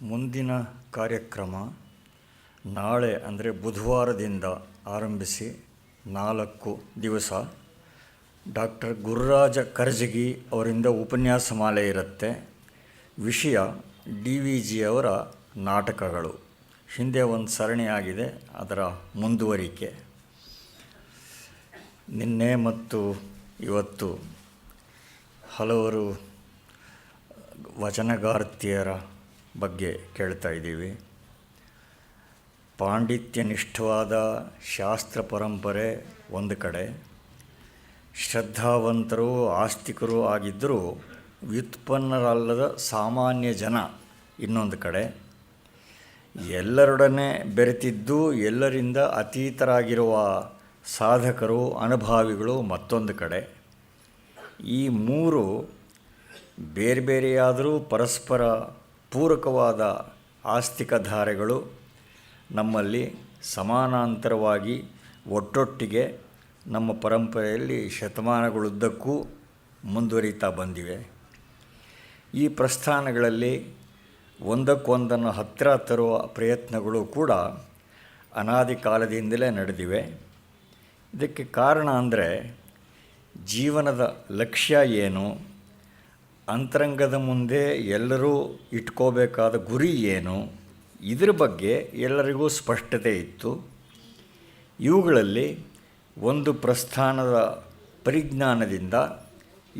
ಮುಂದಿನ ಕಾರ್ಯಕ್ರಮ ನಾಳೆ ಅಂದರೆ ಬುಧವಾರದಿಂದ ಆರಂಭಿಸಿ 4 ದಿವಸ ಡಾಕ್ಟರ್ ಗುರುರಾಜ ಕರ್ಜಗಿ ಅವರಿಂದ ಉಪನ್ಯಾಸ ಮಾಲೆ ಇರುತ್ತೆ. ವಿಷಯ DVG ಅವರ ನಾಟಕಗಳು. ಹಿಂದೆ ಒಂದು ಸರಣಿ ಆಗಿದೆ, ಅದರ ಮುಂದುವರಿಕೆ. ನಿನ್ನೆ ಮತ್ತು ಇವತ್ತು ಹಲವರು ವಚನಗಾರ್ತಿಯರ ಬಗ್ಗೆ ಕೇಳ್ತಾ ಇದ್ದೀವಿ. ಪಾಂಡಿತ್ಯನಿಷ್ಠವಾದ ಶಾಸ್ತ್ರ ಪರಂಪರೆ ಒಂದು ಕಡೆ, ಶ್ರದ್ಧಾವಂತರು ಆಸ್ತಿಕರು ಆಗಿದ್ದರೂ ವ್ಯುತ್ಪನ್ನರಲ್ಲದ ಸಾಮಾನ್ಯ ಜನ ಇನ್ನೊಂದು ಕಡೆ, ಎಲ್ಲರೊಡನೆ ಬೆರೆತಿದ್ದು ಎಲ್ಲರಿಂದ ಅತೀತರಾಗಿರುವ ಸಾಧಕರು ಅನುಭಾವಿಗಳು ಮತ್ತೊಂದು ಕಡೆ. ಈ ಮೂರು ಬೇರೆ ಬೇರೆಯಾದರೂ ಪರಸ್ಪರ ಪೂರಕವಾದ ಆಸ್ತಿಕ ಧಾರೆಗಳು ನಮ್ಮಲ್ಲಿ ಸಮಾನಾಂತರವಾಗಿ ಒಟ್ಟೊಟ್ಟಿಗೆ ನಮ್ಮ ಪರಂಪರೆಯಲ್ಲಿ ಶತಮಾನಗಳುದ್ದಕ್ಕೂ ಮುಂದುವರಿತಾ ಬಂದಿವೆ. ಈ ಪ್ರಸ್ಥಾನಗಳಲ್ಲಿ ಒಂದಕ್ಕೊಂದನ್ನು ಹತ್ತಿರ ತರುವ ಪ್ರಯತ್ನಗಳು ಕೂಡ ಅನಾದಿ ಕಾಲದಿಂದಲೇ ನಡೆದಿವೆ. ಇದಕ್ಕೆ ಕಾರಣ ಅಂದರೆ ಜೀವನದ ಲಕ್ಷ್ಯ ಏನು, ಅಂತರಂಗದ ಮುಂದೆ ಎಲ್ಲರೂ ಇಟ್ಕೋಬೇಕಾದ ಗುರಿ ಏನು, ಇದರ ಬಗ್ಗೆ ಎಲ್ಲರಿಗೂ ಸ್ಪಷ್ಟತೆ ಇತ್ತು. ಇವುಗಳಲ್ಲಿ ಒಂದು ಪ್ರಸ್ಥಾನದ ಪರಿಜ್ಞಾನದಿಂದ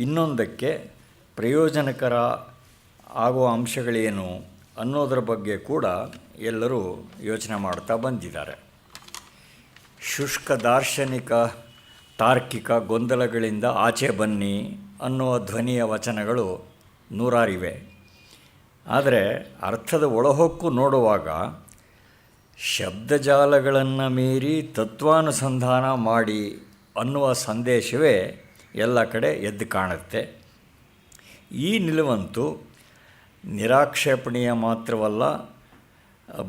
ಇನ್ನೊಂದಕ್ಕೆ ಪ್ರಯೋಜನಕರ ಆಗುವ ಅಂಶಗಳೇನು ಅನ್ನೋದರ ಬಗ್ಗೆ ಕೂಡ ಎಲ್ಲರೂ ಯೋಚನೆ ಮಾಡ್ತಾ ಬಂದಿದ್ದಾರೆ. ಶುಷ್ಕ ದಾರ್ಶನಿಕ ತಾರ್ಕಿಕ ಗೊಂದಲಗಳಿಂದ ಆಚೆ ಬನ್ನಿ ಅನ್ನುವ ಧ್ವನಿಯ ವಚನಗಳು ನೂರಾರಿವೆ. ಆದರೆ ಅರ್ಥದ ಒಳಹೊಕ್ಕು ನೋಡುವಾಗ ಶಬ್ದಜಾಲಗಳನ್ನು ಮೀರಿ ತತ್ವಾನುಸಂಧಾನ ಮಾಡಿ ಅನ್ನುವ ಸಂದೇಶವೇ ಎಲ್ಲ ಕಡೆ ಎದ್ದು ಕಾಣುತ್ತೆ. ಈ ನಿಲುವಂತೂ ನಿರಾಕ್ಷೇಪಣೀಯ ಮಾತ್ರವಲ್ಲ,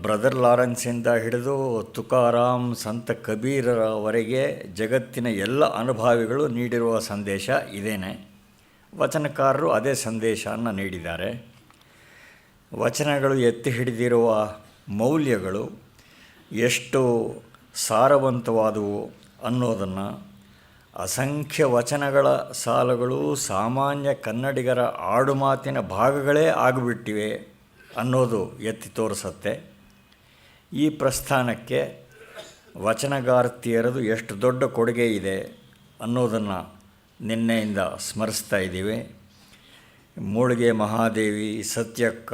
ಬ್ರದರ್ ಲಾರೆನ್ಸಿಂದ ಹಿಡಿದು ತುಕಾರಾಮ್, ಸಂತ ಕಬೀರರವರೆಗೆ ಜಗತ್ತಿನ ಎಲ್ಲ ಅನುಭಾವಿಗಳು ನೀಡಿರುವ ಸಂದೇಶ ಇದೇನೆ. ವಚನಕಾರರು ಅದೇ ಸಂದೇಶವನ್ನು ನೀಡಿದ್ದಾರೆ. ವಚನಗಳು ಎತ್ತಿ ಹಿಡಿದಿರುವ ಮೌಲ್ಯಗಳು ಎಷ್ಟು ಸಾರವಂತವಾದವು ಅನ್ನೋದನ್ನು, ಅಸಂಖ್ಯ ವಚನಗಳ ಸಾಲುಗಳು ಸಾಮಾನ್ಯ ಕನ್ನಡಿಗರ ಆಡುಮಾತಿನ ಭಾಗಗಳೇ ಆಗಿಬಿಟ್ಟಿವೆ ಅನ್ನೋದು ಎತ್ತಿ ತೋರಿಸುತ್ತೆ. ಈ ಪ್ರಸ್ಥಾನಕ್ಕೆ ವಚನಗಾರ್ತಿಯರದು ಎಷ್ಟು ದೊಡ್ಡ ಕೊಡುಗೆ ಇದೆ ಅನ್ನೋದನ್ನು ನಿನ್ನೆಯಿಂದ ಸ್ಮರಿಸ್ತಾ ಇದ್ದೀವಿ. ಮೂಳಿಗೆ ಮಹಾದೇವಿ, ಸತ್ಯಕ್ಕ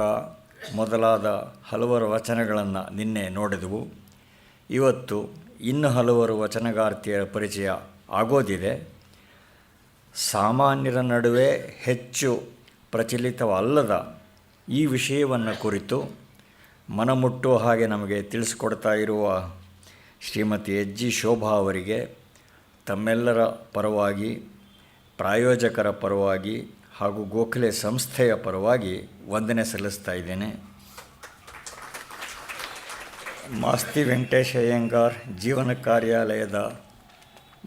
ಮೊದಲಾದ ಹಲವಾರು ವಚನಗಳನ್ನು ನಿನ್ನೆ ನೋಡಿದೆವು. ಇವತ್ತು ಇನ್ನು ಹಲವಾರು ವಚನಗಾರ್ತಿಯರ ಪರಿಚಯ ಆಗೋದಿದೆ. ಸಾಮಾನ್ಯರ ನಡುವೆ ಹೆಚ್ಚು ಪ್ರಚಲಿತವಲ್ಲದ ಈ ವಿಷಯವನ್ನು ಕುರಿತು ಮನಮುಟ್ಟುವ ಹಾಗೆ ನಮಗೆ ತಿಳಿಸ್ಕೊಡ್ತಾ ಇರುವ ಶ್ರೀಮತಿ ಎಚ್ ಜಿ ಶೋಭಾ ಅವರಿಗೆ ತಮ್ಮೆಲ್ಲರ ಪರವಾಗಿ, ಪ್ರಾಯೋಜಕರ ಪರವಾಗಿ ಹಾಗೂ ಗೋಖಲೆ ಸಂಸ್ಥೆಯ ಪರವಾಗಿ ವಂದನೆ ಸಲ್ಲಿಸ್ತಾ ಇದ್ದೇನೆ. ಮಾಸ್ತಿ ವೆಂಕಟೇಶ ಅಯ್ಯಂಗಾರ್ ಜೀವನ ಕಾರ್ಯಾಲಯದ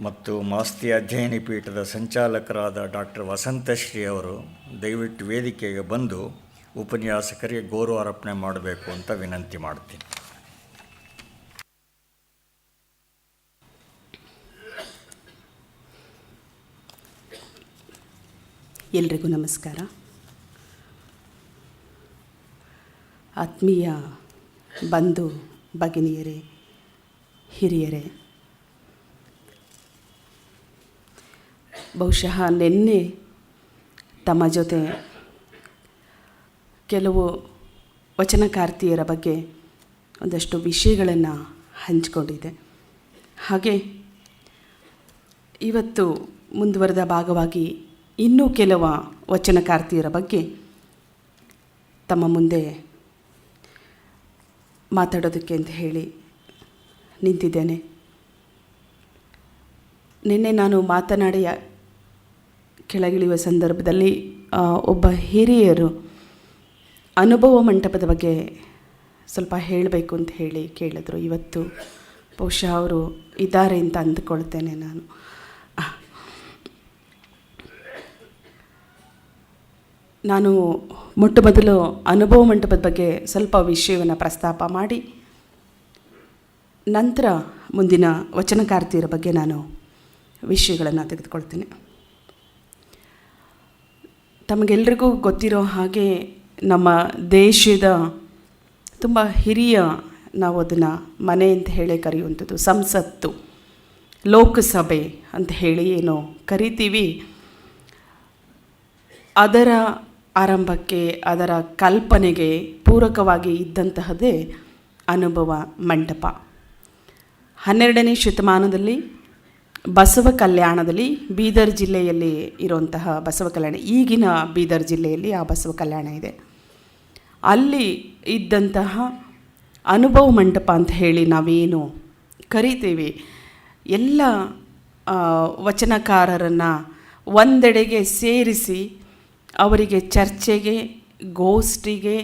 ಮತ್ತು ಮಾಸ್ತಿ ಅಧ್ಯಯನ ಪೀಠದ ಸಂಚಾಲಕರಾದ ಡಾಕ್ಟರ್ ವಸಂತಶ್ರೀ ಅವರು ದಯವಿಟ್ಟು ವೇದಿಕೆಗೆ ಬಂದು ಉಪನ್ಯಾಸಕರಿಗೆ ಗೌರವಾರ್ಪಣೆ ಮಾಡಬೇಕು ಅಂತ ವಿನಂತಿ ಮಾಡ್ತೀನಿ. ಎಲ್ರಿಗೂ ನಮಸ್ಕಾರ. ಆತ್ಮೀಯ ಬಂಧು ಭಗಿನಿಯರೇ, ಹಿರಿಯರೇ, ಬಹುಶಃ ನಿನ್ನೆ ತಮ್ಮ ಜೊತೆ ಕೆಲವು ವಚನಕಾರ್ತಿಯರ ಬಗ್ಗೆ ಒಂದಷ್ಟು ವಿಷಯಗಳನ್ನು ಹಂಚಿಕೊಂಡಿದ್ದೆ. ಹಾಗೆ ಇವತ್ತು ಮುಂದುವರೆದ ಭಾಗವಾಗಿ ಇನ್ನೂ ಕೆಲವು ವಚನಕಾರ್ತಿಯರ ಬಗ್ಗೆ ತಮ್ಮ ಮುಂದೆ ಮಾತಾಡೋದಕ್ಕೆ ಅಂತ ಹೇಳಿ ನಿಂತಿದ್ದೇನೆ. ನಿನ್ನೆ ನಾನು ಮಾತನಾಡಿ ಕೆಳಗಿಳಿಯುವ ಸಂದರ್ಭದಲ್ಲಿ ಒಬ್ಬ ಹಿರಿಯರು ಅನುಭವ ಮಂಟಪದ ಬಗ್ಗೆ ಸ್ವಲ್ಪ ಹೇಳಬೇಕು ಅಂತ ಹೇಳಿ ಕೇಳಿದ್ರು. ಇವತ್ತು ಬಹುಶಃ ಅವರು ಇದ್ದಾರೆ ಅಂತ ಅಂದುಕೊಳ್ತೇನೆ ನಾನು. ನಾನು ಮೊಟ್ಟ ಮೊದಲು ಅನುಭವ ಮಂಟಪದ ಬಗ್ಗೆ ಸ್ವಲ್ಪ ವಿಷಯವನ್ನು ಪ್ರಸ್ತಾಪ ಮಾಡಿ ನಂತರ ಮುಂದಿನ ವಚನಕಾರ್ತಿಯರ ಬಗ್ಗೆ ನಾನು ವಿಷಯಗಳನ್ನು ತೆಗೆದುಕೊಳ್ತೇನೆ. ತಮಗೆಲ್ರಿಗೂ ಗೊತ್ತಿರೋ ಹಾಗೆ ನಮ್ಮ ದೇಶದ ತುಂಬ ಹಿರಿಯ, ನಾವು ಅದನ್ನು ಮನೆ ಅಂತ ಹೇಳಿ ಕರೆಯುವಂಥದ್ದು, ಸಂಸತ್ತು, ಲೋಕಸಭೆ ಅಂತ ಹೇಳಿ ಏನೋ ಕರಿತೀವಿ, ಅದರ ಆರಂಭಕ್ಕೆ, ಅದರ ಕಲ್ಪನೆಗೆ ಪೂರಕವಾಗಿ ಇದ್ದಂತಹದ್ದೇ ಅನುಭವ ಮಂಟಪ. 12ನೇ ಶತಮಾನದಲ್ಲಿ ಬಸವ ಕಲ್ಯಾಣದಲ್ಲಿ, ಬೀದರ್ ಜಿಲ್ಲೆಯಲ್ಲಿ ಇರುವಂತಹ ಬಸವ ಕಲ್ಯಾಣ, ಈಗಿನ ಬೀದರ್ ಜಿಲ್ಲೆಯಲ್ಲಿ ಆ ಬಸವ ಕಲ್ಯಾಣ ಇದೆ, ಅಲ್ಲಿ ಇದ್ದಂತಹ ಅನುಭವ ಮಂಟಪ ಅಂತ ಹೇಳಿ ನಾವೇನು ಕರಿತೀವಿ, ಎಲ್ಲ ವಚನಕಾರರನ್ನು ಒಂದೆಡೆಗೆ ಸೇರಿಸಿ ಅವರಿಗೆ ಚರ್ಚೆಗೆ, ಗೋಷ್ಠಿಗೆ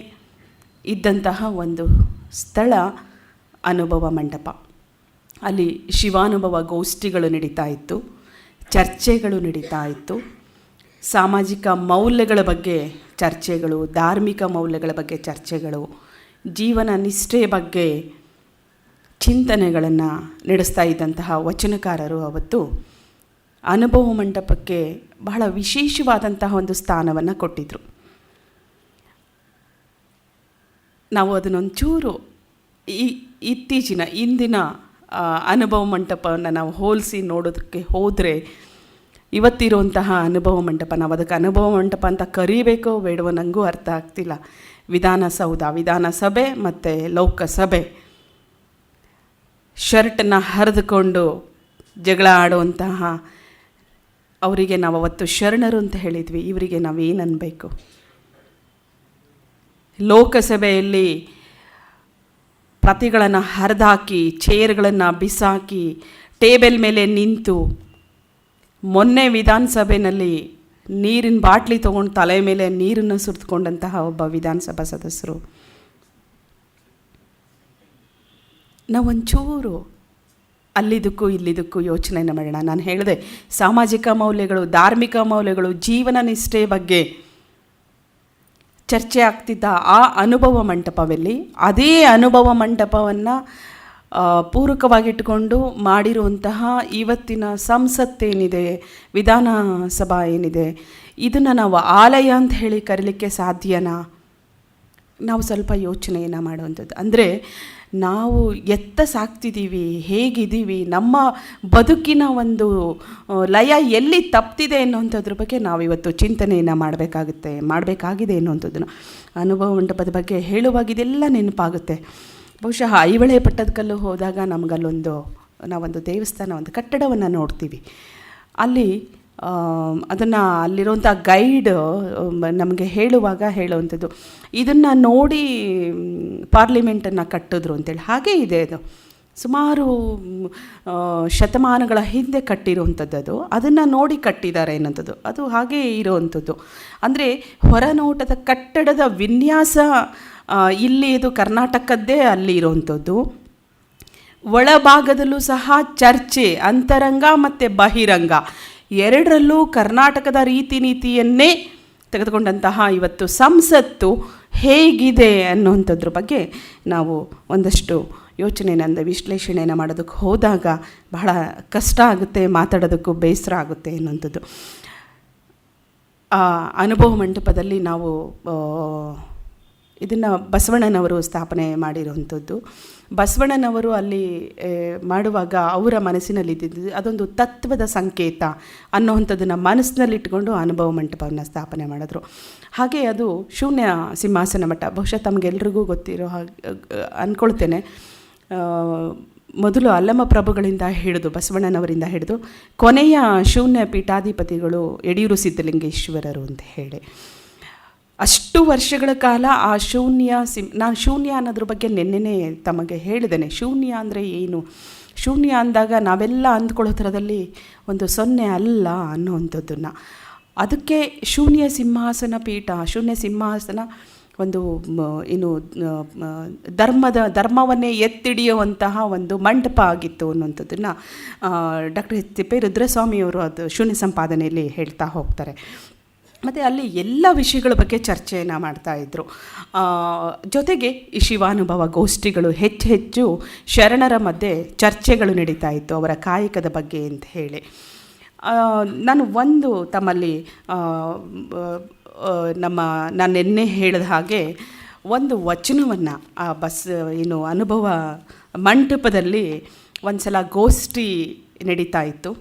ಇದ್ದಂತಹ ಒಂದು ಸ್ಥಳ ಅನುಭವ ಮಂಟಪ. ಅಲ್ಲಿ ಶಿವಾನುಭವ ಗೋಷ್ಠಿಗಳು ನಡೀತಾ ಇತ್ತು, ಚರ್ಚೆಗಳು ನಡೀತಾ ಇತ್ತು, ಸಾಮಾಜಿಕ ಮೌಲ್ಯಗಳ ಬಗ್ಗೆ ಚರ್ಚೆಗಳು, ಧಾರ್ಮಿಕ ಮೌಲ್ಯಗಳ ಬಗ್ಗೆ ಚರ್ಚೆಗಳು, ಜೀವನ ನಿಷ್ಠೆ ಬಗ್ಗೆ ಚಿಂತನೆಗಳನ್ನು ನಡೆಸ್ತಾ ಇದ್ದಂತಹ ವಚನಕಾರರು ಅವತ್ತು ಅನುಭವ ಮಂಟಪಕ್ಕೆ ಬಹಳ ವಿಶೇಷವಾದಂತಹ ಒಂದು ಸ್ಥಾನವನ್ನು ಕೊಟ್ಟಿದ್ದರು. ನಾವು ಅದನ್ನೊಂಚೂರು ಇತ್ತೀಚಿನ ಇಂದಿನ ಅನುಭವ ಮಂಟಪವನ್ನು ನಾವು ಹೋಲಿಸಿ ನೋಡೋದಕ್ಕೆ ಹೋದರೆ, ಇವತ್ತಿರುವಂತಹ ಅನುಭವ ಮಂಟಪ, ನಾವು ಅದಕ್ಕೆ ಅನುಭವ ಮಂಟಪ ಅಂತ ಕರಿಬೇಕೋ ಬೇಡವೋ ನನಗೂ ಅರ್ಥ ಆಗ್ತಿಲ್ಲ. ವಿಧಾನಸೌಧ, ವಿಧಾನಸಭೆ ಮತ್ತು ಲೋಕಸಭೆ, ಶರ್ಟನ್ನು ಹರಿದುಕೊಂಡು ಜಗಳ ಆಡುವಂತಹ ಅವರಿಗೆ ನಾವು ಅವತ್ತು ಶರಣರು ಅಂತ ಹೇಳಿದ್ವಿ, ಇವರಿಗೆ ನಾವೇನು ಅನ್ನಬೇಕು? ಲೋಕಸಭೆಯಲ್ಲಿ ಪ್ರತಿಗಳನ್ನು ಹರಿದಾಕಿ, ಚೇರ್ಗಳನ್ನು ಬಿಸಾಕಿ, ಟೇಬಲ್ ಮೇಲೆ ನಿಂತು, ಮೊನ್ನೆ ವಿಧಾನಸಭೆಯಲ್ಲಿ ನೀರಿನ ಬಾಟ್ಲಿ ತೊಗೊಂಡು ತಲೆ ಮೇಲೆ ನೀರನ್ನು ಸುರಿದುಕೊಂಡಂತಹ ಒಬ್ಬ ವಿಧಾನಸಭಾ ಸದಸ್ಯರು. ನಾವೊಂಚೂರು ಅಲ್ಲಿದ್ದಕ್ಕೂ ಇಲ್ಲಿದ್ದಕ್ಕೂ ಯೋಚನೆಯನ್ನು ಮಾಡೋಣ. ನಾನು ಹೇಳಿದೆ, ಸಾಮಾಜಿಕ ಮೌಲ್ಯಗಳು, ಧಾರ್ಮಿಕ ಮೌಲ್ಯಗಳು, ಜೀವನ ನಿಷ್ಠೆ ಬಗ್ಗೆ ಚರ್ಚೆ ಆಗ್ತಿದ್ದ ಆ ಅನುಭವ ಮಂಟಪದಲ್ಲಿ, ಅದೇ ಅನುಭವ ಮಂಟಪವನ್ನು ಪೂರಕವಾಗಿಟ್ಟುಕೊಂಡು ಮಾಡಿರುವಂತಹ ಇವತ್ತಿನ ಸಂಸತ್ತೇನಿದೆ, ವಿಧಾನಸಭಾ ಏನಿದೆ, ಇದನ್ನು ನಾವು ಆಲಯ ಅಂತ ಹೇಳಿ ಕರೀಲಿಕ್ಕೆ ಸಾಧ್ಯನಾ? ನಾವು ಸ್ವಲ್ಪ ಯೋಚನೆಯನ್ನು ಮಾಡುವಂಥದ್ದು. ಅಂದರೆ ನಾವು ಎತ್ತ ಸಾಕ್ತಿದ್ದೀವಿ, ಹೇಗಿದ್ದೀವಿ, ನಮ್ಮ ಬದುಕಿನ ಒಂದು ಲಯ ಎಲ್ಲಿ ತಪ್ತಿದೆ ಅನ್ನುವಂಥದ್ರ ಬಗ್ಗೆ ನಾವಿವತ್ತು ಚಿಂತನೆಯನ್ನು ಮಾಡಬೇಕಾಗಿದೆ ಅನ್ನುವಂಥದ್ದನ್ನು ಅನುಭವ ಮಂಟಪದ ಬಗ್ಗೆ ಹೇಳುವಾಗ ಇದೆಲ್ಲ ನೆನಪಾಗುತ್ತೆ. ಬಹುಶಃ ಐಹೊಳೆ ಪಟ್ಟದಕಲ್ಲು ಹೋದಾಗ ನಾವೊಂದು ದೇವಸ್ಥಾನ, ಒಂದು ಕಟ್ಟಡವನ್ನು ನೋಡ್ತೀವಿ. ಅಲ್ಲಿ ಅದನ್ನು ಅಲ್ಲಿರುವಂಥ ಗೈಡ್ ನಮಗೆ ಹೇಳುವಂಥದ್ದು, ಇದನ್ನು ನೋಡಿ ಪಾರ್ಲಿಮೆಂಟನ್ನು ಕಟ್ಟಿದ್ರು ಅಂತೇಳಿ. ಹಾಗೇ ಇದೆ, ಅದು ಸುಮಾರು ಶತಮಾನಗಳ ಹಿಂದೆ ಕಟ್ಟಿರುವಂಥದ್ದು, ಅದನ್ನು ನೋಡಿ ಕಟ್ಟಿದ್ದಾರೆ ಅನ್ನೋಂಥದ್ದು, ಅದು ಹಾಗೇ ಇರುವಂಥದ್ದು. ಅಂದರೆ ಹೊರನೋಟದ ಕಟ್ಟಡದ ವಿನ್ಯಾಸ ಇಲ್ಲಿ ಇದು ಕರ್ನಾಟಕದ್ದೇ ಅಲ್ಲಿ ಇರುವಂಥದ್ದು. ಒಳಭಾಗದಲ್ಲೂ ಸಹ ಚರ್ಚೆ, ಅಂತರಂಗ ಮತ್ತು ಬಹಿರಂಗ ಎರಡರಲ್ಲೂ ಕರ್ನಾಟಕದ ರೀತಿ ನೀತಿಯನ್ನೇ ತೆಗೆದುಕೊಂಡಂತಹ ಇವತ್ತು ಸಂಸತ್ತು ಹೇಗಿದೆ ಅನ್ನುವಂಥದ್ರ ಬಗ್ಗೆ ನಾವು ಒಂದಷ್ಟು ಯೋಚನೆಯಿಂದ ವಿಶ್ಲೇಷಣೆಯನ್ನು ಮಾಡೋದಕ್ಕೆ ಹೋದಾಗ ಬಹಳ ಕಷ್ಟ ಆಗುತ್ತೆ, ಮಾತಾಡೋದಕ್ಕೂ ಬೇಸರ ಆಗುತ್ತೆ ಅನ್ನುವಂಥದ್ದು. ಆ ಅನುಭವ ಮಂಟಪದಲ್ಲಿ ನಾವು ಇದನ್ನು ಬಸವಣ್ಣನವರು ಸ್ಥಾಪನೆ ಮಾಡಿರುವಂಥದ್ದು. ಬಸವಣ್ಣನವರು ಅಲ್ಲಿ ಮಾಡುವಾಗ ಅವರ ಮನಸ್ಸಿನಲ್ಲಿದ್ದು ಅದೊಂದು ತತ್ವದ ಸಂಕೇತ ಅನ್ನುವಂಥದ್ದನ್ನು ಮನಸ್ಸಿನಲ್ಲಿಟ್ಟುಕೊಂಡು ಅನುಭವ ಮಂಟಪವನ್ನು ಸ್ಥಾಪನೆ ಮಾಡಿದ್ರು. ಹಾಗೆ ಅದು ಶೂನ್ಯ ಸಿಂಹಾಸನ ಮಠ. ಬಹುಶಃ ತಮಗೆಲ್ರಿಗೂ ಗೊತ್ತಿರೋ ಹಾಗೆ ಅಂದ್ಕೊಳ್ತೇನೆ. ಮೊದಲು ಅಲ್ಲಮ ಪ್ರಭುಗಳಿಂದ ಹಿಡಿದು, ಬಸವಣ್ಣನವರಿಂದ ಹಿಡಿದು ಕೊನೆಯ ಶೂನ್ಯ ಪೀಠಾಧಿಪತಿಗಳು ಯಡಿಯೂರು ಸಿದ್ಧಲಿಂಗೇಶ್ವರರು ಅಂತ ಹೇಳಿ, ಅಷ್ಟು ವರ್ಷಗಳ ಕಾಲ ಆ ನಾನು ಶೂನ್ಯ ಅನ್ನೋದ್ರ ಬಗ್ಗೆ ನೆನ್ನೆನೇ ತಮಗೆ ಹೇಳಿದ್ದೇನೆ. ಶೂನ್ಯ ಅಂದರೆ ಏನು? ಶೂನ್ಯ ಅಂದಾಗ ನಾವೆಲ್ಲ ಅಂದ್ಕೊಳ್ಳೋ ಥರದಲ್ಲಿ ಒಂದು ಸೊನ್ನೆ ಅಲ್ಲ ಅನ್ನುವಂಥದ್ದನ್ನು, ಅದಕ್ಕೆ ಶೂನ್ಯ ಸಿಂಹಾಸನ ಪೀಠ, ಶೂನ್ಯ ಸಿಂಹಾಸನ ಒಂದು ಏನು ಧರ್ಮವನ್ನೇ ಎತ್ತಿಡಿಯುವಂತಹ ಒಂದು ಮಂಟಪ ಆಗಿತ್ತು ಅನ್ನುವಂಥದ್ದನ್ನು ಡಾಕ್ಟರ್ ತಿಪ್ಪೇರುದ್ರಸ್ವಾಮಿಯವರು ಅದು ಶೂನ್ಯ ಸಂಪಾದನೆಯಲ್ಲಿ ಹೇಳ್ತಾ ಹೋಗ್ತಾರೆ. ಮತ್ತು ಅಲ್ಲಿ ಎಲ್ಲ ವಿಷಯಗಳ ಬಗ್ಗೆ ಚರ್ಚೆಯನ್ನು ಮಾಡ್ತಾಯಿದ್ರು. ಜೊತೆಗೆ ಈ ಶಿವಾನುಭವ ಗೋಷ್ಠಿಗಳು ಹೆಚ್ಚು ಶರಣರ ಮಧ್ಯೆ ಚರ್ಚೆಗಳು ನಡೀತಾ ಇತ್ತು ಅವರ ಕಾಯಕದ ಬಗ್ಗೆ ಅಂತ ಹೇಳಿ. ನಾನು ಒಂದು ತಮ್ಮಲ್ಲಿ ನಾನು ನಿನ್ನೆ ಹೇಳಿದ ಹಾಗೆ ಒಂದು ವಚನವನ್ನು ಏನು ಅನುಭವ ಮಂಟಪದಲ್ಲಿ ಒಂದು ಸಲ ಗೋಷ್ಠಿ ನಡೀತಾ ಇತ್ತು.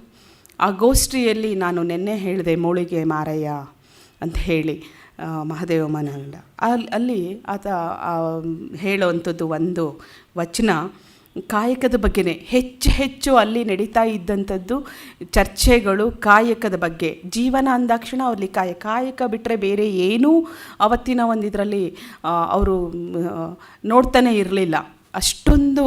ಆ ಗೋಷ್ಠಿಯಲ್ಲಿ ನಾನು ನಿನ್ನೆ ಹೇಳಿದೆ ಮೋಳಿಗೆ ಮಾರಯ್ಯ ಅಂತ ಹೇಳಿ ಮಹಾದೇವ ಮನಗಂಡ ಅಲ್ಲಿ ಆತ ಹೇಳುವಂಥದ್ದು ಒಂದು ವಚನ ಕಾಯಕದ ಬಗ್ಗೆನೇ ಹೆಚ್ಚು ಅಲ್ಲಿ ನಡೀತಾ ಇದ್ದಂಥದ್ದು ಚರ್ಚೆಗಳು ಕಾಯಕದ ಬಗ್ಗೆ. ಜೀವನ ಅಂದಾಕ್ಷಣ ಅಲ್ಲಿ ಕಾಯಕ ಬಿಟ್ಟರೆ ಬೇರೆ ಏನೂ ಅವತ್ತಿನ ಒಂದು ಇದರಲ್ಲಿ ಅವರು ನೋಡ್ತಾನೆ ಇರಲಿಲ್ಲ. ಅಷ್ಟೊಂದು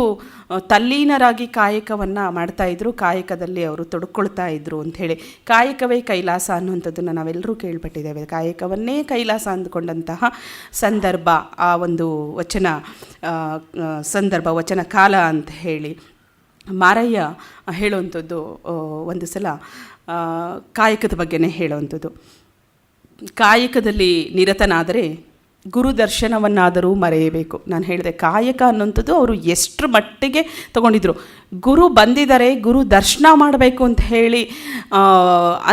ತಲ್ಲೀನರಾಗಿ ಕಾಯಕವನ್ನು ಮಾಡ್ತಾಯಿದ್ರು, ಕಾಯಕದಲ್ಲಿ ಅವರು ತೊಡ್ಕೊಳ್ತಾ ಇದ್ರು ಅಂಥೇಳಿ. ಕಾಯಕವೇ ಕೈಲಾಸ ಅನ್ನುವಂಥದ್ದನ್ನು ನಾವೆಲ್ಲರೂ ಕೇಳ್ಪಟ್ಟಿದ್ದೇವೆ. ಕಾಯಕವನ್ನೇ ಕೈಲಾಸ ಅಂದುಕೊಂಡಂತಹ ಸಂದರ್ಭ ಆ ಒಂದು ವಚನ ಕಾಲ ಅಂತ ಹೇಳಿ ಮಾರಯ್ಯ ಹೇಳುವಂಥದ್ದು ಒಂದು ಸಲ ಕಾಯಕದ ಬಗ್ಗೆನೇ ಹೇಳುವಂಥದ್ದು. ಕಾಯಕದಲ್ಲಿ ನಿರತನಾದರೆ ಗುರು ದರ್ಶನವನ್ನಾದರೂ ಮರೆಯಬೇಕು. ನಾನು ಹೇಳಿದೆ ಕಾಯಕ ಅನ್ನೋಂಥದ್ದು ಅವರು ಎಷ್ಟರ ಮಟ್ಟಿಗೆ ತಗೊಂಡಿದ್ರು. ಗುರು ಬಂದಿದ್ದಾರೆ, ಗುರು ದರ್ಶನ ಮಾಡಬೇಕು ಅಂತ ಹೇಳಿ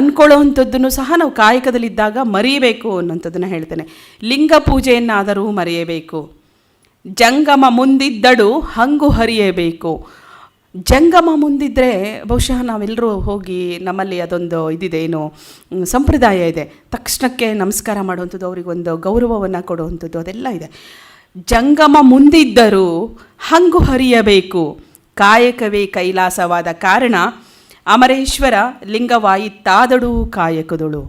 ಅಂದ್ಕೊಳ್ಳೋವಂಥದ್ದನ್ನು ಸಹ ನಾವು ಕಾಯಕದಲ್ಲಿದ್ದಾಗ ಮರೆಯಬೇಕು ಅನ್ನೋಂಥದ್ದನ್ನು ಹೇಳ್ತೇನೆ. ಲಿಂಗ ಪೂಜೆಯನ್ನಾದರೂ ಮರೆಯಬೇಕು, ಜಂಗಮ ಮುಂದಿದ್ದಡು ಹಂಗು ಹರಿಯಬೇಕು. ಜಂಗಮ ಮುಂದಿದ್ದರೆ ಬಹುಶಃ ನಾವೆಲ್ಲರೂ ಹೋಗಿ ನಮ್ಮಲ್ಲಿ ಅದೊಂದು ಇದಿದೆ, ಏನು ಸಂಪ್ರದಾಯ ಇದೆ, ತಕ್ಷಣಕ್ಕೆ ನಮಸ್ಕಾರ ಮಾಡುವಂಥದ್ದು, ಅವರಿಗೊಂದು ಗೌರವವನ್ನು ಕೊಡುವಂಥದ್ದು, ಅದೆಲ್ಲ ಇದೆ. ಜಂಗಮ ಮುಂದಿದ್ದರೂ ಹಂಗು ಹರಿಯಬೇಕು, ಕಾಯಕವೇ ಕೈಲಾಸವಾದ ಕಾರಣ ಅಮರೇಶ್ವರ ಲಿಂಗವಾಯಿತಾದಡು ಕಾಯಕದಳು.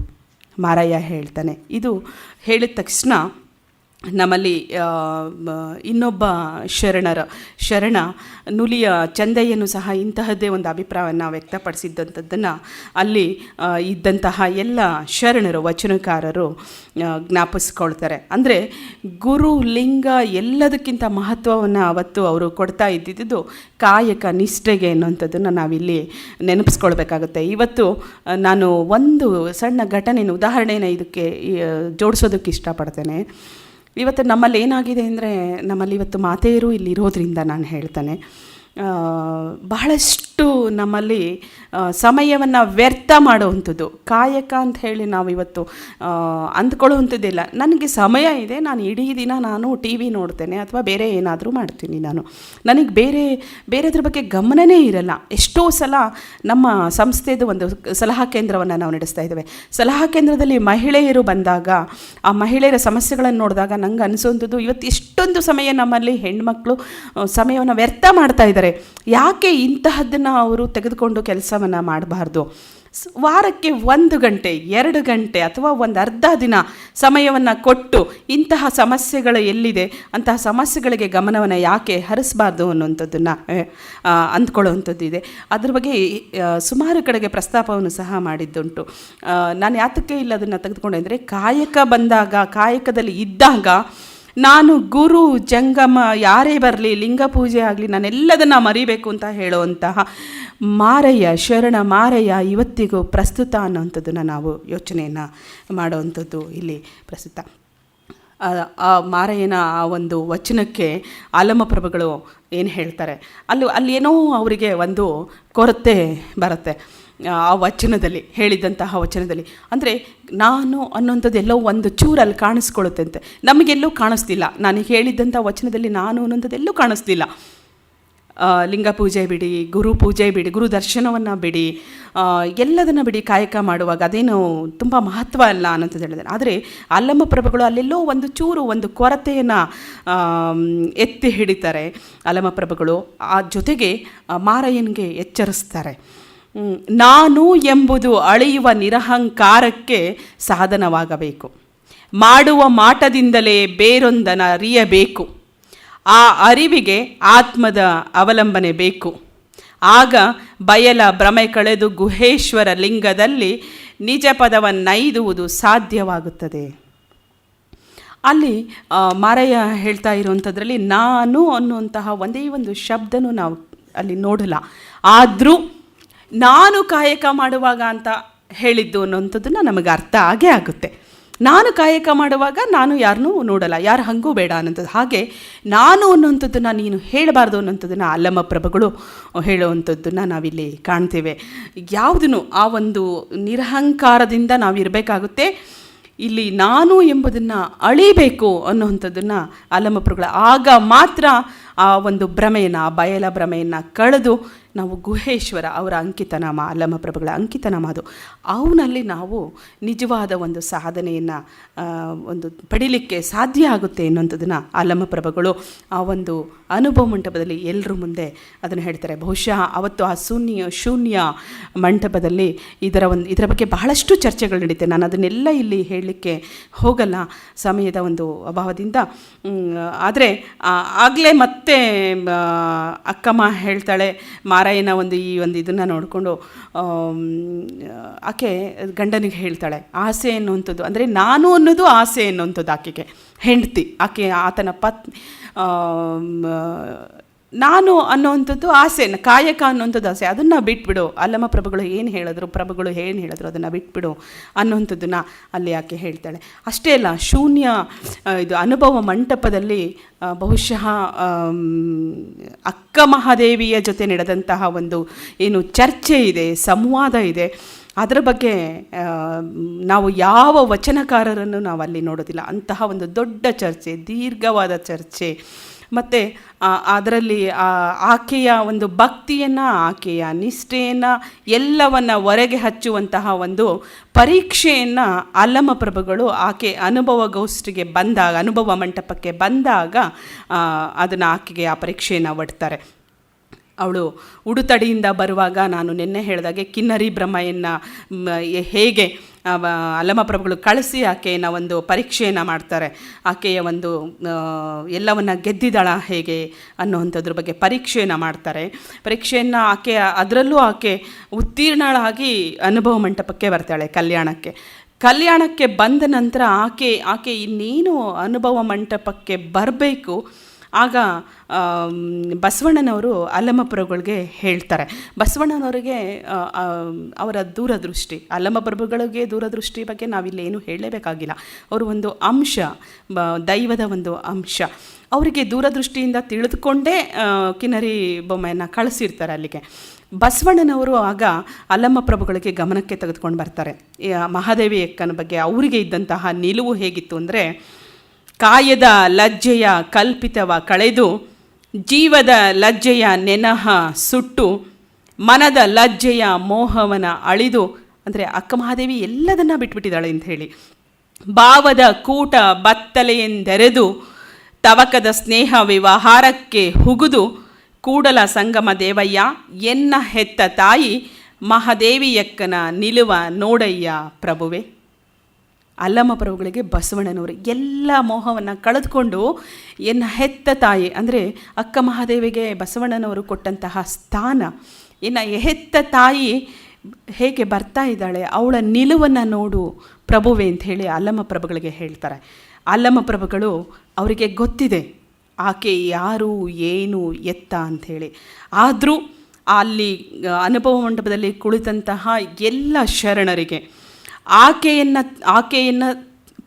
ಮಾರಯ್ಯ ಹೇಳ್ತಾನೆ. ಇದು ಹೇಳಿದ ತಕ್ಷಣ ನಮ್ಮಲ್ಲಿ ಇನ್ನೊಬ್ಬ ಶರಣ ನುಲಿಯ ಚಂದಯ್ಯನು ಸಹ ಇಂತಹದ್ದೇ ಒಂದು ಅಭಿಪ್ರಾಯವನ್ನು ವ್ಯಕ್ತಪಡಿಸಿದ್ದಂಥದ್ದನ್ನು ಅಲ್ಲಿ ಇದ್ದಂತಹ ಎಲ್ಲ ಶರಣರು ವಚನಕಾರರು ಜ್ಞಾಪಿಸ್ಕೊಳ್ತಾರೆ. ಅಂದರೆ ಗುರು ಲಿಂಗ ಎಲ್ಲದಕ್ಕಿಂತ ಮಹತ್ವವನ್ನು ಅವತ್ತು ಅವರು ಕೊಡ್ತಾ ಇದ್ದಿದ್ದು ಕಾಯಕ ನಿಷ್ಠೆಗೆ ಅನ್ನುವಂಥದ್ದನ್ನು ನಾವಿಲ್ಲಿ ನೆನಪಿಸ್ಕೊಳ್ಬೇಕಾಗುತ್ತೆ. ಇವತ್ತು ನಾನು ಒಂದು ಸಣ್ಣ ಘಟನೆಯನ್ನು ಉದಾಹರಣೆನ ಇದಕ್ಕೆ ಜೋಡಿಸೋದಕ್ಕೆ ಇಷ್ಟಪಡ್ತೇನೆ. ಇವತ್ತು ನಮ್ಮಲ್ಲಿ ಏನಾಗಿದೆ ಅಂದರೆ, ನಮ್ಮಲ್ಲಿ ಇವತ್ತು ಮಾತೆಯರು ಇಲ್ಲಿ ಇರೋದ್ರಿಂದ ನಾನು ಹೇಳ್ತೇನೆ, ಬಹಳಷ್ಟು ನಮ್ಮಲ್ಲಿ ಸಮಯವನ್ನು ವ್ಯರ್ಥ ಮಾಡುವಂಥದ್ದು. ಕಾಯಕ ಅಂತ ಹೇಳಿ ನಾವು ಇವತ್ತು ಅಂದ್ಕೊಳ್ಳುವಂಥದ್ದಿಲ್ಲ. ನನಗೆ ಸಮಯ ಇದೆ, ನಾನು ಇಡೀ ದಿನ ನಾನು ಟಿ ವಿ ನೋಡ್ತೇನೆ ಅಥವಾ ಬೇರೆ ಏನಾದರೂ ಮಾಡ್ತೀನಿ, ನನಗೆ ಬೇರೆದ್ರ ಬಗ್ಗೆ ಗಮನವೇ ಇರಲ್ಲ. ಎಷ್ಟೋ ಸಲ ನಮ್ಮ ಸಂಸ್ಥೆದು ಒಂದು ಸಲಹಾ ಕೇಂದ್ರವನ್ನು ನಾವು ನಡೆಸ್ತಾ ಇದ್ದೇವೆ. ಸಲಹಾ ಕೇಂದ್ರದಲ್ಲಿ ಮಹಿಳೆಯರು ಬಂದಾಗ ಆ ಮಹಿಳೆಯರ ಸಮಸ್ಯೆಗಳನ್ನು ನೋಡಿದಾಗ ನಂಗೆ ಅನಿಸೋಂಥದ್ದು, ಇವತ್ತು ಎಷ್ಟೊಂದು ಸಮಯ ನಮ್ಮಲ್ಲಿ ಹೆಣ್ಮಕ್ಳು ಸಮಯವನ್ನು ವ್ಯರ್ಥ ಮಾಡ್ತಾ ಇದ್ದಾರೆ. ಯಾಕೆ ಇಂತಹದ್ದನ್ನು ಅವರು ತೆಗೆದುಕೊಂಡು ಕೆಲಸವನ್ನು ಮಾಡಬಾರ್ದು? ವಾರಕ್ಕೆ 1 ಗಂಟೆ 2 ಗಂಟೆ ಅಥವಾ ಒಂದು ಅರ್ಧ ದಿನ ಸಮಯವನ್ನು ಕೊಟ್ಟು ಇಂತಹ ಸಮಸ್ಯೆಗಳು ಎಲ್ಲಿದೆ ಅಂತಹ ಸಮಸ್ಯೆಗಳಿಗೆ ಗಮನವನ್ನು ಯಾಕೆ ಹರಿಸಬಾರ್ದು ಅನ್ನುವಂಥದ್ದನ್ನು ಅಂದ್ಕೊಳ್ಳುವಂಥದ್ದು ಇದೆ. ಅದ್ರ ಬಗ್ಗೆ ಸುಮಾರು ಕಡೆಗೆ ಪ್ರಸ್ತಾಪವನ್ನು ಸಹ ಮಾಡಿದ್ದುಂಟು. ನಾನು ಯಾತಕ್ಕೆ ಇಲ್ಲ ಅದನ್ನು ತೆಗೆದುಕೊಂಡೆ ಅಂದರೆ, ಕಾಯಕ ಬಂದಾಗ, ಕಾಯಕದಲ್ಲಿ ಇದ್ದಾಗ ನಾನು ಗುರು ಜಂಗಮ ಯಾರೇ ಬರಲಿ, ಲಿಂಗ ಪೂಜೆ ಆಗಲಿ, ನಾನೆಲ್ಲದನ್ನು ಮರಿಬೇಕು ಅಂತ ಹೇಳುವಂತಹ ಮಾರಯ್ಯ, ಶರಣ ಮಾರಯ್ಯ ಇವತ್ತಿಗೂ ಪ್ರಸ್ತುತ ಅನ್ನೋವಂಥದ್ದನ್ನು ನಾವು ಯೋಚನೆಯನ್ನು ಮಾಡುವಂಥದ್ದು ಇಲ್ಲಿ ಪ್ರಸ್ತುತ. ಆ ಮಾರಯ್ಯನ ಆ ಒಂದು ವಚನಕ್ಕೆ ಆಲಮಪ್ರಭುಗಳು ಏನು ಹೇಳ್ತಾರೆ, ಅಲ್ಲಿ ಏನೋ ಅವರಿಗೆ ಒಂದು ಕೊರತೆ ಬರುತ್ತೆ ಆ ವಚನದಲ್ಲಿ, ಹೇಳಿದಂತಹ ವಚನದಲ್ಲಿ. ಅಂದರೆ ನಾನು ಅನ್ನೋಂಥದ್ದು ಎಲ್ಲೋ ಒಂದು ಚೂರಲ್ಲಿ ಕಾಣಿಸ್ಕೊಳ್ಳುತ್ತೆ ಅಂತೆ, ನಮಗೆಲ್ಲೂ ಕಾಣಿಸ್ತಿಲ್ಲ. ನಾನು ಹೇಳಿದ್ದಂಥ ವಚನದಲ್ಲಿ ನಾನು ಅನ್ನೋಂಥದ್ದು ಎಲ್ಲೂ ಕಾಣಿಸ್ತಿಲ್ಲ. ಲಿಂಗ ಪೂಜೆ ಬಿಡಿ, ಗುರು ಪೂಜೆ ಬಿಡಿ, ಗುರು ದರ್ಶನವನ್ನು ಬಿಡಿ, ಎಲ್ಲದನ್ನು ಬಿಡಿ ಕಾಯಕ ಮಾಡುವಾಗ, ಅದೇನು ತುಂಬ ಮಹತ್ವ ಅಲ್ಲ ಅನ್ನೋಂಥದ್ದು ಹೇಳಿದ್ದಾರೆ. ಆದರೆ ಅಲ್ಲಮ್ಮ ಪ್ರಭುಗಳು ಅಲ್ಲೆಲ್ಲೋ ಒಂದು ಚೂರು ಒಂದು ಕೊರತೆಯನ್ನು ಎತ್ತಿ ಹಿಡಿತಾರೆ ಅಲ್ಲಮ್ಮ ಪ್ರಭುಗಳು. ಆ ಜೊತೆಗೆ ಮಾರಯ್ಯನಿಗೆ ಎಚ್ಚರಿಸ್ತಾರೆ. ನಾನು ಎಂಬುದು ಅಳೆಯುವ ನಿರಹಂಕಾರಕ್ಕೆ ಸಾಧನವಾಗಬೇಕು, ಮಾಡುವ ಮಾಟದಿಂದಲೇ ಬೇರೊಂದನ್ನು ಅರಿಯಬೇಕು, ಆ ಅರಿವಿಗೆ ಆತ್ಮದ ಅವಲಂಬನೆ ಬೇಕು, ಆಗ ಬಯಲ ಭ್ರಮೆ ಕಳೆದು ಗುಹೇಶ್ವರ ಲಿಂಗದಲ್ಲಿ ನಿಜ ಪದವನ್ನೈದುವುದು ಸಾಧ್ಯವಾಗುತ್ತದೆ. ಅಲ್ಲಿ ಮಾರಯ್ಯ ಹೇಳ್ತಾ ಇರುವಂಥದ್ರಲ್ಲಿ ನಾನು ಅನ್ನುವಂತಹ ಒಂದೇ ಒಂದು ಶಬ್ದನೂ ನಾವು ಅಲ್ಲಿ ನೋಡಲ್ಲ. ಆದರೂ ನಾನು ಕಾಯಕ ಮಾಡುವಾಗ ಅಂತ ಹೇಳಿದ್ದು ಅನ್ನೋಂಥದ್ದನ್ನು ನಮಗೆ ಅರ್ಥ ಆಗೇ ಆಗುತ್ತೆ. ನಾನು ಕಾಯಕ ಮಾಡುವಾಗ ನಾನು ಯಾರನ್ನೂ ನೋಡಲ್ಲ, ಯಾರು ಹಂಗೂ ಬೇಡ ಅನ್ನೋಂಥದ್ದು. ಹಾಗೆ ನಾನು ಅನ್ನೋಂಥದ್ದನ್ನು ನೀನು ಹೇಳಬಾರ್ದು ಅನ್ನೋಂಥದ್ದನ್ನು ಅಲ್ಲಮ ಪ್ರಭುಗಳು ಹೇಳುವಂಥದ್ದನ್ನು ನಾವಿಲ್ಲಿ ಕಾಣ್ತೇವೆ. ಯಾವುದನ್ನು ಆ ಒಂದು ನಿರಹಂಕಾರದಿಂದ ನಾವಿರಬೇಕಾಗುತ್ತೆ. ಇಲ್ಲಿ ನಾನು ಎಂಬುದನ್ನು ಅಳಿಬೇಕು ಅನ್ನುವಂಥದ್ದನ್ನು ಅಲ್ಲಮ ಪ್ರಭುಗಳ, ಆಗ ಮಾತ್ರ ಆ ಒಂದು ಭ್ರಮೆಯನ್ನು, ಆ ಬಯಲ ಭ್ರಮೆಯನ್ನು ಕಳೆದು ನಾವು ಗುಹೇಶ್ವರ ಅವರ ಅಂಕಿತನಾಮ, ಅಲ್ಲಮ ಪ್ರಭುಗಳ ಅಂಕಿತನಾಮ ಅದು, ಅವನಲ್ಲಿ ನಾವು ನಿಜವಾದ ಒಂದು ಸಾಧನೆಯನ್ನು ಒಂದು ಪಡೀಲಿಕ್ಕೆ ಸಾಧ್ಯ ಆಗುತ್ತೆ ಅನ್ನೋಂಥದ್ದನ್ನು ಅಲ್ಲಮ ಪ್ರಭುಗಳು ಆ ಒಂದು ಅನುಭವ ಮಂಟಪದಲ್ಲಿ ಎಲ್ಲರ ಮುಂದೆ ಅದನ್ನು ಹೇಳ್ತಾರೆ. ಬಹುಶಃ ಅವತ್ತು ಆ ಶೂನ್ಯ ಮಂಟಪದಲ್ಲಿ ಇದರ ಬಗ್ಗೆ ಬಹಳಷ್ಟು ಚರ್ಚೆಗಳು ನಡೀತೆ. ನಾನು ಅದನ್ನೆಲ್ಲ ಇಲ್ಲಿ ಹೇಳಲಿಕ್ಕೆ ಹೋಗಲ್ಲ ಸಮಯದ ಒಂದು ಅಭಾವದಿಂದ. ಆದರೆ ಆಗಲೇ ಮತ್ತೆ ಅಕ್ಕಮ್ಮ ಹೇಳ್ತಾಳೆ, ಮಾರಾಯನ ಈ ಒಂದು ಇದನ್ನು ನೋಡಿಕೊಂಡು ಆಕೆ ಗಂಡನಿಗೆ ಹೇಳ್ತಾಳೆ, ಆಸೆ ಅನ್ನುವಂಥದ್ದು ಅಂದರೆ ನಾನು ಅನ್ನೋದು ಆಸೆ ಅನ್ನುವಂಥದ್ದು ಆಕೆಗೆ, ಹೆಂಡತಿ ಆಕೆ ಆತನ ನಾನು ಅನ್ನೋವಂಥದ್ದು ಆಸೆ, ಕಾಯಕ ಅನ್ನೋಂಥದ್ದು ಆಸೆ, ಅದನ್ನು ಬಿಟ್ಬಿಡು. ಅಲ್ಲಮ ಪ್ರಭುಗಳು ಏನು ಹೇಳಿದ್ರು ಅದನ್ನು ಬಿಟ್ಬಿಡು ಅನ್ನೋವಂಥದ್ದನ್ನು ಅಲ್ಲಿ ಆಕೆ ಹೇಳ್ತಾಳೆ. ಅಷ್ಟೇ ಅಲ್ಲ, ಇದು ಅನುಭವ ಮಂಟಪದಲ್ಲಿ ಬಹುಶಃ ಅಕ್ಕ ಮಹಾದೇವಿಯ ಜೊತೆ ನಡೆದಂತಹ ಒಂದು ಏನು ಚರ್ಚೆ ಇದೆ, ಸಂವಾದ ಇದೆ, ಅದರ ಬಗ್ಗೆ ನಾವು ಯಾವ ವಚನಕಾರರನ್ನು ನಾವು ಅಲ್ಲಿ ನೋಡೋದಿಲ್ಲ. ಅಂತಹ ಒಂದು ದೊಡ್ಡ ಚರ್ಚೆ, ದೀರ್ಘವಾದ ಚರ್ಚೆ, ಮತ್ತು ಅದರಲ್ಲಿ ಆಕೆಯ ಒಂದು ಭಕ್ತಿಯನ್ನು, ಆಕೆಯ ನಿಷ್ಠೆಯನ್ನು ಎಲ್ಲವನ್ನು ಹೊರಗೆ ಹಚ್ಚುವಂತಹ ಒಂದು ಪರೀಕ್ಷೆಯನ್ನು ಅಲ್ಲಮ ಪ್ರಭುಗಳು ಆಕೆ ಅನುಭವ ಮಂಟಪಕ್ಕೆ ಬಂದಾಗ ಅದನ್ನು ಆಕೆಗೆ ಆ ಪರೀಕ್ಷೆಯನ್ನು ಒಡ್ತಾರೆ. ಅವಳು ಉಡುತಡಿಯಿಂದ ಬರುವಾಗ ನಾನು ನಿನ್ನೆ ಹೇಳಿದಾಗೆ ಕಿನ್ನರಿ ಬ್ರಹ್ಮೆಯನ್ನು ಹೇಗೆ ಅಲ್ಲಮ ಪ್ರಭುಗಳು ಕಳಿಸಿ ಆಕೆಯನ್ನು ಒಂದು ಪರೀಕ್ಷೆಯನ್ನು ಮಾಡ್ತಾರೆ, ಆಕೆಯ ಒಂದು ಎಲ್ಲವನ್ನು ಗೆದ್ದಿದ್ದಾಳ ಹೇಗೆ ಅನ್ನೋವಂಥದ್ರ ಬಗ್ಗೆ ಪರೀಕ್ಷೆಯನ್ನು ಮಾಡ್ತಾರೆ. ಪರೀಕ್ಷೆಯನ್ನು ಅದರಲ್ಲೂ ಆಕೆ ಉತ್ತೀರ್ಣಳಾಗಿ ಅನುಭವ ಮಂಟಪಕ್ಕೆ ಬರ್ತಾಳೆ. ಕಲ್ಯಾಣಕ್ಕೆ ಬಂದ ನಂತರ ಆಕೆ ಇನ್ನೇನು ಅನುಭವ ಮಂಟಪಕ್ಕೆ ಬರಬೇಕು. ಆಗ ಬಸವಣ್ಣನವರು ಅಲ್ಲಮ ಪ್ರಭುಗಳಿಗೆ ಹೇಳ್ತಾರೆ. ಬಸವಣ್ಣನವರಿಗೆ ಅವರ ದೂರದೃಷ್ಟಿ, ಅಲ್ಲಮ ಪ್ರಭುಗಳಿಗೆ ದೂರದೃಷ್ಟಿ ಬಗ್ಗೆ ನಾವಿಲ್ಲೇನು ಹೇಳಲೇಬೇಕಾಗಿಲ್ಲ. ಅವರು ಒಂದು ಅಂಶ, ದೈವದ ಒಂದು ಅಂಶ. ಅವರಿಗೆ ದೂರದೃಷ್ಟಿಯಿಂದ ತಿಳಿದುಕೊಂಡೇ ಕಿನ್ನರಿ ಬೊಮ್ಮೆಯನ್ನು ಕಳಿಸಿರ್ತಾರೆ ಅಲ್ಲಿಗೆ. ಬಸವಣ್ಣನವರು ಆಗ ಅಲ್ಲಮ ಪ್ರಭುಗಳಿಗೆ ಗಮನಕ್ಕೆ ತೆಗೆದುಕೊಂಡು ಬರ್ತಾರೆ. ಮಹಾದೇವಿ ಅಕ್ಕನ ಬಗ್ಗೆ ಅವರಿಗೆ ಇದ್ದಂತಹ ನಿಲುವು ಹೇಗಿತ್ತು ಅಂದರೆ, ಕಾಯದ ಲಜ್ಜೆಯ ಕಲ್ಪಿತವ ಕಳೆದು, ಜೀವದ ಲಜ್ಜೆಯ ನೆನಹ ಸುಟ್ಟು, ಮನದ ಲಜ್ಜೆಯ ಮೋಹವನ ಅಳಿದು, ಅಂದರೆ ಅಕ್ಕ ಮಹಾದೇವಿ ಎಲ್ಲದನ್ನ ಬಿಟ್ಬಿಟ್ಟಿದ್ದಾಳೆ ಅಂತ ಹೇಳಿ, ಭಾವದ ಕೂಟ ಬತ್ತಲೆಯೆಂದೆರೆದು, ತವಕದ ಸ್ನೇಹ ವ್ಯವಹಾರಕ್ಕೆ ಹುಗುದು, ಕೂಡಲ ಸಂಗಮ ದೇವಯ್ಯ ಎನ್ನ ಹೆತ್ತ ತಾಯಿ ಮಹಾದೇವಿಯಕ್ಕನ ನಿಲುವ ನೋಡಯ್ಯ ಪ್ರಭುವೆ. ಅಲ್ಲಮ ಪ್ರಭುಗಳಿಗೆ ಬಸವಣ್ಣನವರು ಎಲ್ಲ ಮೋಹವನ್ನು ಕಳೆದುಕೊಂಡು ಎನ್ನ ಹೆತ್ತ ತಾಯಿ ಅಂದರೆ ಅಕ್ಕ ಮಹಾದೇವಿಗೆ ಬಸವಣ್ಣನವರು ಕೊಟ್ಟಂತಹ ಸ್ಥಾನ, ಇನ್ನು ಹೆತ್ತ ತಾಯಿ ಹೇಗೆ ಬರ್ತಾ ಇದ್ದಾಳೆ, ಅವಳ ನಿಲುವನ್ನು ನೋಡು ಪ್ರಭುವೆ ಅಂತ ಹೇಳಿ ಅಲ್ಲಮ ಪ್ರಭುಗಳಿಗೆ ಹೇಳ್ತಾರೆ. ಅಲ್ಲಮ ಪ್ರಭುಗಳು ಅವರಿಗೆ ಗೊತ್ತಿದೆ ಆಕೆ ಯಾರು ಏನು ಎತ್ತ ಅಂಥೇಳಿ. ಆದರೂ ಅಲ್ಲಿ ಅನುಭವ ಮಂಟಪದಲ್ಲಿ ಕುಳಿತಂತಹ ಎಲ್ಲ ಶರಣರಿಗೆ ಆಕೆಯನ್ನು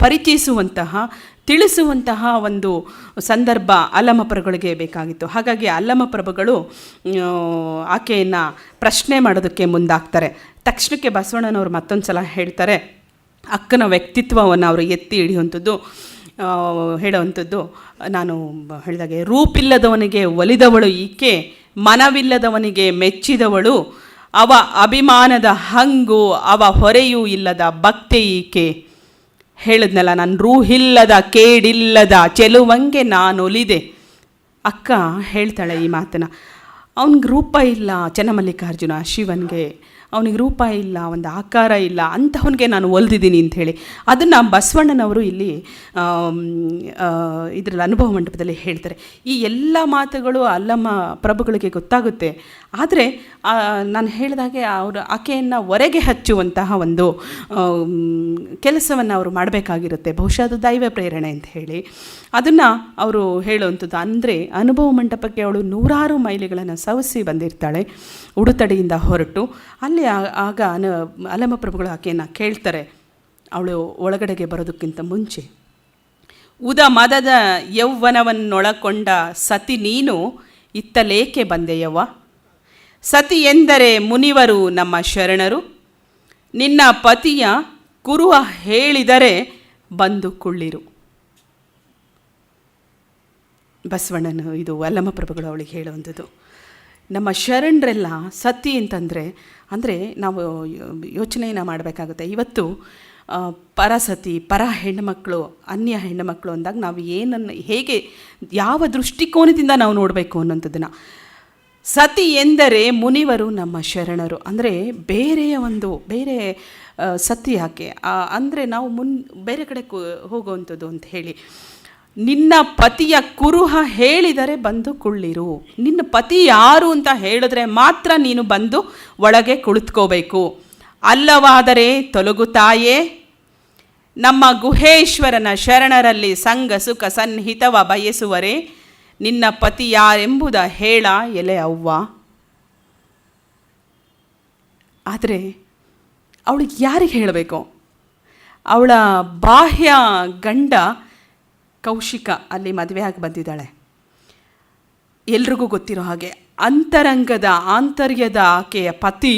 ಪರಿಚಯಿಸುವಂತಹ, ತಿಳಿಸುವಂತಹ ಒಂದು ಸಂದರ್ಭ ಅಲ್ಲಮ ಪ್ರಭುಗಳಿಗೆ ಬೇಕಾಗಿತ್ತು. ಹಾಗಾಗಿ ಅಲ್ಲಮ ಪ್ರಭುಗಳು ಆಕೆಯನ್ನು ಪ್ರಶ್ನೆ ಮಾಡೋದಕ್ಕೆ ಮುಂದಾಗ್ತಾರೆ. ತಕ್ಷಣಕ್ಕೆ ಬಸವಣ್ಣನವರು ಮತ್ತೊಂದು ಸಲ ಹೇಳ್ತಾರೆ, ಅಕ್ಕನ ವ್ಯಕ್ತಿತ್ವವನ್ನು ಅವರು ಎತ್ತಿ ಹಿಡಿಯುವಂಥದ್ದು ಹೇಳುವಂಥದ್ದು ನಾನು ಹೇಳಿದಾಗೆ, ರೂಪಿಲ್ಲದವನಿಗೆ ಒಲಿದವಳು ಈಕೆ, ಮನವಿಲ್ಲದವನಿಗೆ ಮೆಚ್ಚಿದವಳು, ಅವ ಅಭಿಮಾನದ ಹಂಗು ಅವ ಹೊರೆಯೂ ಇಲ್ಲದ ಭಕ್ತಿ ಈಕೆ. ಹೇಳಿದ್ನಲ್ಲ ನಾನು, ರೂಹಿಲ್ಲದ ಕೇಡಿಲ್ಲದ ಚೆಲುವಂಗೆ ನಾನು ಒಲಿದೆ. ಅಕ್ಕ ಹೇಳ್ತಾಳೆ ಈ ಮಾತನ್ನು. ಅವನಿಗೆ ರೂಪ ಇಲ್ಲ, ಚನ್ನಮಲ್ಲಿಕಾರ್ಜುನ ಶಿವನಿಗೆ ಅವನಿಗೆ ರೂಪ ಇಲ್ಲ, ಒಂದು ಆಕಾರ ಇಲ್ಲ, ಅಂಥವನಿಗೆ ನಾನು ಒಲಿದಿದ್ದೀನಿ ಅಂಥೇಳಿ ಅದನ್ನು ಬಸವಣ್ಣನವರು ಇಲ್ಲಿ ಇದರಲ್ಲಿ ಅನುಭವ ಮಂಟಪದಲ್ಲಿ ಹೇಳ್ತಾರೆ. ಈ ಎಲ್ಲ ಮಾತುಗಳು ಅಲ್ಲಮ್ಮ ಪ್ರಭುಗಳಿಗೆ ಗೊತ್ತಾಗುತ್ತೆ. ಆದರೆ ನಾನು ಹೇಳಿದಾಗೆ ಆಕೆಯನ್ನು ಹೊರಗೆ ಹಚ್ಚುವಂತಹ ಒಂದು ಕೆಲಸವನ್ನು ಅವರು ಮಾಡಬೇಕಾಗಿರುತ್ತೆ. ಬಹುಶಃ ಅದು ದೈವ ಪ್ರೇರಣೆ ಅಂತ ಹೇಳಿ ಅದನ್ನು ಅವರು ಹೇಳುವಂಥದ್ದು. ಅಂದರೆ ಅನುಭವ ಮಂಟಪಕ್ಕೆ ಅವಳು 100 ಮೈಲಿಗಳನ್ನು ಸವಸಿ ಬಂದಿರ್ತಾಳೆ ಉಡುತಡಿಯಿಂದ ಹೊರಟು. ಅಲ್ಲಿ ಆಗ ಅಲ್ಲಮ ಪ್ರಭುಗಳು ಆಕೆಯನ್ನು ಕೇಳ್ತಾರೆ, ಅವಳು ಒಳಗಡೆಗೆ ಬರೋದಕ್ಕಿಂತ ಮುಂಚೆ, ಉದ ಮದದ ಯೌವನವನ್ನೊಳಕೊಂಡ ಸತಿ ನೀನು ಇತ್ತಲೇಕೆ ಬಂದೆಯವ್ವ. ಸತಿ ಎಂದರೆ ಮುನಿವರು ನಮ್ಮ ಶರಣರು, ನಿನ್ನ ಪತಿಯ ಕುರುಹ ಹೇಳಿದರೆ ಬಂದು ಕುಳ್ಳಿರು. ಬಸವಣ್ಣನು, ಇದು ಅಲ್ಲಮಪ್ರಭುಗಳು ಅವಳಿಗೆ ಹೇಳುವಂಥದ್ದು. ನಮ್ಮ ಶರಣರೆಲ್ಲ ಸತಿ ಅಂತಂದರೆ ನಾವು ಯೋಚನೆಯನ್ನು ಮಾಡಬೇಕಾಗುತ್ತೆ. ಇವತ್ತು ಪರಸತಿ, ಪರ ಹೆಣ್ಣುಮಕ್ಕಳು, ಅನ್ಯ ಹೆಣ್ಣುಮಕ್ಕಳು ಅಂದಾಗ ನಾವು ಏನನ್ನು, ಹೇಗೆ, ಯಾವ ದೃಷ್ಟಿಕೋನದಿಂದ ನಾವು ನೋಡಬೇಕು ಅನ್ನೋಂಥದ್ದನ್ನು. ಸತಿ ಎಂದರೆ ಮುನಿವರು ನಮ್ಮ ಶರಣರು ಅಂದರೆ ಬೇರೆ ಸತಿ ಯಾಕೆ ಅಂದರೆ ನಾವು ಬೇರೆ ಕಡೆ ಹೋಗುವಂಥದ್ದು ಅಂತ ಹೇಳಿ. ನಿನ್ನ ಪತಿಯ ಕುರುಹ ಹೇಳಿದರೆ ಬಂದು ಕುಳ್ಳಿರು. ನಿನ್ನ ಪತಿ ಯಾರು ಅಂತ ಹೇಳಿದ್ರೆ ಮಾತ್ರ ನೀನು ಬಂದು ಒಳಗೆ ಕುಳಿತುಕೋಬೇಕು. ಅಲ್ಲವಾದರೆ ತೊಲಗುತ್ತಾಯೇ. ನಮ್ಮ ಗುಹೇಶ್ವರನ ಶರಣರಲ್ಲಿ ಸಂಗ ಸುಖ ಸನ್ನಿಹಿತವ ಬಯಸುವರೆ, ನಿನ್ನ ಪತಿ ಯಾರೆಂಬುದ ಹೇಳ ಎಲೆ ಅವ್ವ. ಆದರೆ ಅವಳಿಗೆ ಯಾರಿಗೆ ಹೇಳಬೇಕು? ಅವಳ ಬಾಹ್ಯ ಗಂಡ ಕೌಶಿಕ ಅಲ್ಲಿ ಮದುವೆಯಾಗಿ ಬಂದಿದ್ದಾಳೆ. ಎಲ್ರಿಗೂ ಗೊತ್ತಿರೋ ಹಾಗೆ ಆಂತರ್ಯದ ಆಕೆಯ ಪತಿ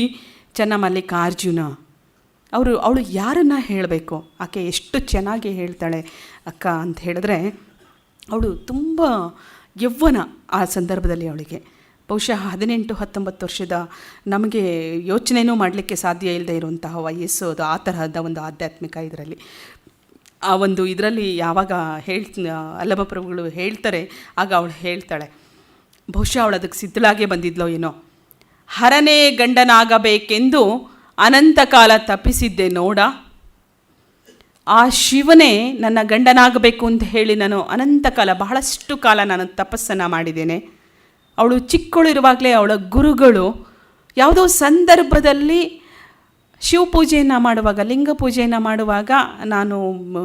ಚನ್ನಮಲ್ಲಿಕಾರ್ಜುನ. ಅವಳು ಯಾರನ್ನು ಹೇಳಬೇಕು? ಆಕೆ ಎಷ್ಟು ಚೆನ್ನಾಗಿ ಹೇಳ್ತಾಳೆ ಅಕ್ಕ ಅಂತ ಹೇಳಿದ್ರೆ, ಅವಳು ತುಂಬ ಯೌವನ ಆ ಸಂದರ್ಭದಲ್ಲಿ ಅವಳಿಗೆ. ಬಹುಶಃ 18-19 ವರ್ಷದ ನಮಗೆ ಯೋಚನೆಯೂ ಮಾಡಲಿಕ್ಕೆ ಸಾಧ್ಯ ಇಲ್ಲದೆ ಇರುವಂತಹ ವಯಸ್ಸು ಅದು. ಆ ತರಹದ ಒಂದು ಆಧ್ಯಾತ್ಮಿಕ ಇದರಲ್ಲಿ, ಆ ಒಂದು ಇದರಲ್ಲಿ ಯಾವಾಗ ಅಲ್ಲಮಪ್ರಭುಗಳು ಹೇಳ್ತಾರೆ, ಆಗ ಅವಳು ಹೇಳ್ತಾಳೆ, ಬಹುಶಃ ಅವಳು ಅದಕ್ಕೆ ಸಿದ್ಧಳಾಗೇ ಬಂದಿದ್ಲೋ ಏನೋ. ಹರನೇ ಗಂಡನಾಗಬೇಕೆಂದು ಅನಂತ ಕಾಲ ತಪ್ಪಿಸಿದ್ದೆ ನೋಡ. ಆ ಶಿವನೇ ನನ್ನ ಗಂಡನಾಗಬೇಕು ಅಂತ ಹೇಳಿ ನಾನು ಅನಂತ ಕಾಲ, ಬಹಳಷ್ಟು ಕಾಲ ನಾನು ತಪಸ್ಸನ್ನು ಮಾಡಿದ್ದೇನೆ. ಅವಳು ಚಿಕ್ಕವಳಿರುವಾಗಲೇ ಅವಳ ಗುರುಗಳು ಯಾವುದೋ ಸಂದರ್ಭದಲ್ಲಿ ಶಿವಪೂಜೆಯನ್ನು ಮಾಡುವಾಗ, ಲಿಂಗ ಪೂಜೆಯನ್ನು ಮಾಡುವಾಗ, ನಾನು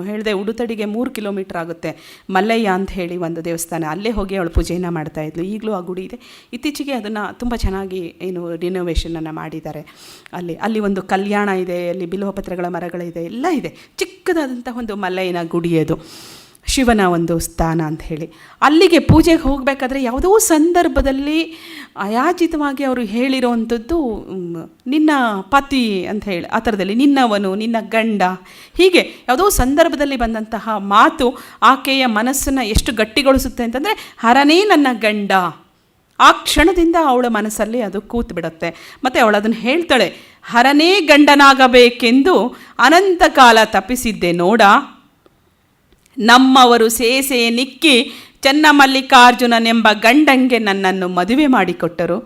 ಹೇಳಿದೆ ಉಡುತಡಿಗೆ 3 ಕಿಲೋಮೀಟ್ರ್ ಆಗುತ್ತೆ, ಮಲ್ಲಯ್ಯ ಅಂತ ಹೇಳಿ ಒಂದು ದೇವಸ್ಥಾನ, ಅಲ್ಲೇ ಹೋಗಿ ಅವಳು ಪೂಜೆಯನ್ನು ಮಾಡ್ತಾಯಿದ್ಲು. ಈಗಲೂ ಆ ಗುಡಿ ಇದೆ. ಇತ್ತೀಚೆಗೆ ಅದನ್ನು ತುಂಬ ಚೆನ್ನಾಗಿ ರಿನೋವೇಷನನ್ನು ಮಾಡಿದ್ದಾರೆ. ಅಲ್ಲಿ ಒಂದು ಕಲ್ಯಾಣ ಇದೆ, ಅಲ್ಲಿ ಬಿಲ್ವಪತ್ರಗಳ ಮರಗಳಿದೆ, ಎಲ್ಲ ಇದೆ. ಚಿಕ್ಕದಾದಂಥ ಒಂದು ಮಲ್ಲಯ್ಯನ ಗುಡಿ ಅದು, ಶಿವನ ಒಂದು ಸ್ಥಾನ ಅಂತ ಹೇಳಿ. ಅಲ್ಲಿಗೆ ಪೂಜೆಗೆ ಹೋಗಬೇಕಾದ್ರೆ ಯಾವುದೋ ಸಂದರ್ಭದಲ್ಲಿ ಅಯಾಚಿತವಾಗಿ ಅವರು ಹೇಳಿರೋವಂಥದ್ದು, ನಿನ್ನ ಪತಿ ಅಂತ ಹೇಳಿ, ಆ ಥರದಲ್ಲಿ ನಿನ್ನವನು, ನಿನ್ನ ಗಂಡ, ಹೀಗೆ ಯಾವುದೋ ಸಂದರ್ಭದಲ್ಲಿ ಬಂದಂತಹ ಮಾತು ಆಕೆಯ ಮನಸ್ಸನ್ನು ಎಷ್ಟು ಗಟ್ಟಿಗೊಳಿಸುತ್ತೆ ಅಂತಂದರೆ, ಹರನೇ ನನ್ನ ಗಂಡ. ಆ ಕ್ಷಣದಿಂದ ಅವಳ ಮನಸ್ಸಲ್ಲಿ ಅದು ಕೂತು ಬಿಡುತ್ತೆ. ಮತ್ತು ಅವಳು ಅದನ್ನು ಹೇಳ್ತಾಳೆ, ಹರನೇ ಗಂಡನಾಗಬೇಕೆಂದು ಅನಂತ ಕಾಲ ತಪ್ಪಿಸಿದ್ದೆ ನೋಡ. ನಮ್ಮವರು ಸೇಸೆ ನಿಕ್ಕಿ ಚನ್ನಮಲ್ಲಿಕಾರ್ಜುನನೆಂಬ ಗಂಡಂಗೆ ನನ್ನನ್ನು ಮದುವೆ ಮಾಡಿಕೊಟ್ಟರು.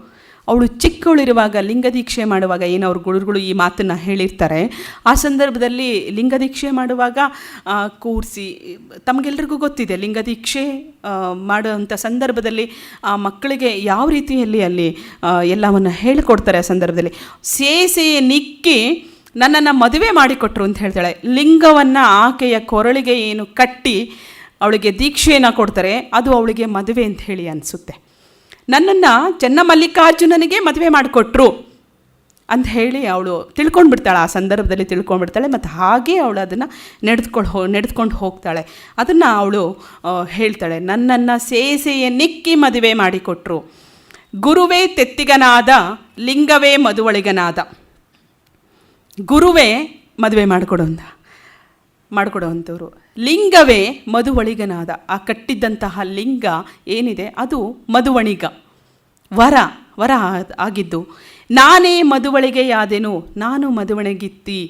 ಅವಳು ಚಿಕ್ಕವಳಿರುವಾಗ ಲಿಂಗದೀಕ್ಷೆ ಮಾಡುವಾಗ ಏನು ಅವ್ರ ಗುರುಗಳು ಈ ಮಾತನ್ನು ಹೇಳಿರ್ತಾರೆ. ಆ ಸಂದರ್ಭದಲ್ಲಿ ಲಿಂಗದೀಕ್ಷೆ ಮಾಡುವಾಗ ಕೂರಿಸಿ, ತಮಗೆಲ್ರಿಗೂ ಗೊತ್ತಿದೆ ಲಿಂಗದೀಕ್ಷೆ ಮಾಡುವಂಥ ಸಂದರ್ಭದಲ್ಲಿ ಆ ಮಕ್ಕಳಿಗೆ ಯಾವ ರೀತಿಯಲ್ಲಿ ಅಲ್ಲಿ ಎಲ್ಲವನ್ನು ಹೇಳಿಕೊಡ್ತಾರೆ. ಆ ಸಂದರ್ಭದಲ್ಲಿ ಸೇಸೆ ನಿಕ್ಕಿ ನನ್ನನ್ನು ಮದುವೆ ಮಾಡಿಕೊಟ್ರು ಅಂತ ಹೇಳ್ತಾಳೆ. ಲಿಂಗವನ್ನು ಆಕೆಯ ಕೊರಳಿಗೆ ಏನು ಕಟ್ಟಿ ಅವಳಿಗೆ ದೀಕ್ಷೆಯನ್ನು ಕೊಡ್ತಾರೆ, ಅದು ಅವಳಿಗೆ ಮದುವೆ ಅಂತ ಹೇಳಿ ಅನಿಸುತ್ತೆ. ನನ್ನನ್ನು ಚನ್ನಮಲ್ಲಿಕಾರ್ಜುನನಿಗೆ ಮದುವೆ ಮಾಡಿಕೊಟ್ರು ಅಂತ ಹೇಳಿ ಅವಳು ತಿಳ್ಕೊಂಡ್ಬಿಡ್ತಾಳೆ. ಆ ಸಂದರ್ಭದಲ್ಲಿ ತಿಳ್ಕೊಂಡ್ಬಿಡ್ತಾಳೆ. ಮತ್ತು ಹಾಗೇ ಅವಳು ಅದನ್ನು ನಡೆದುಕೊಂಡು ಹೋಗ್ತಾಳೆ. ಅದನ್ನು ಅವಳು ಹೇಳ್ತಾಳೆ, ನನ್ನನ್ನು ಸೇಸೆಯ ನಿಕ್ಕಿ ಮದುವೆ ಮಾಡಿಕೊಟ್ರು. ಗುರುವೇ ತೆತ್ತಿಗನಾದ, ಲಿಂಗವೇ ಮದುವಳಿಗನಾದ. ಗುರುವೇ ಮದುವೆ ಮಾಡಿಕೊಡುವಂಥವ್ರು, ಲಿಂಗವೇ ಮಧುವಳಿಗನಾದ. ಆ ಕಟ್ಟಿದ್ದಂತಹ ಲಿಂಗ ಏನಿದೆ ಅದು ಮಧುವಣಿಗ, ವರ ಆಗಿದ್ದು. ನಾನೇ ಮಧುವಳಿಗೆಯಾದೆನು, ನಾನು ಮಧುವಣಿಗಿತ್ತಿ.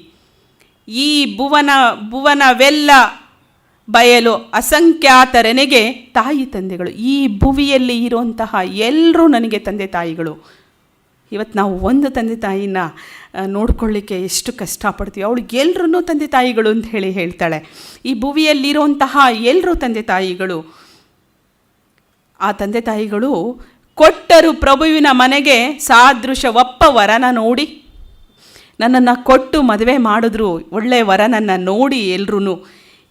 ಈ ಭುವನವೆಲ್ಲ ಬಯಲು ಅಸಂಖ್ಯಾತರನಿಗೆ ತಾಯಿ ತಂದೆಗಳು. ಈ ಭುವಿಯಲ್ಲಿ ಇರುವಂತಹ ಎಲ್ಲರೂ ನನಗೆ ತಂದೆ ತಾಯಿಗಳು. ಇವತ್ತು ನಾವು ಒಂದು ತಂದೆ ತಾಯಿನ ನೋಡ್ಕೊಳ್ಳಿಕ್ಕೆ ಎಷ್ಟು ಕಷ್ಟಪಡ್ತೀವಿ. ಅವಳಿಗೆ ಎಲ್ಲರೂ ತಂದೆ ತಾಯಿಗಳು ಅಂತ ಹೇಳ್ತಾಳೆ. ಈ ಭುವಿಯಲ್ಲಿರುವಂತಹ ಎಲ್ಲರೂ ತಂದೆ ತಾಯಿಗಳು. ಆ ತಂದೆ ತಾಯಿಗಳು ಕೊಟ್ಟರು ಪ್ರಭುವಿನ ಮನೆಗೆ ಸಾದೃಶ ಒಪ್ಪ ವರನ ನೋಡಿ. ನನ್ನನ್ನು ಕೊಟ್ಟು ಮದುವೆ ಮಾಡಿದ್ರು, ಒಳ್ಳೆಯ ವರನನ್ನು ನೋಡಿ ಎಲ್ರೂ.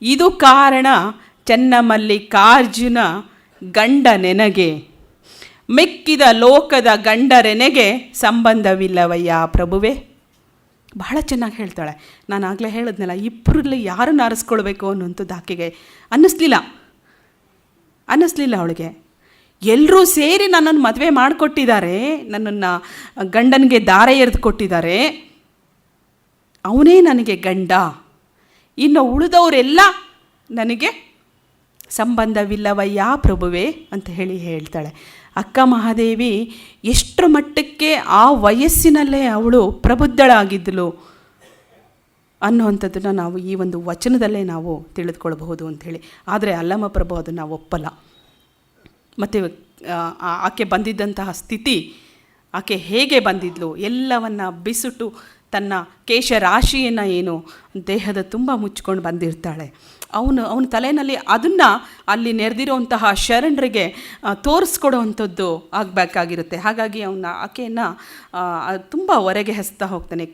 ಇದು ಕಾರಣ ಚನ್ನಮಲ್ಲಿಕಾರ್ಜುನ ಗಂಡ ನೆನಗೆ, ಮೆಕ್ಕಿದ ಲೋಕದ ಗಂಡರೆನೆಗೆ ಸಂಬಂಧವಿಲ್ಲವಯ್ಯ ಪ್ರಭುವೆ. ಬಹಳ ಚೆನ್ನಾಗಿ ಹೇಳ್ತಾಳೆ. ನಾನು ಆಗಲೇ ಹೇಳಿದ್ನಲ್ಲ, ಇಬ್ಬರಲ್ಲಿ ಯಾರನ್ನು ಆರಿಸ್ಕೊಳ್ಬೇಕು ಅನ್ನುವಂಥದ್ದು ಆಕೆಗೆ ಅನ್ನಿಸ್ಲಿಲ್ಲ ಅವಳಿಗೆ. ಎಲ್ಲರೂ ಸೇರಿ ನನ್ನನ್ನು ಮದುವೆ ಮಾಡಿಕೊಟ್ಟಿದ್ದಾರೆ, ನನ್ನನ್ನು ಗಂಡನಿಗೆ ದಾರೆ ಎರೆದು ಕೊಟ್ಟಿದ್ದಾರೆ, ಅವನೇ ನನಗೆ ಗಂಡ, ಇನ್ನು ಉಳಿದವರೆಲ್ಲ ನನಗೆ ಸಂಬಂಧವಿಲ್ಲವಯ್ಯ ಪ್ರಭುವೇ ಅಂತ ಹೇಳ್ತಾಳೆ. ಅಕ್ಕ ಮಹಾದೇವಿ ಎಷ್ಟರ ಮಟ್ಟಕ್ಕೆ ಆ ವಯಸ್ಸಿನಲ್ಲೇ ಅವಳು ಪ್ರಬುದ್ಧಳಾಗಿದ್ದಳು ಅನ್ನುವಂಥದ್ದನ್ನು ನಾವು ಈ ಒಂದು ವಚನದಲ್ಲೇ ನಾವು ತಿಳಿದುಕೊಳ್ಬಹುದು ಅಂಥೇಳಿ. ಆದರೆ ಅಲ್ಲಮ್ಮ ಪ್ರಭು ಅದನ್ನು ಒಪ್ಪಲ್ಲ. ಮತ್ತು ಆಕೆ ಬಂದಿದ್ದಂತಹ ಸ್ಥಿತಿ, ಆಕೆ ಹೇಗೆ ಬಂದಿದ್ಲು ಎಲ್ಲವನ್ನು ಬಿಸುಟು ತನ್ನ ಕೇಶರಾಶಿಯನ್ನು ಏನು ದೇಹದ ತುಂಬ ಮುಚ್ಕೊಂಡು ಬಂದಿರ್ತಾಳೆ. ಅವನ ತಲೆಯಲ್ಲಿ ಅದನ್ನು ಅಲ್ಲಿ ನೆರೆದಿರೋಂತಹ ಶರಣರಿಗೆ ತೋರಿಸ್ಕೊಡೋವಂಥದ್ದು ಆಗಬೇಕಾಗಿರುತ್ತೆ. ಹಾಗಾಗಿ ಆಕೆಯನ್ನು ತುಂಬ ಹೊರಗೆ ಹಸ್ತಾ ಹೋಗ್ತಾನೆ.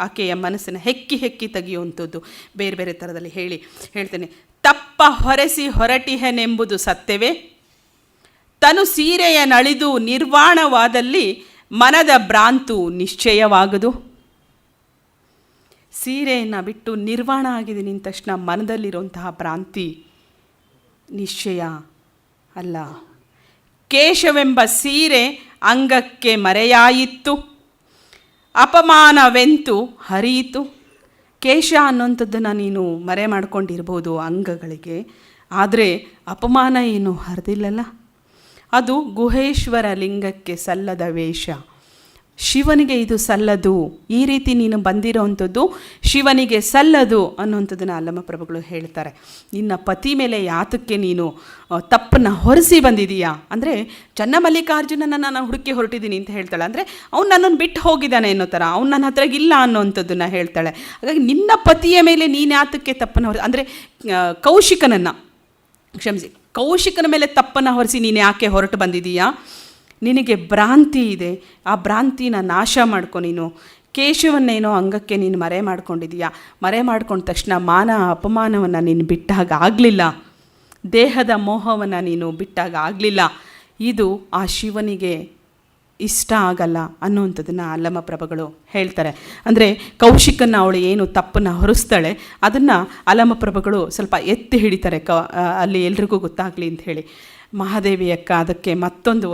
ಆಕೆಯ ಮನಸ್ಸನ್ನು ಹೆಕ್ಕಿ ತೆಗೆಯುವಂಥದ್ದು ಬೇರೆ ಬೇರೆ ಥರದಲ್ಲಿ ಹೇಳ್ತೇನೆ. ತಪ್ಪ ಹೊರೆಸಿ ಹೊರಟಿಹನೆಂಬುದು ಸತ್ಯವೇ, ತನು ಸೀರೆಯ ನಳಿದು ನಿರ್ವಾಣವಾದಲ್ಲಿ ಮನದ ಭ್ರಾಂತು ನಿಶ್ಚಯವಾಗದು. ಸೀರೆಯನ್ನು ಬಿಟ್ಟು ನಿರ್ವಾಣ ಆಗಿದ್ದೀನಿ ಅಂದ ತಕ್ಷಣ ಮನದಲ್ಲಿರುವಂತಹ ಭ್ರಾಂತಿ ನಿಶ್ಚಯ ಅಲ್ಲ. ಕೇಶವೆಂಬ ಸೀರೆ ಅಂಗಕ್ಕೆ ಮರೆಯಾಯಿತು, ಅಪಮಾನವೆಂತು ಹರಿಯಿತು. ಕೇಶ ಅನ್ನುವಂಥದ್ದನ್ನು ನೀನು ಮರೆ ಮಾಡ್ಕೊಂಡಿರ್ಬೋದು ಅಂಗಗಳಿಗೆ, ಆದರೆ ಅಪಮಾನ ಏನು ಹರಿದಿಲ್ಲಲ್ಲ. ಅದು ಗುಹೇಶ್ವರ ಲಿಂಗಕ್ಕೆ ಸಲ್ಲದ ವೇಷ, ಶಿವನಿಗೆ ಇದು ಸಲ್ಲದು. ಈ ರೀತಿ ನೀನು ಬಂದಿರೋವಂಥದ್ದು ಶಿವನಿಗೆ ಸಲ್ಲದು ಅನ್ನುವಂಥದ್ದನ್ನು ಅಲ್ಲಮ್ಮ ಪ್ರಭುಗಳು ಹೇಳ್ತಾರೆ. ನಿನ್ನ ಪತಿ ಮೇಲೆ ಯಾತಕ್ಕೆ ನೀನು ತಪ್ಪನ್ನು ಹೊರಿಸಿ ಬಂದಿದೀಯಾ ಅಂದರೆ, ಚನ್ನಮಲ್ಲಿಕಾರ್ಜುನನ ನಾನು ಹುಡುಕಿ ಹೊರಟಿದ್ದೀನಿ ಅಂತ ಹೇಳ್ತಾಳೆ. ಅಂದರೆ ಅವ್ನು ನನ್ನನ್ನು ಬಿಟ್ಟು ಹೋಗಿದ್ದಾನೆ ಅನ್ನೋ ಥರ, ಅವ್ನು ನನ್ನ ಹತ್ರ ಇಲ್ಲ ಅನ್ನೋವಂಥದ್ದನ್ನು ಹೇಳ್ತಾಳೆ. ಹಾಗಾಗಿ ನಿನ್ನ ಪತಿಯ ಮೇಲೆ ನೀನು ಯಾತಕ್ಕೆ ತಪ್ಪನ್ನು ಅಂದರೆ ಕೌಶಿಕನ ಮೇಲೆ ತಪ್ಪನ್ನು ಹೊರಿಸಿ ನೀನು ಯಾಕೆ ಹೊರಟು ಬಂದಿದೀಯಾ? ನಿನಗೆ ಭ್ರಾಂತಿ ಇದೆ, ಆ ಭ್ರಾಂತಿನ ನಾಶ ಮಾಡ್ಕೊ. ನೀನು ಕೇಶವನ್ನೇನೋ ಅಂಗಕ್ಕೆ ನೀನು ಮರೆ ಮಾಡ್ಕೊಂಡಿದೀಯಾ. ಮರೆ ಮಾಡ್ಕೊಂಡ ತಕ್ಷಣ ಮಾನ ಅಪಮಾನವನ್ನು ನೀನು ಬಿಟ್ಟಾಗ ಆಗಲಿಲ್ಲ, ದೇಹದ ಮೋಹವನ್ನು ನೀನು ಬಿಟ್ಟಾಗ ಆಗಲಿಲ್ಲ. ಇದು ಆ ಶಿವನಿಗೆ ಇಷ್ಟ ಆಗಲ್ಲ ಅನ್ನುವಂಥದ್ದನ್ನು ಅಲ್ಲಮ್ಮ ಪ್ರಭುಗಳು ಹೇಳ್ತಾರೆ. ಅಂದರೆ ಕೌಶಿಕನ ಅವಳು ಏನು ತಪ್ಪನ್ನು ಹೊರಿಸ್ತಾಳೆ ಅದನ್ನು ಅಲ್ಲಮ್ಮ ಪ್ರಭುಗಳು ಸ್ವಲ್ಪ ಎತ್ತಿ ಹಿಡಿತಾರೆ, ಅಲ್ಲಿ ಎಲ್ರಿಗೂ ಗೊತ್ತಾಗಲಿ ಅಂಥೇಳಿ. ಮಹಾದೇವಿ ಅಕ್ಕ ಅದಕ್ಕೆ ಮತ್ತೊಂದು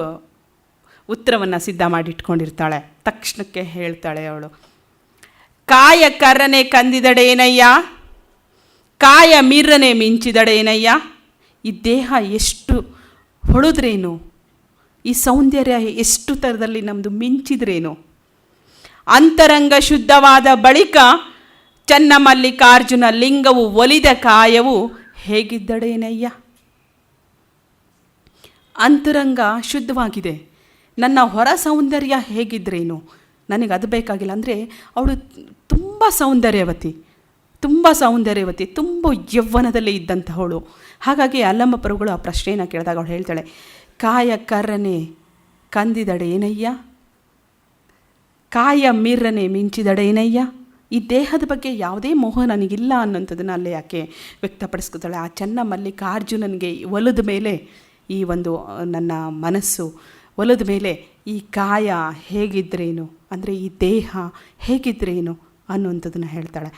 ಉತ್ತರವನ್ನು ಸಿದ್ಧ ಮಾಡಿಟ್ಕೊಂಡಿರ್ತಾಳೆ. ತಕ್ಷಣಕ್ಕೆ ಹೇಳ್ತಾಳೆ ಅವಳು, ಕಾಯ ಕರ್ರನೆ ಕಂದಿದಡೇನಯ್ಯ, ಕಾಯ ಮಿರ್ರನೆ ಮಿಂಚಿದಡೇನಯ್ಯ. ಈ ದೇಹ ಎಷ್ಟು ಹೊಳೆದ್ರೇನು, ಈ ಸೌಂದರ್ಯ ಎಷ್ಟು ಥರದಲ್ಲಿ ನಮ್ಮದು ಮಿಂಚಿದ್ರೇನು. ಅಂತರಂಗ ಶುದ್ಧವಾದ ಬಳಿಕ ಚನ್ನಮಲ್ಲಿಕಾರ್ಜುನ ಲಿಂಗವು ಒಲಿದ ಕಾಯವು ಹೇಗಿದ್ದಡೇನಯ್ಯ. ಅಂತರಂಗ ಶುದ್ಧವಾಗಿದೆ, ನನ್ನ ಹೊರ ಸೌಂದರ್ಯ ಹೇಗಿದ್ರೇನು, ನನಗೆ ಅದು ಬೇಕಾಗಿಲ್ಲ. ಅಂದರೆ ಅವಳು ತುಂಬ ಸೌಂದರ್ಯವತಿ, ತುಂಬ ಯೌವನದಲ್ಲೇ ಇದ್ದಂಥವಳು. ಹಾಗಾಗಿ ಅಲ್ಲಮ್ಮ ಪ್ರಭುಗಳು ಆ ಪ್ರಶ್ನೆಯನ್ನು ಕೇಳಿದಾಗ ಅವಳು ಹೇಳ್ತಾಳೆ, ಕಾಯ ಕರ್ರನೆ ಕಂದಿದಡೇನಯ್ಯ, ಕಾಯ ಮಿರ್ರನೆ ಮಿಂಚಿದಡೇನಯ್ಯ. ಈ ದೇಹದ ಬಗ್ಗೆ ಯಾವುದೇ ಮೋಹ ನನಗಿಲ್ಲ ಅನ್ನೋಂಥದ್ದನ್ನು ಅಲ್ಲೇ ಯಾಕೆ ವ್ಯಕ್ತಪಡಿಸ್ಕೊತಾಳೆ. ಆ ಚನ್ನಮಲ್ಲಿಕಾರ್ಜುನನಿಗೆ ಒಲಿದ ಮೇಲೆ ಈ ಒಂದು ನನ್ನ ಮನಸ್ಸು ಒಲಿದ ಮೇಲೆ ಈ ಕಾಯ ಹೇಗಿದ್ರೇನು ಅಂದರೆ ಈ ದೇಹ ಹೇಗಿದ್ರೇನು ಅನ್ನುವಂಥದ್ದನ್ನು ಹೇಳ್ತಾಳೆ.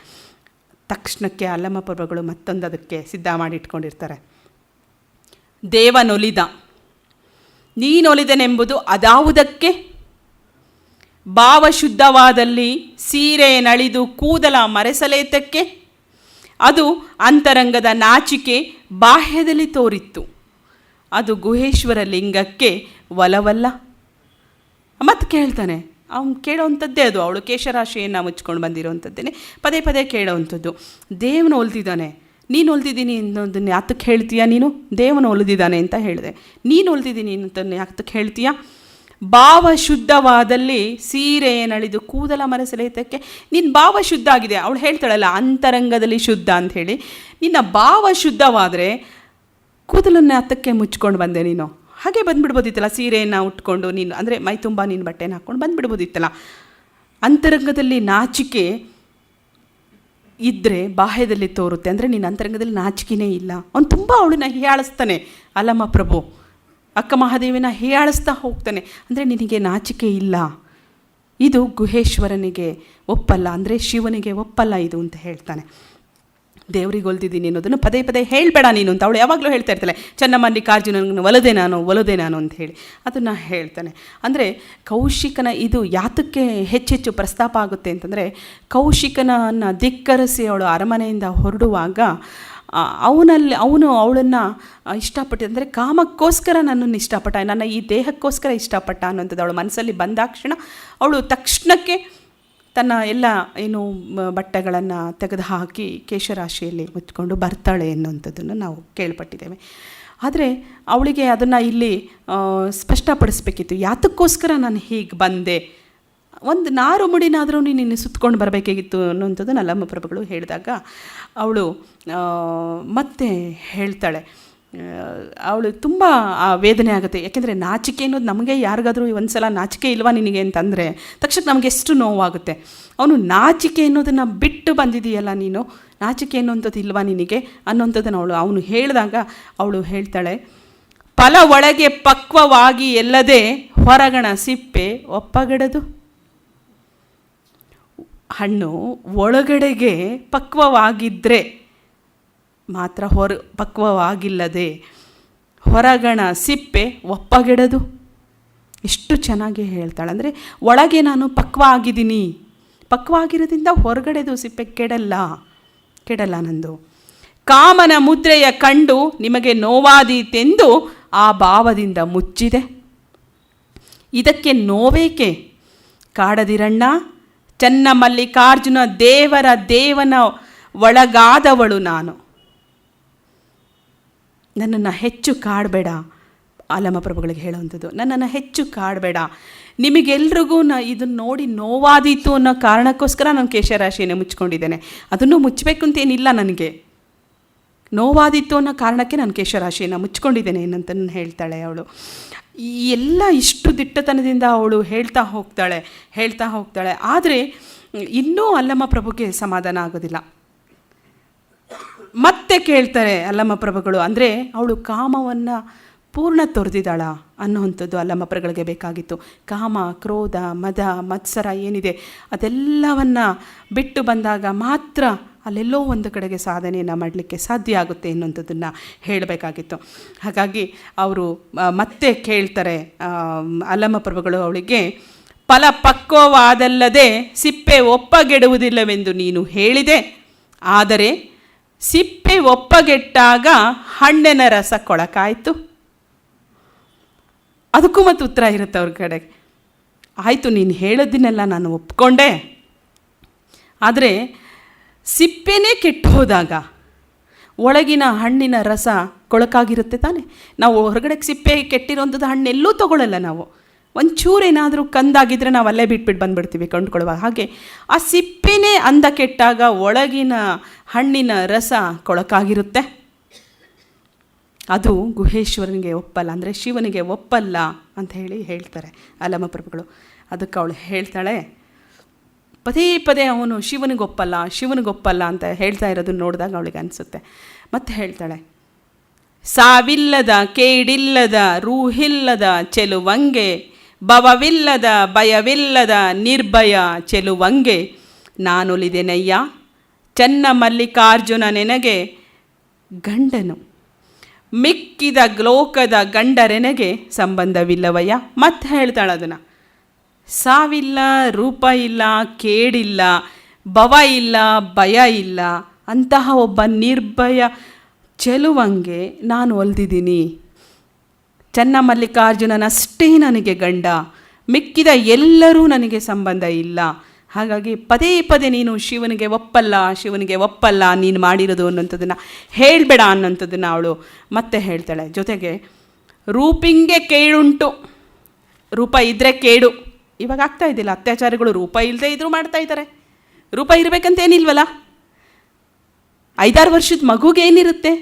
ತಕ್ಷಣಕ್ಕೆ ಅಲ್ಲಮ್ಮ ಪ್ರಭುಗಳು ಮತ್ತೊಂದು ಅದಕ್ಕೆ ಸಿದ್ಧ ಮಾಡಿಟ್ಕೊಂಡಿರ್ತಾರೆ. ದೇವನೊಲಿದ, ನೀನೊಲಿದನೆಂಬುದು ಅದಾವುದಕ್ಕೆ, ಭಾವಶುದ್ಧವಾದಲ್ಲಿ ಸೀರೆ ನಳಿದು ಕೂದಲ ಮರೆಸಲೇತಕ್ಕೆ, ಅದು ಅಂತರಂಗದ ನಾಚಿಕೆ ಬಾಹ್ಯದಲ್ಲಿ ತೋರಿತ್ತು, ಅದು ಗುಹೇಶ್ವರ ಲಿಂಗಕ್ಕೆ ಒಲವಲ್ಲ. ಮತ್ತೆ ಕೇಳ್ತಾನೆ, ಅವ್ನು ಕೇಳೋವಂಥದ್ದೇ ಅದು, ಅವಳು ಕೇಶರಾಶಿಯನ್ನು ಮುಚ್ಕೊಂಡು ಬಂದಿರೋವಂಥದ್ದೇನೆ ಪದೇ ಪದೇ ಕೇಳೋವಂಥದ್ದು. ದೇವನ ಒಲ್ದಿದ್ದಾನೆ, ನೀನು ಒಲ್ದಿದ್ದೀನಿ ಅನ್ನೋದನ್ನು ಯಾತಕ್ಕೆ ಹೇಳ್ತೀಯಾ ನೀನು? ದೇವನ ಒಲಿದಿದ್ದಾನೆ ಅಂತ ಹೇಳಿದೆ, ನೀನು ಒಲ್ದಿದ್ದೀನಿ ಅಂತನ್ನು ಯಾತಕ್ಕೆ ಹೇಳ್ತೀಯಾ? ಭಾವ ಶುದ್ಧವಾದಲ್ಲಿ ಸೀರೆ ನಳಿದು ಕೂದಲ ಮರೆಸಲೇತಕ್ಕೆ. ನಿನ್ನ ಭಾವ ಶುದ್ಧ ಆಗಿದೆ, ಅವಳು ಹೇಳ್ತಾಳಲ್ಲ ಅಂತರಂಗದಲ್ಲಿ ಶುದ್ಧ ಅಂಥೇಳಿ. ನಿನ್ನ ಭಾವ ಶುದ್ಧವಾದರೆ ಕೂದಲನ್ನು ಹತ್ತಕ್ಕೆ ಮುಚ್ಕೊಂಡು ಬಂದೆ ನೀನು, ಹಾಗೆ ಬಂದುಬಿಡ್ಬೋದಿತ್ತಲ್ಲ, ಸೀರೆಯನ್ನು ಉಟ್ಕೊಂಡು ನೀನು ಅಂದರೆ ಮೈ ತುಂಬ ನೀನು ಬಟ್ಟೆನ ಹಾಕ್ಕೊಂಡು ಬಂದುಬಿಡ್ಬೋದಿತ್ತಲ್ಲ. ಅಂತರಂಗದಲ್ಲಿ ನಾಚಿಕೆ ಇದ್ದರೆ ಬಾಹ್ಯದಲ್ಲಿ ತೋರುತ್ತೆ, ಅಂದರೆ ನಿನ್ನ ಅಂತರಂಗದಲ್ಲಿ ನಾಚಿಕೆನೇ ಇಲ್ಲ. ಅವನು ತುಂಬ ಅವಳನ್ನ ಹೀಯಾಳಿಸ್ತಾನೆ ಅಲ್ಲಮ್ಮ ಪ್ರಭು, ಅಕ್ಕ ಮಹಾದೇವಿನ ಹೀಯಾಳಿಸ್ತಾ ಹೋಗ್ತಾನೆ. ಅಂದರೆ ನಿನಗೆ ನಾಚಿಕೆ ಇಲ್ಲ, ಇದು ಗುಹೇಶ್ವರನಿಗೆ ಒಪ್ಪಲ್ಲ, ಅಂದರೆ ಶಿವನಿಗೆ ಒಪ್ಪಲ್ಲ ಇದು ಅಂತ ಹೇಳ್ತಾನೆ. ದೇವ್ರಿಗೆ ಒಲ್ದಿದ್ದೀನಿ ಅನ್ನೋದನ್ನು ಪದೇ ಪದೇ ಹೇಳಬೇಡ ನೀನು ಅಂತ ಅವಳು ಯಾವಾಗಲೂ ಹೇಳ್ತಾ ಇರ್ತಾಳೆ. ಚನ್ನಮಲ್ಲಿಕಾರ್ಜುನನ ಒಲದೆ ನಾನು ಅಂತ ಹೇಳಿ ಅದನ್ನು ಹೇಳ್ತಾನೆ. ಅಂದರೆ ಕೌಶಿಕನ ಇದು ಯಾತಕ್ಕೆ ಹೆಚ್ಚೆಚ್ಚು ಪ್ರಸ್ತಾಪ ಆಗುತ್ತೆ ಅಂತಂದರೆ, ಕೌಶಿಕನನ್ನು ಧಿಕ್ಕರಿಸಿ ಅವಳು ಅರಮನೆಯಿಂದ ಹೊರಡುವಾಗ ಅವನು ಅವಳನ್ನು ಇಷ್ಟಪಟ್ಟು, ಅಂದರೆ ಕಾಮಕ್ಕೋಸ್ಕರ ನನ್ನನ್ನು ಇಷ್ಟಪಟ್ಟ, ನನ್ನ ಈ ದೇಹಕ್ಕೋಸ್ಕರ ಇಷ್ಟಪಟ್ಟ ಅನ್ನೋಂಥದ್ದು ಅವಳು ಮನಸ್ಸಲ್ಲಿ ಬಂದಾಕ್ಷಣ ಅವಳು ತಕ್ಷಣಕ್ಕೆ ತನ್ನ ಎಲ್ಲ ಏನು ಬಟ್ಟೆಗಳನ್ನು ತೆಗೆದುಹಾಕಿ ಕೇಶರಾಶಿಯಲ್ಲಿ ಮುಚ್ಕೊಂಡು ಬರ್ತಾಳೆ ಎನ್ನುವಂಥದ್ದನ್ನು ನಾವು ಕೇಳ್ಪಟ್ಟಿದ್ದೇವೆ. ಆದರೆ ಅವಳಿಗೆ ಅದನ್ನು ಇಲ್ಲಿ ಸ್ಪಷ್ಟಪಡಿಸ್ಬೇಕಿತ್ತು, ಯಾತಕ್ಕೋಸ್ಕರ ನಾನು ಹೀಗೆ ಬಂದೆ, ಒಂದು ನಾರು ಮುಡಿನಾದರೂ ನೀನು ಸುತ್ಕೊಂಡು ಬರಬೇಕಾಗಿತ್ತು ಅನ್ನುವಂಥದ್ದು ಅಲ್ಲಮ್ಮ ಪ್ರಭುಗಳು ಹೇಳಿದಾಗ ಅವಳು ಮತ್ತೆ ಹೇಳ್ತಾಳೆ. ಅವಳು ತುಂಬ ವೇದನೆ ಆಗುತ್ತೆ. ಯಾಕೆಂದರೆ ನಾಚಿಕೆ ಅನ್ನೋದು ನಮಗೆ ಯಾರಿಗಾದರೂ ಒಂದು ಸಲ ನಾಚಿಕೆ ಇಲ್ವಾ ನಿನಗೆ ಅಂತಂದರೆ ತಕ್ಷಣ ನಮಗೆ ಎಷ್ಟು ನೋವಾಗುತ್ತೆ. ಅವನು ನಾಚಿಕೆ ಅನ್ನೋದನ್ನು ಬಿಟ್ಟು ಬಂದಿದೆಯಲ್ಲ ನೀನು, ನಾಚಿಕೆ ಅನ್ನುವಂಥದ್ದು ಇಲ್ವಾ ನಿನಗೆ ಅನ್ನೋಂಥದ್ದನ್ನು ಅವನು ಹೇಳಿದಾಗ ಅವಳು ಹೇಳ್ತಾಳೆ, ಫಲ ಒಳಗೆ ಪಕ್ವವಾಗಿ ಎಲ್ಲದೆ ಹೊರಗಣ ಸಿಪ್ಪೆ ಒಪ್ಪಗಡದು. ಹಣ್ಣು ಒಳಗಡೆಗೆ ಪಕ್ವವಾಗಿದ್ದರೆ ಮಾತ್ರ ಪಕ್ವವಾಗಿಲ್ಲದೆ ಹೊರಗಣ ಸಿಪ್ಪೆ ಒಪ್ಪಗೆಡದು. ಎಷ್ಟು ಚೆನ್ನಾಗಿ ಹೇಳ್ತಾಳೆ. ಅಂದರೆ ಒಳಗೆ ನಾನು ಪಕ್ವ ಆಗಿದ್ದೀನಿ, ಪಕ್ವ ಆಗಿರೋದ್ರಿಂದ ಹೊರಗಡೆದು ಸಿಪ್ಪೆ ಕೆಡಲ್ಲ ನಂದು. ಕಾಮನ ಮುದ್ರೆಯ ಕಂಡು ನಿಮಗೆ ನೋವಾದೀತೆಂದು ಆ ಭಾವದಿಂದ ಮುಚ್ಚಿದೆ. ಇದಕ್ಕೆ ನೋವೇಕೆ ಕಾಡದಿರಣ್ಣ, ಚನ್ನಮಲ್ಲಿಕಾರ್ಜುನ ದೇವನ ಒಳಗಾದವಳು ನಾನು, ನನ್ನನ್ನು ಹೆಚ್ಚು ಕಾಡಬೇಡ. ಅಲ್ಲಮ್ಮ ಪ್ರಭುಗಳಿಗೆ ಹೇಳುವಂಥದ್ದು, ನನ್ನನ್ನು ಹೆಚ್ಚು ಕಾಡಬೇಡ. ನಿಮಗೆಲ್ರಿಗೂ ಇದನ್ನು ನೋಡಿ ನೋವಾದೀತು ಅನ್ನೋ ಕಾರಣಕ್ಕೋಸ್ಕರ ನಾನು ಕೇಶರಾಶಿಯನ್ನು ಮುಚ್ಕೊಂಡಿದ್ದೇನೆ. ಅದನ್ನು ಮುಚ್ಚಬೇಕು ಅಂತೇನಿಲ್ಲ, ನನಗೆ ನೋವಾದೀತು ಅನ್ನೋ ಕಾರಣಕ್ಕೆ ನಾನು ಕೇಶರಾಶಿಯನ್ನು ಮುಚ್ಕೊಂಡಿದ್ದೇನೆ ಏನಂತ ಹೇಳ್ತಾಳೆ ಅವಳು. ಈ ಎಲ್ಲ ಇಷ್ಟು ದಿಟ್ಟತನದಿಂದ ಅವಳು ಹೇಳ್ತಾ ಹೋಗ್ತಾಳೆ. ಆದರೆ ಇನ್ನೂ ಅಲ್ಲಮ್ಮ ಪ್ರಭುಗೆ ಸಮಾಧಾನ ಆಗೋದಿಲ್ಲ. ಮತ್ತೆ ಕೇಳ್ತಾರೆ ಅಲ್ಲಮ್ಮ ಪ್ರಭುಗಳು, ಅಂದರೆ ಅವಳು ಕಾಮವನ್ನು ಪೂರ್ಣ ತೊರೆದಿದ್ದಾಳ ಅನ್ನುವಂಥದ್ದು ಅಲ್ಲಮ್ಮ ಪ್ರಭುಗಳಿಗೆ ಬೇಕಾಗಿತ್ತು. ಕಾಮ, ಕ್ರೋಧ, ಮದ, ಮತ್ಸರ ಏನಿದೆ ಅದೆಲ್ಲವನ್ನು ಬಿಟ್ಟು ಬಂದಾಗ ಮಾತ್ರ ಅಲ್ಲೆಲ್ಲೋ ಒಂದು ಕಡೆಗೆ ಸಾಧನೆಯನ್ನು ಮಾಡಲಿಕ್ಕೆ ಸಾಧ್ಯ ಆಗುತ್ತೆ ಎನ್ನುವಂಥದ್ದನ್ನು ಹೇಳಬೇಕಾಗಿತ್ತು. ಹಾಗಾಗಿ ಅವರು ಮತ್ತೆ ಕೇಳ್ತಾರೆ ಅಲ್ಲಮ್ಮ ಪ್ರಭುಗಳು ಅವಳಿಗೆ, ಫಲ ಪಕ್ವವಾದಲ್ಲದೆ ಸಿಪ್ಪೆ ಒಪ್ಪಗೆಡುವುದಿಲ್ಲವೆಂದು ನೀನು ಹೇಳಿದೆ, ಆದರೆ ಸಿಪ್ಪೆ ಒಪ್ಪಗೆಟ್ಟಾಗ ಹಣ್ಣಿನ ರಸ ಕೊಳಕಾಯಿತು. ಅದಕ್ಕೂ ಮತ್ತು ಉತ್ತರ ಇರುತ್ತೆ ಅವ್ರ ಕಡೆಗೆ. ಆಯಿತು, ನೀನು ಹೇಳೋದನ್ನೆಲ್ಲ ನಾನು ಒಪ್ಕೊಂಡೆ, ಆದರೆ ಸಿಪ್ಪೆನೇ ಕೆಟ್ಟು ಹೋದಾಗ ಒಳಗಿನ ಹಣ್ಣಿನ ರಸ ಕೊಳಕಾಗಿರುತ್ತೆ ತಾನೆ. ನಾವು ಹೊರಗಡೆಗೆ ಸಿಪ್ಪೆ ಕೆಟ್ಟಿರೋಂಥದ್ದು ಹಣ್ಣೆಲ್ಲೂ ತೊಗೊಳ್ಳಲ್ಲ. ನಾವು ಒಂಚೂರು ಏನಾದರೂ ಕಂದಾಗಿದ್ದರೆ ನಾವು ಅಲ್ಲೇ ಬಿಟ್ಬಿಟ್ಟು ಬಂದುಬಿಡ್ತೀವಿ ಕೊಂಡ್ಕೊಳ್ಳುವಾಗ. ಹಾಗೆ ಆ ಸಿಪ್ಪೆನೇ ಅಂದ ಕೆಟ್ಟಾಗ ಒಳಗಿನ ಹಣ್ಣಿನ ರಸ ಕೊಳಕಾಗಿರುತ್ತೆ. ಅದು ಗುಹೇಶ್ವರನಿಗೆ ಒಪ್ಪಲ್ಲ, ಅಂದರೆ ಶಿವನಿಗೆ ಒಪ್ಪಲ್ಲ ಅಂತ ಹೇಳ್ತಾರೆ ಅಲ್ಲಮ್ಮ ಪ್ರಭುಗಳು. ಅದಕ್ಕೆ ಅವಳು ಹೇಳ್ತಾಳೆ, ಪದೇ ಪದೇ ಅವನು ಶಿವನಿಗೊಪ್ಪಲ್ಲ ಅಂತ ಹೇಳ್ತಾ ಇರೋದನ್ನು ನೋಡಿದಾಗ ಅವಳಿಗೆ ಅನಿಸುತ್ತೆ. ಮತ್ತೆ ಹೇಳ್ತಾಳೆ, ಸಾವಿಲ್ಲದ ಕೇಡಿಲ್ಲದ ರೂಹಿಲ್ಲದ ಚೆಲುವಂಗೆ, ಭವವಿಲ್ಲದ ಭಯವಿಲ್ಲದ ನಿರ್ಭಯ ಚೆಲುವಂಗೆ ನಾನೊಲಿದೆನಯ್ಯ, ಚನ್ನಮಲ್ಲಿಕಾರ್ಜುನ ನೆನಗೆ ಗಂಡನು, ಮಿಕ್ಕಿದ ಲೋಕದ ಗಂಡರೆನಗೆ ಸಂಬಂಧವಿಲ್ಲವಯ್ಯ. ಮತ್ತೆ ಹೇಳ್ತಾಳೆ ಅದನ್ನು, ಸಾವಿಲ್ಲ, ರೂಪ ಇಲ್ಲ, ಕೇಡಿಲ್ಲ, ಭವ ಇಲ್ಲ, ಭಯ ಇಲ್ಲ, ಅಂತಹ ಒಬ್ಬ ನಿರ್ಭಯ ಚೆಲುವಂಗೆ ನಾನು ಒಲ್ದಿದ್ದೀನಿ. ಚನ್ನಮಲ್ಲಿಕಾರ್ಜುನನಷ್ಟೇ ನನಗೆ ಗಂಡ, ಮಿಕ್ಕಿದ ಎಲ್ಲರೂ ನನಗೆ ಸಂಬಂಧ ಇಲ್ಲ. ಹಾಗಾಗಿ ಪದೇ ಪದೇ ನೀನು ಶಿವನಿಗೆ ಒಪ್ಪಲ್ಲ ನೀನು ಮಾಡಿರೋದು ಅನ್ನೋಂಥದ್ದನ್ನು ಹೇಳಬೇಡ ಅನ್ನೋಂಥದ್ದನ್ನು ಅವಳು ಮತ್ತೆ ಹೇಳ್ತಾಳೆ. ಜೊತೆಗೆ ರೂಪಿಂಗೆ ಕೇಡುಂಟು, ರೂಪ ಇದ್ದರೆ ಕೇಡು. ಇವಾಗ ಆಗ್ತಾ ಇದ್ದಿಲ್ಲ, ಅತ್ಯಾಚಾರಗಳು ರೂಪ ಇಲ್ಲದೆ ಇದ್ರೂ ಮಾಡ್ತಾ ಇದ್ದಾರೆ. ರೂಪ ಇರಬೇಕಂತೇನಿಲ್ವಲ್ಲ. 5-6 ವರ್ಷದ ಮಗುಗೇನಿರುತ್ತೆ,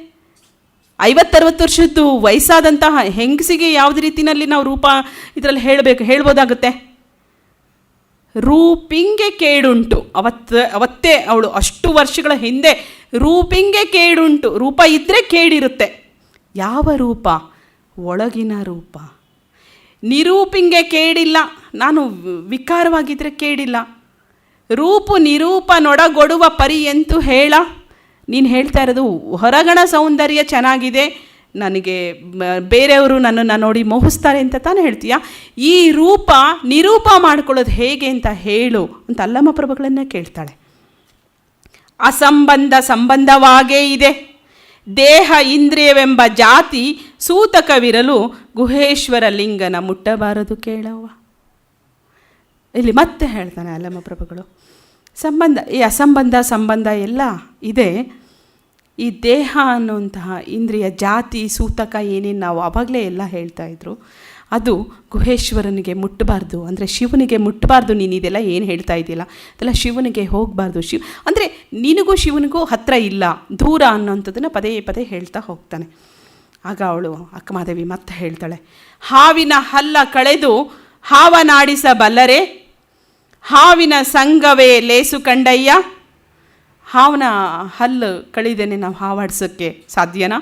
50-60 ವರ್ಷದ್ದು ವಯಸ್ಸಾದಂತಹ ಹೆಂಗಸಿಗೆ ಯಾವುದೇ ರೀತಿಯಲ್ಲಿ ನಾವು ರೂಪ ಇದರಲ್ಲಿ ಹೇಳ್ಬೋದಾಗುತ್ತೆ. ರೂಪಿಂಗೆ ಕೇಡುಂಟು, ಅವತ್ತೇ ಅವಳು ಅಷ್ಟು ವರ್ಷಗಳ ಹಿಂದೆ ರೂಪಿಂಗೆ ಕೇಡುಂಟು, ರೂಪ ಇದ್ದರೆ ಕೇಡಿರುತ್ತೆ. ಯಾವ ರೂಪ? ಒಳಗಿನ ರೂಪ. ನಿರೂಪಿಂಗೆ ಕೇಡಿಲ್ಲ, ನಾನು ವಿಕಾರವಾಗಿದ್ದರೆ ಕೇಳಿಲ್ಲ. ರೂಪು ನಿರೂಪ ನೊಡಗೊಡುವ ಪರಿಯಂತೂ ಹೇಳ. ನೀನು ಹೇಳ್ತಾ ಇರೋದು ಹೊರಗಣ ಸೌಂದರ್ಯ ಚೆನ್ನಾಗಿದೆ, ನನಗೆ ಬೇರೆಯವರು ನನ್ನನ್ನು ನೋಡಿ ಮೋಹಿಸ್ತಾರೆ ಅಂತ ತಾನೇ ಹೇಳ್ತೀಯ. ಈ ರೂಪ ನಿರೂಪ ಮಾಡ್ಕೊಳ್ಳೋದು ಹೇಗೆ ಅಂತ ಹೇಳು ಅಂತ ಅಲ್ಲಮ ಪ್ರಭುಗಳನ್ನೇ ಕೇಳ್ತಾಳೆ. ಅಸಂಬಂಧ ಸಂಬಂಧವಾಗೇ ಇದೆ, ದೇಹ ಇಂದ್ರಿಯವೆಂಬ ಜಾತಿ ಸೂತಕವಿರಲು ಗುಹೇಶ್ವರ ಲಿಂಗನ ಮುಟ್ಟಬಾರದು ಕೇಳವ್ವ. ಇಲ್ಲಿ ಮತ್ತೆ ಹೇಳ್ತಾನೆ ಅಲ್ಲಮ ಪ್ರಭುಗಳು, ಸಂಬಂಧ, ಈ ಅಸಂಬಂಧ ಸಂಬಂಧ ಎಲ್ಲ ಇದೆ. ಈ ದೇಹ ಅನ್ನುವಂತಹ ಇಂದ್ರಿಯ ಜಾತಿ ಸೂತಕ ಏನೇನು ನಾವು ಆವಾಗಲೇ ಎಲ್ಲ ಹೇಳ್ತಾ ಇದ್ರು, ಅದು ಗುಹೇಶ್ವರನಿಗೆ ಮುಟ್ಟಬಾರ್ದು, ಅಂದರೆ ಶಿವನಿಗೆ ಮುಟ್ಟಬಾರ್ದು. ನೀನು ಇದೆಲ್ಲ ಏನು ಹೇಳ್ತಾ ಇದೆಯಲ್ಲ ಅದೆಲ್ಲ ಶಿವನಿಗೆ ಹೋಗಬಾರ್ದು. ಅಂದರೆ ನಿನಗೂ ಶಿವನಿಗೂ ಹತ್ತಿರ ಇಲ್ಲ, ದೂರ ಅನ್ನೋಂಥದ್ದನ್ನು ಪದೇ ಪದೇ ಹೇಳ್ತಾ ಹೋಗ್ತಾನೆ. ಆಗ ಅವಳು ಅಕ್ಕಮಹಾದೇವಿ ಮತ್ತೆ ಹೇಳ್ತಾಳೆ, ಹಾವಿನ ಹಲ್ಲ ಕಳೆದು ಹಾವನಾಡಿಸಬಲ್ಲರೆ, ಹಾವಿನ ಸಂಗವೇ ಲೇಸು ಕಂಡಯ್ಯ. ಹಾವನ ಹಲ್ಲು ಕಳಿದೇನೆ ನಾವು ಹಾವಾಡ್ಸೋಕ್ಕೆ ಸಾಧ್ಯನಾ?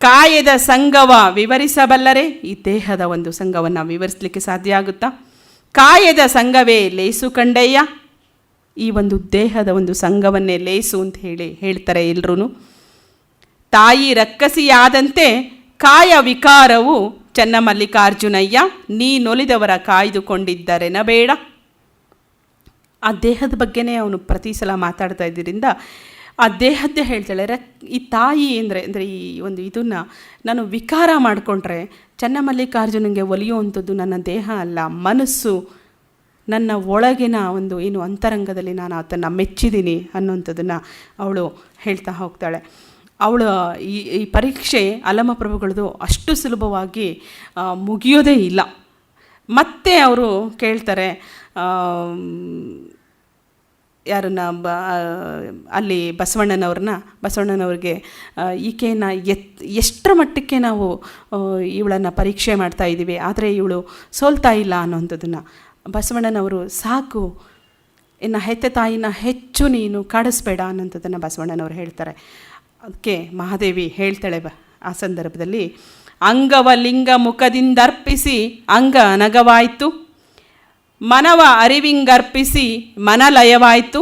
ಕಾಯದ ಸಂಗವ ವಿವರಿಸಬಲ್ಲರೆ, ಈ ದೇಹದ ಒಂದು ಸಂಘವನ್ನು ವಿವರಿಸಲಿಕ್ಕೆ ಸಾಧ್ಯ ಆಗುತ್ತಾ? ಕಾಯದ ಸಂಘವೇ ಲೇಸು ಕಂಡಯ್ಯ. ಈ ಒಂದು ದೇಹದ ಒಂದು ಸಂಘವನ್ನೇ ಲೇಸು ಅಂತ ಹೇಳ್ತಾರೆ ಎಲ್ರೂ. ತಾಯಿ ರಕ್ಕಸಿಯಾದಂತೆ ಕಾಯ ವಿಕಾರವು ಚನ್ನಮಲ್ಲಿಕಾರ್ಜುನಯ್ಯ, ನೀನೊಲಿದವರ ಕಾಯ್ದುಕೊಂಡಿದ್ದರೆನ ಬೇಡ. ಆ ದೇಹದ ಬಗ್ಗೆನೇ ಅವನು ಪ್ರತಿ ಸಲ ಮಾತಾಡ್ತಾ ಇದ್ದರಿಂದ ಆ ದೇಹದ್ದೇ ಹೇಳ್ತಾಳೆ. ಈ ತಾಯಿ ಅಂದರೆ ಈ ಒಂದು ಇದನ್ನು ನಾನು ವಿಕಾರ ಮಾಡಿಕೊಂಡ್ರೆ ಚನ್ನಮಲ್ಲಿಕಾರ್ಜುನಿಗೆ ಒಲಿಯುವಂಥದ್ದು ನನ್ನ ದೇಹ ಅಲ್ಲ, ಮನಸ್ಸು, ನನ್ನ ಒಳಗಿನ ಒಂದು ಏನು ಅಂತರಂಗದಲ್ಲಿ ನಾನು ಆತನ್ನು ಮೆಚ್ಚಿದ್ದೀನಿ ಅನ್ನೋಂಥದ್ದನ್ನು ಅವಳು ಹೇಳ್ತಾ ಹೋಗ್ತಾಳೆ. ಅವಳು ಈ ಪರೀಕ್ಷೆ ಅಲ್ಲಮ ಪ್ರಭುಗಳದು ಅಷ್ಟು ಸುಲಭವಾಗಿ ಮುಗಿಯೋದೇ ಇಲ್ಲ. ಮತ್ತೆ ಅವರು ಕೇಳ್ತಾರೆ, ಯಾರನ್ನ ಅಲ್ಲಿ ಬಸವಣ್ಣನವ್ರಿಗೆ ಈಕೆಯನ್ನು ಎಷ್ಟರ ಮಟ್ಟಕ್ಕೆ ನಾವು ಇವಳನ್ನು ಪರೀಕ್ಷೆ ಮಾಡ್ತಾ ಇದ್ದೀವಿ, ಆದರೆ ಇವಳು ಸೋಲ್ತಾ ಇಲ್ಲ ಅನ್ನೋಂಥದ್ದನ್ನು ಬಸವಣ್ಣನವರು, ಸಾಕು ಇನ್ನು ಹೆತ್ತ ತಾಯಿನ ಹೆಚ್ಚು ನೀನು ಕಾಡಿಸ್ಬೇಡ ಅನ್ನೋಂಥದ್ದನ್ನು ಬಸವಣ್ಣನವರು ಹೇಳ್ತಾರೆ. ಅದಕ್ಕೆ ಮಹಾದೇವಿ ಹೇಳ್ತಾಳೆ ಆ ಸಂದರ್ಭದಲ್ಲಿ, ಅಂಗವ ಲಿಂಗ ಮುಖದಿಂದರ್ಪಿಸಿ ಅಂಗ ಅನಗವಾಯಿತು, ಮನವ ಅರಿವಿಂಗರ್ಪಿಸಿ ಮನಲಯವಾಯಿತು,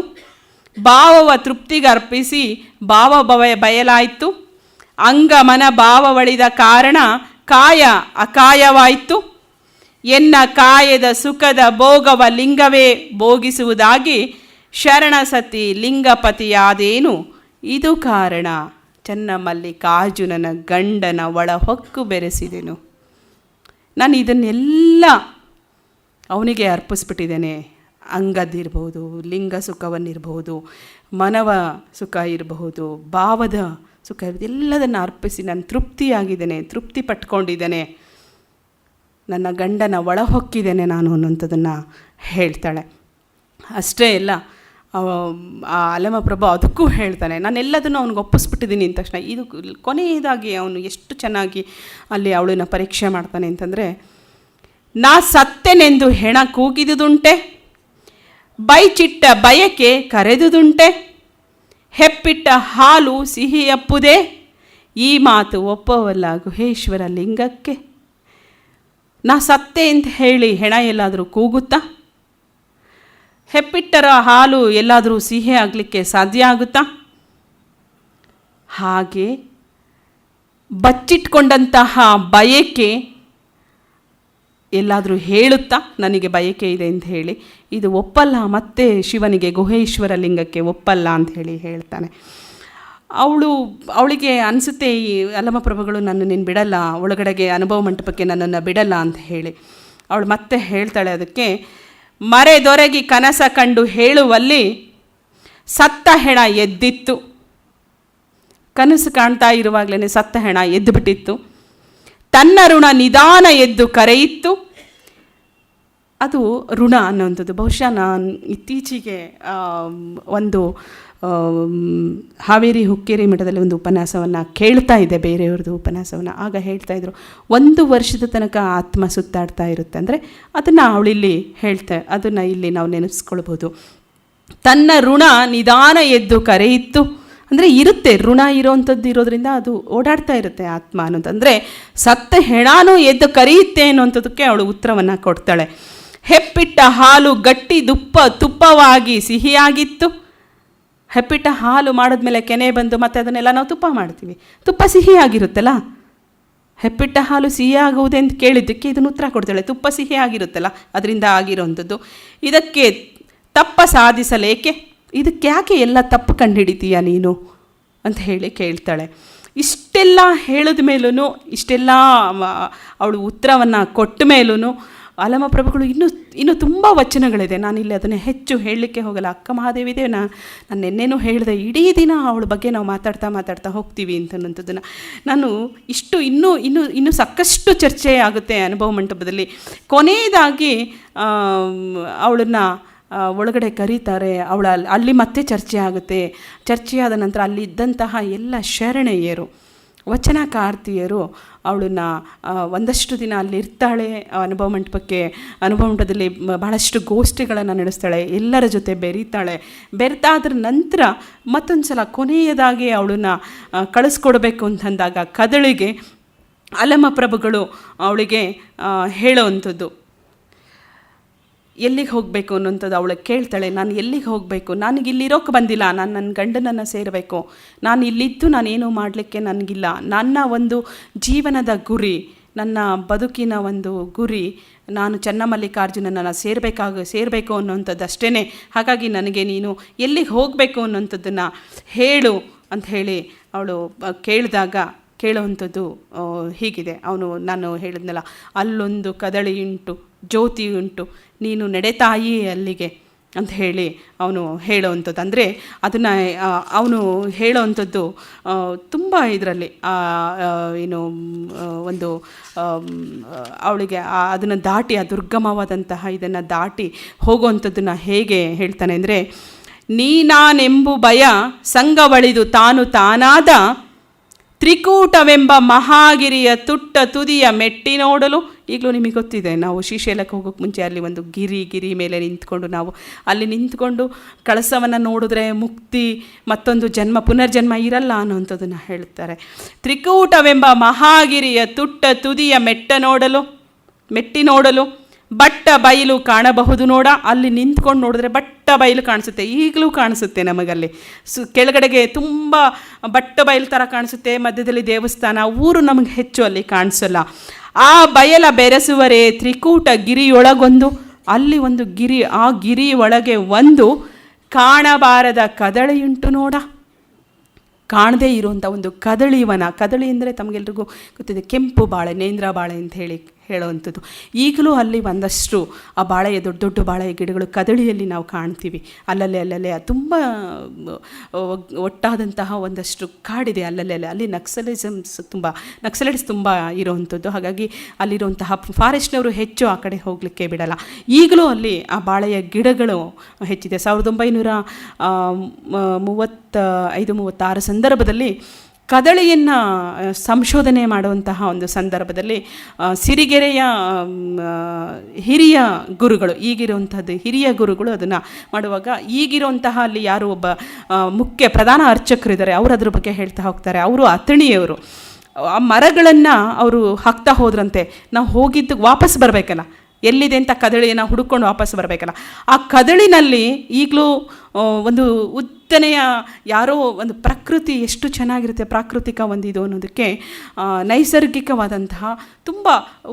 ಭಾವವ ತೃಪ್ತಿಗರ್ಪಿಸಿ ಭಾವ ಬಯಲಾಯಿತು, ಅಂಗ ಮನ ಭಾವವಳಿದ ಕಾರಣ ಕಾಯ ಅಕಾಯವಾಯಿತು, ಎನ್ನ ಕಾಯದ ಸುಖದ ಭೋಗವ ಲಿಂಗವೇ ಭೋಗಿಸುವುದಾಗಿ ಶರಣಸತಿ ಲಿಂಗಪತಿಯಾದೇನು ಇದು ಕಾರಣ, ಚನ್ನಮಲ್ಲಿಕಾರ್ಜುನನ ಗಂಡನ ಒಳ ಹೊಕ್ಕು ಬೆರೆಸಿದೆನು. ನಾನು ಇದನ್ನೆಲ್ಲ ಅವನಿಗೆ ಅರ್ಪಿಸ್ಬಿಟ್ಟಿದ್ದೇನೆ. ಅಂಗದಿರ್ಬೋದು, ಲಿಂಗ ಸುಖವನ್ನಿರ್ಬೋದು, ಮನವ ಸುಖ ಇರಬಹುದು, ಭಾವದ ಸುಖ ಇರ್ಬೋದು, ಎಲ್ಲದನ್ನು ಅರ್ಪಿಸಿ ನಾನು ತೃಪ್ತಿಯಾಗಿದ್ದೇನೆ, ತೃಪ್ತಿ ಪಟ್ಕೊಂಡಿದ್ದೇನೆ, ನನ್ನ ಗಂಡನ ಒಳ ಹೊಕ್ಕಿದ್ದೇನೆ ನಾನು ಅನ್ನೋಂಥದ್ದನ್ನು ಹೇಳ್ತಾಳೆ. ಅಷ್ಟೇ ಎಲ್ಲ ಆ ಅಲ್ಲಮ ಪ್ರಭು ಅದಕ್ಕೂ ಹೇಳ್ತಾನೆ, ನಾನೆಲ್ಲದನ್ನು ಅವ್ನಿಗೆ ಒಪ್ಪಿಸ್ಬಿಟ್ಟಿದ್ದೀನಿ ಅಂದ ತಕ್ಷಣ ಇದು ಕೊನೆಯದಾಗಿ ಅವನು ಎಷ್ಟು ಚೆನ್ನಾಗಿ ಅಲ್ಲಿ ಅವಳನ್ನು ಪರೀಕ್ಷೆ ಮಾಡ್ತಾನೆ ಅಂತಂದರೆ, ನಾ ಸತ್ತೆನೆಂದು ಹೆಣ ಕೂಗಿದುದುಂಟೆ, ಬೈಚಿಟ್ಟ ಬಯಕೆ ಕರೆದುದುಂಟೆ, ಹೆಪ್ಪಿಟ್ಟ ಹಾಲು ಸಿಹಿಯಪ್ಪುದೇ, ಈ ಮಾತು ಒಪ್ಪವಲ್ಲ ಗುಹೇಶ್ವರ ಲಿಂಗಕ್ಕೆ. ನಾ ಸತ್ತೆ ಅಂತ ಹೇಳಿ ಹೆಣ ಎಲ್ಲಾದರೂ ಕೂಗುತ್ತಾ? ಹೆಪ್ಪಿಟ್ಟರ ಹಾಲು ಎಲ್ಲಾದರೂ ಸಿಹಿ ಆಗಲಿಕ್ಕೆ ಸಾಧ್ಯ ಆಗುತ್ತಾ? ಹಾಗೆ ಬಚ್ಚಿಟ್ಕೊಂಡಂತಹ ಬಯಕೆ ಎಲ್ಲಾದರೂ ಹೇಳುತ್ತಾ ನನಗೆ ಬಯಕೆ ಇದೆ ಅಂತ ಹೇಳಿ? ಇದು ಒಪ್ಪಲ್ಲ, ಮತ್ತೆ ಶಿವನಿಗೆ ಗುಹೇಶ್ವರ ಲಿಂಗಕ್ಕೆ ಒಪ್ಪಲ್ಲ ಅಂತ ಹೇಳಿ ಹೇಳ್ತಾನೆ. ಅವಳಿಗೆ ಅನಿಸುತ್ತೆ, ಈ ಅಲ್ಲಮ ಪ್ರಭುಗಳು ನೀನು ಬಿಡಲ್ಲ, ಒಳಗಡೆಗೆ ಅನುಭವ ಮಂಟಪಕ್ಕೆ ನನ್ನನ್ನು ಬಿಡಲ್ಲ ಅಂತ ಹೇಳಿ. ಅವಳು ಮತ್ತೆ ಹೇಳ್ತಾಳೆ ಅದಕ್ಕೆ, ಮರೆದೊರಗಿ ಕನಸ ಕಂಡು ಹೇಳುವಲ್ಲಿ ಸತ್ತ ಹೆಣ ಎದ್ದಿತ್ತು. ಕನಸು ಕಾಣ್ತಾ ಇರುವಾಗಲೇ ಸತ್ತ ಹೆಣ ಎದ್ದು ಬಿಟ್ಟಿತ್ತು. ತನ್ನ ಋಣ ನಿಧಾನ ಎದ್ದು ಕರೆಯಿತ್ತು. ಅದು ಋಣ ಅನ್ನುವಂಥದ್ದು ಬಹುಶಃ ನಾನು ಇತ್ತೀಚೆಗೆ ಒಂದು ಹಾವೇರಿ ಹುಕ್ಕೇರಿ ಮಠದಲ್ಲಿ ಒಂದು ಉಪನ್ಯಾಸವನ್ನು ಕೇಳ್ತಾ ಇದ್ದೆ, ಬೇರೆಯವ್ರದ್ದು ಉಪನ್ಯಾಸವನ್ನು. ಆಗ ಹೇಳ್ತಾಯಿದ್ರು, 1 ವರ್ಷದ ತನಕ ಆತ್ಮ ಸುತ್ತಾಡ್ತಾ ಇರುತ್ತೆ. ಅಂದರೆ ಅದನ್ನು ಅವಳಿಲ್ಲಿ ಅದನ್ನು ಇಲ್ಲಿ ನಾವು ನೆನೆಸ್ಕೊಳ್ಬೋದು. ತನ್ನ ಋಣ ನಿಧಾನ ಎದ್ದು ಕರೆಯಿತ್ತು ಅಂದರೆ ಇರುತ್ತೆ, ಋಣ ಇರೋವಂಥದ್ದು ಇರೋದ್ರಿಂದ ಅದು ಓಡಾಡ್ತಾ ಇರುತ್ತೆ ಆತ್ಮ ಅನ್ನೋದು. ಅಂದರೆ ಸತ್ತ ಹೆಣಾನು ಎದ್ದು ಕರೆಯುತ್ತೆ ಅನ್ನುವಂಥದ್ದಕ್ಕೆ ಅವಳು ಉತ್ತರವನ್ನು ಕೊಡ್ತಾಳೆ. ಹೆಪ್ಪಿಟ್ಟ ಹಾಲು ಗಟ್ಟಿ ತುಪ್ಪವಾಗಿ ಸಿಹಿಯಾಗಿತ್ತು. ಹೆಪ್ಪಿಟ್ಟ ಹಾಲು ಮಾಡಿದ್ಮೇಲೆ ಕೆನೆ ಬಂದು ಮತ್ತೆ ಅದನ್ನೆಲ್ಲ ನಾವು ತುಪ್ಪ ಮಾಡ್ತೀವಿ, ತುಪ್ಪ ಸಿಹಿಯಾಗಿರುತ್ತಲ್ಲ. ಹೆಪ್ಪಿಟ್ಟ ಹಾಲು ಸಿಹಿಯಾಗುವುದೇ ಅಂತ ಕೇಳಿದ್ದಕ್ಕೆ ಇದನ್ನು ಉತ್ತರ ಕೊಡ್ತಾಳೆ, ತುಪ್ಪ ಸಿಹಿಯಾಗಿರುತ್ತಲ್ಲ ಅದರಿಂದ ಆಗಿರೋವಂಥದ್ದು. ಇದಕ್ಕೆ ತಪ್ಪ ಸಾಧಿಸಲೇಕೆ, ಇದಕ್ಕೆ ಯಾಕೆ ಎಲ್ಲ ತಪ್ಪು ಕಂಡುಹಿಡಿತೀಯ ನೀನು ಅಂತ ಹೇಳಿ ಕೇಳ್ತಾಳೆ. ಇಷ್ಟೆಲ್ಲ ಹೇಳಿದ ಮೇಲೂ, ಇಷ್ಟೆಲ್ಲ ಅವಳು ಉತ್ತರವನ್ನು ಕೊಟ್ಟ ಮೇಲೂ ಅಲಮಪ್ರಭುಗಳು ಇನ್ನೂ ತುಂಬ ವಚನಗಳಿದೆ. ನಾನಿಲ್ಲಿ ಅದನ್ನು ಹೆಚ್ಚು ಹೇಳಲಿಕ್ಕೆ ಹೋಗಲ್ಲ. ಅಕ್ಕ ಮಹಾದೇವಿದೆ, ನಾನು ನಿನ್ನೆನೂ ಹೇಳಿದೆ, ಇಡೀ ದಿನ ಅವಳ ಬಗ್ಗೆ ನಾವು ಮಾತಾಡ್ತಾ ಹೋಗ್ತೀವಿ ಅಂತನ್ನೋಂಥದ್ದನ್ನು. ನಾನು ಇನ್ನೂ ಸಾಕಷ್ಟು ಚರ್ಚೆ ಆಗುತ್ತೆ ಅನುಭವ ಮಂಟಪದಲ್ಲಿ. ಕೊನೆಯದಾಗಿ ಅವಳನ್ನು ಒಳಗಡೆ ಕರೀತಾರೆ. ಅಲ್ಲಿ ಮತ್ತೆ ಚರ್ಚೆ ಆಗುತ್ತೆ. ಚರ್ಚೆಯಾದ ನಂತರ ಅಲ್ಲಿದ್ದಂತಹ ಎಲ್ಲ ಶರಣೆಯರು, ವಚನಕಾರ್ತಿಯರು ಅವಳನ್ನು ಒಂದಷ್ಟು ದಿನ ಅಲ್ಲಿರ್ತಾಳೆ. ಅನುಭವ ಮಂಟಪದಲ್ಲಿ ಬಹಳಷ್ಟು ಗೋಷ್ಠಿಗಳನ್ನು ನಡೆಸ್ತಾಳೆ, ಎಲ್ಲರ ಜೊತೆ ಬೆರೆತಾದ್ರ ನಂತರ ಮತ್ತೊಂದು ಸಲ ಕೊನೆಯದಾಗಿ ಅವಳನ್ನು ಕಳಿಸ್ಕೊಡ್ಬೇಕು ಅಂತಂದಾಗ ಕದಳಿಗೆ ಅಲಮಪ್ರಭುಗಳು ಅವಳಿಗೆ ಹೇಳೋವಂಥದ್ದು, ಎಲ್ಲಿಗೆ ಹೋಗಬೇಕು ಅನ್ನೋಂಥದ್ದು ಅವಳಿಗೆ ಕೇಳ್ತಾಳೆ. ನಾನು ಎಲ್ಲಿಗೆ ಹೋಗಬೇಕು, ನನಗಿಲ್ಲಿರೋಕ್ಕೆ ಬಂದಿಲ್ಲ, ನಾನು ನನ್ನ ಗಂಡನನ್ನು ಸೇರಬೇಕು, ನಾನು ಇಲ್ಲಿದ್ದು ನಾನೇನು ಮಾಡಲಿಕ್ಕೆ ನನಗಿಲ್ಲ, ನನ್ನ ಒಂದು ಜೀವನದ ಗುರಿ, ನನ್ನ ಬದುಕಿನ ಒಂದು ಗುರಿ ನಾನು ಚನ್ನಮಲ್ಲಿಕಾರ್ಜುನನ ಸೇರಬೇಕು ಅನ್ನೋಂಥದ್ದು ಅಷ್ಟೇ. ಹಾಗಾಗಿ ನನಗೆ ನೀನು ಎಲ್ಲಿಗೆ ಹೋಗಬೇಕು ಅನ್ನೋಂಥದ್ದನ್ನು ಹೇಳು ಅಂತ ಹೇಳಿ ಅವಳು ಕೇಳುವಂಥದ್ದು ಹೀಗಿದೆ. ನಾನು ಹೇಳಿದ್ನಲ್ಲ, ಅಲ್ಲೊಂದು ಕದಳಿಯುಂಟು, ಜ್ಯೋತಿಯುಂಟು, ನೀನು ನಡೆತಾಯಿ ಅಲ್ಲಿಗೆ ಅಂತ ಹೇಳಿ ಅವನು ಹೇಳೋವಂಥದ್ದು. ಅಂದರೆ ಅದನ್ನು ಅವನು ಹೇಳೋವಂಥದ್ದು ತುಂಬ ಇದರಲ್ಲಿ ಒಂದು ಅವಳಿಗೆ ಅದನ್ನು ದಾಟಿ, ಆ ದುರ್ಗಮವಾದಂತಹ ಇದನ್ನು ದಾಟಿ ಹೋಗುವಂಥದ್ದನ್ನು ಹೇಗೆ ಹೇಳ್ತಾನೆ ಅಂದರೆ, ನೀನಾನೆಂಬು ಭಯ ಸಂಗವಳಿದು ತಾನಾದ ತ್ರಿಕೂಟವೆಂಬ ಮಹಾಗಿರಿಯ ತುದಿಯ ಮೆಟ್ಟಿ ನೋಡಲು. ಈಗಲೂ ನಿಮಗೆ ಗೊತ್ತಿದೆ, ನಾವು ಶ್ರೀಶೈಲಕ್ಕೆ ಹೋಗೋಕ್ಕೆ ಮುಂಚೆ ಅಲ್ಲಿ ಒಂದು ಗಿರಿ ಮೇಲೆ ನಿಂತ್ಕೊಂಡು ನಾವು ಅಲ್ಲಿ ನಿಂತ್ಕೊಂಡು ಕಳಸವನ್ನು ನೋಡಿದ್ರೆ ಮುಕ್ತಿ, ಮತ್ತೊಂದು ಪುನರ್ಜನ್ಮ ಇರಲ್ಲ ಅನ್ನೋಂಥದ್ದನ್ನು ಹೇಳ್ತಾರೆ. ತ್ರಿಕೂಟವೆಂಬ ಮಹಾಗಿರಿಯ ತುದಿಯ ಮೆಟ್ಟಿ ನೋಡಲು ಬಟ್ಟ ಬಯಲು ಕಾಣಬಹುದು ನೋಡ. ಅಲ್ಲಿ ನಿಂತ್ಕೊಂಡು ನೋಡಿದ್ರೆ ಬಟ್ಟ ಬಯಲು ಕಾಣಿಸುತ್ತೆ, ಈಗಲೂ ಕಾಣಿಸುತ್ತೆ ನಮಗಲ್ಲಿ. ಕೆಳಗಡೆಗೆ ತುಂಬ ಬಟ್ಟ ಬಯಲು ಥರ ಕಾಣಿಸುತ್ತೆ, ಮಧ್ಯದಲ್ಲಿ ದೇವಸ್ಥಾನ, ಊರು ನಮಗೆ ಹೆಚ್ಚು ಅಲ್ಲಿ ಕಾಣಿಸಲ್ಲ. ಆ ಬಯಲ ಬೆರೆಸುವರೇ ತ್ರಿಕೂಟ ಗಿರಿಯೊಳಗೊಂದು, ಅಲ್ಲಿ ಒಂದು ಗಿರಿ, ಆ ಗಿರಿ ಒಳಗೆ ಒಂದು ಕಾಣಬಾರದ ಕದಳಿಯುಂಟು ನೋಡ. ಕಾಣದೇ ಇರುವಂಥ ಒಂದು ಕದಳಿವನ. ಕದಳಿ ಅಂದರೆ ತಮಗೆಲ್ರಿಗೂ ಗೊತ್ತಿದೆ, ಕೆಂಪು ಬಾಳೆ, ನೇಂದ್ರ ಬಾಳೆ ಅಂತ ಹೇಳುವಂಥದ್ದು. ಈಗಲೂ ಅಲ್ಲಿ ಒಂದಷ್ಟು ಆ ಬಾಳೆಯ ದೊಡ್ಡ ಬಾಳೆಯ ಗಿಡಗಳು ಕದಳಿಯಲ್ಲಿ ನಾವು ಕಾಣ್ತೀವಿ. ಅಲ್ಲಲ್ಲೇ ತುಂಬ ಒಟ್ಟಾದಂತಹ ಒಂದಷ್ಟು ಕಾಡಿದೆ ಅಲ್ಲಲ್ಲೇ. ಅಲ್ಲಿ ನಕ್ಸಲೈಟ್ಸ್ ತುಂಬ ಇರೋವಂಥದ್ದು. ಹಾಗಾಗಿ ಅಲ್ಲಿರುವಂತಹ ಫಾರೆಸ್ಟ್ನವರು ಹೆಚ್ಚು ಆ ಕಡೆ ಹೋಗಲಿಕ್ಕೆ ಬಿಡಲ್ಲ. ಈಗಲೂ ಅಲ್ಲಿ ಆ ಬಾಳೆಯ ಗಿಡಗಳು ಹೆಚ್ಚಿದೆ. 1935-36 ಸಂದರ್ಭದಲ್ಲಿ ಕದಳಿಯನ್ನು ಸಂಶೋಧನೆ ಮಾಡುವಂತಹ ಒಂದು ಸಂದರ್ಭದಲ್ಲಿ ಸಿರಿಗೆರೆಯ ಹಿರಿಯ ಗುರುಗಳು, ಈಗಿರುವಂಥದ್ದು ಹಿರಿಯ ಗುರುಗಳು ಅದನ್ನು ಮಾಡುವಾಗ, ಈಗಿರುವಂತಹ ಅಲ್ಲಿ ಯಾರು ಒಬ್ಬ ಪ್ರಧಾನ ಅರ್ಚಕರಿದ್ದಾರೆ, ಅವರು ಅದ್ರ ಬಗ್ಗೆ ಹೇಳ್ತಾ ಹೋಗ್ತಾರೆ. ಅವರು ಅಥಣಿಯವರು. ಆ ಮರಗಳನ್ನು ಅವರು ಹಾಕ್ತಾ ಹೋದ್ರಂತೆ. ನಾವು ಹೋಗಿದ್ದು ವಾಪಸ್ ಬರಬೇಕಲ್ಲ, ಎಲ್ಲಿದೆ ಅಂತ ಕದಳಿಯನ್ನು ಹುಡುಕೊಂಡು ವಾಪಸ್ ಬರಬೇಕಲ್ಲ. ಆ ಕದಳಿನಲ್ಲಿ ಈಗಲೂ ಒಂದು ಉದ್ದನೆಯ ಯಾರೋ ಒಂದು ಪ್ರಕೃತಿ ಎಷ್ಟು ಚೆನ್ನಾಗಿರುತ್ತೆ, ಪ್ರಾಕೃತಿಕ ಒಂದು ಇದು ಅನ್ನೋದಕ್ಕೆ ನೈಸರ್ಗಿಕವಾದಂತಹ ತುಂಬ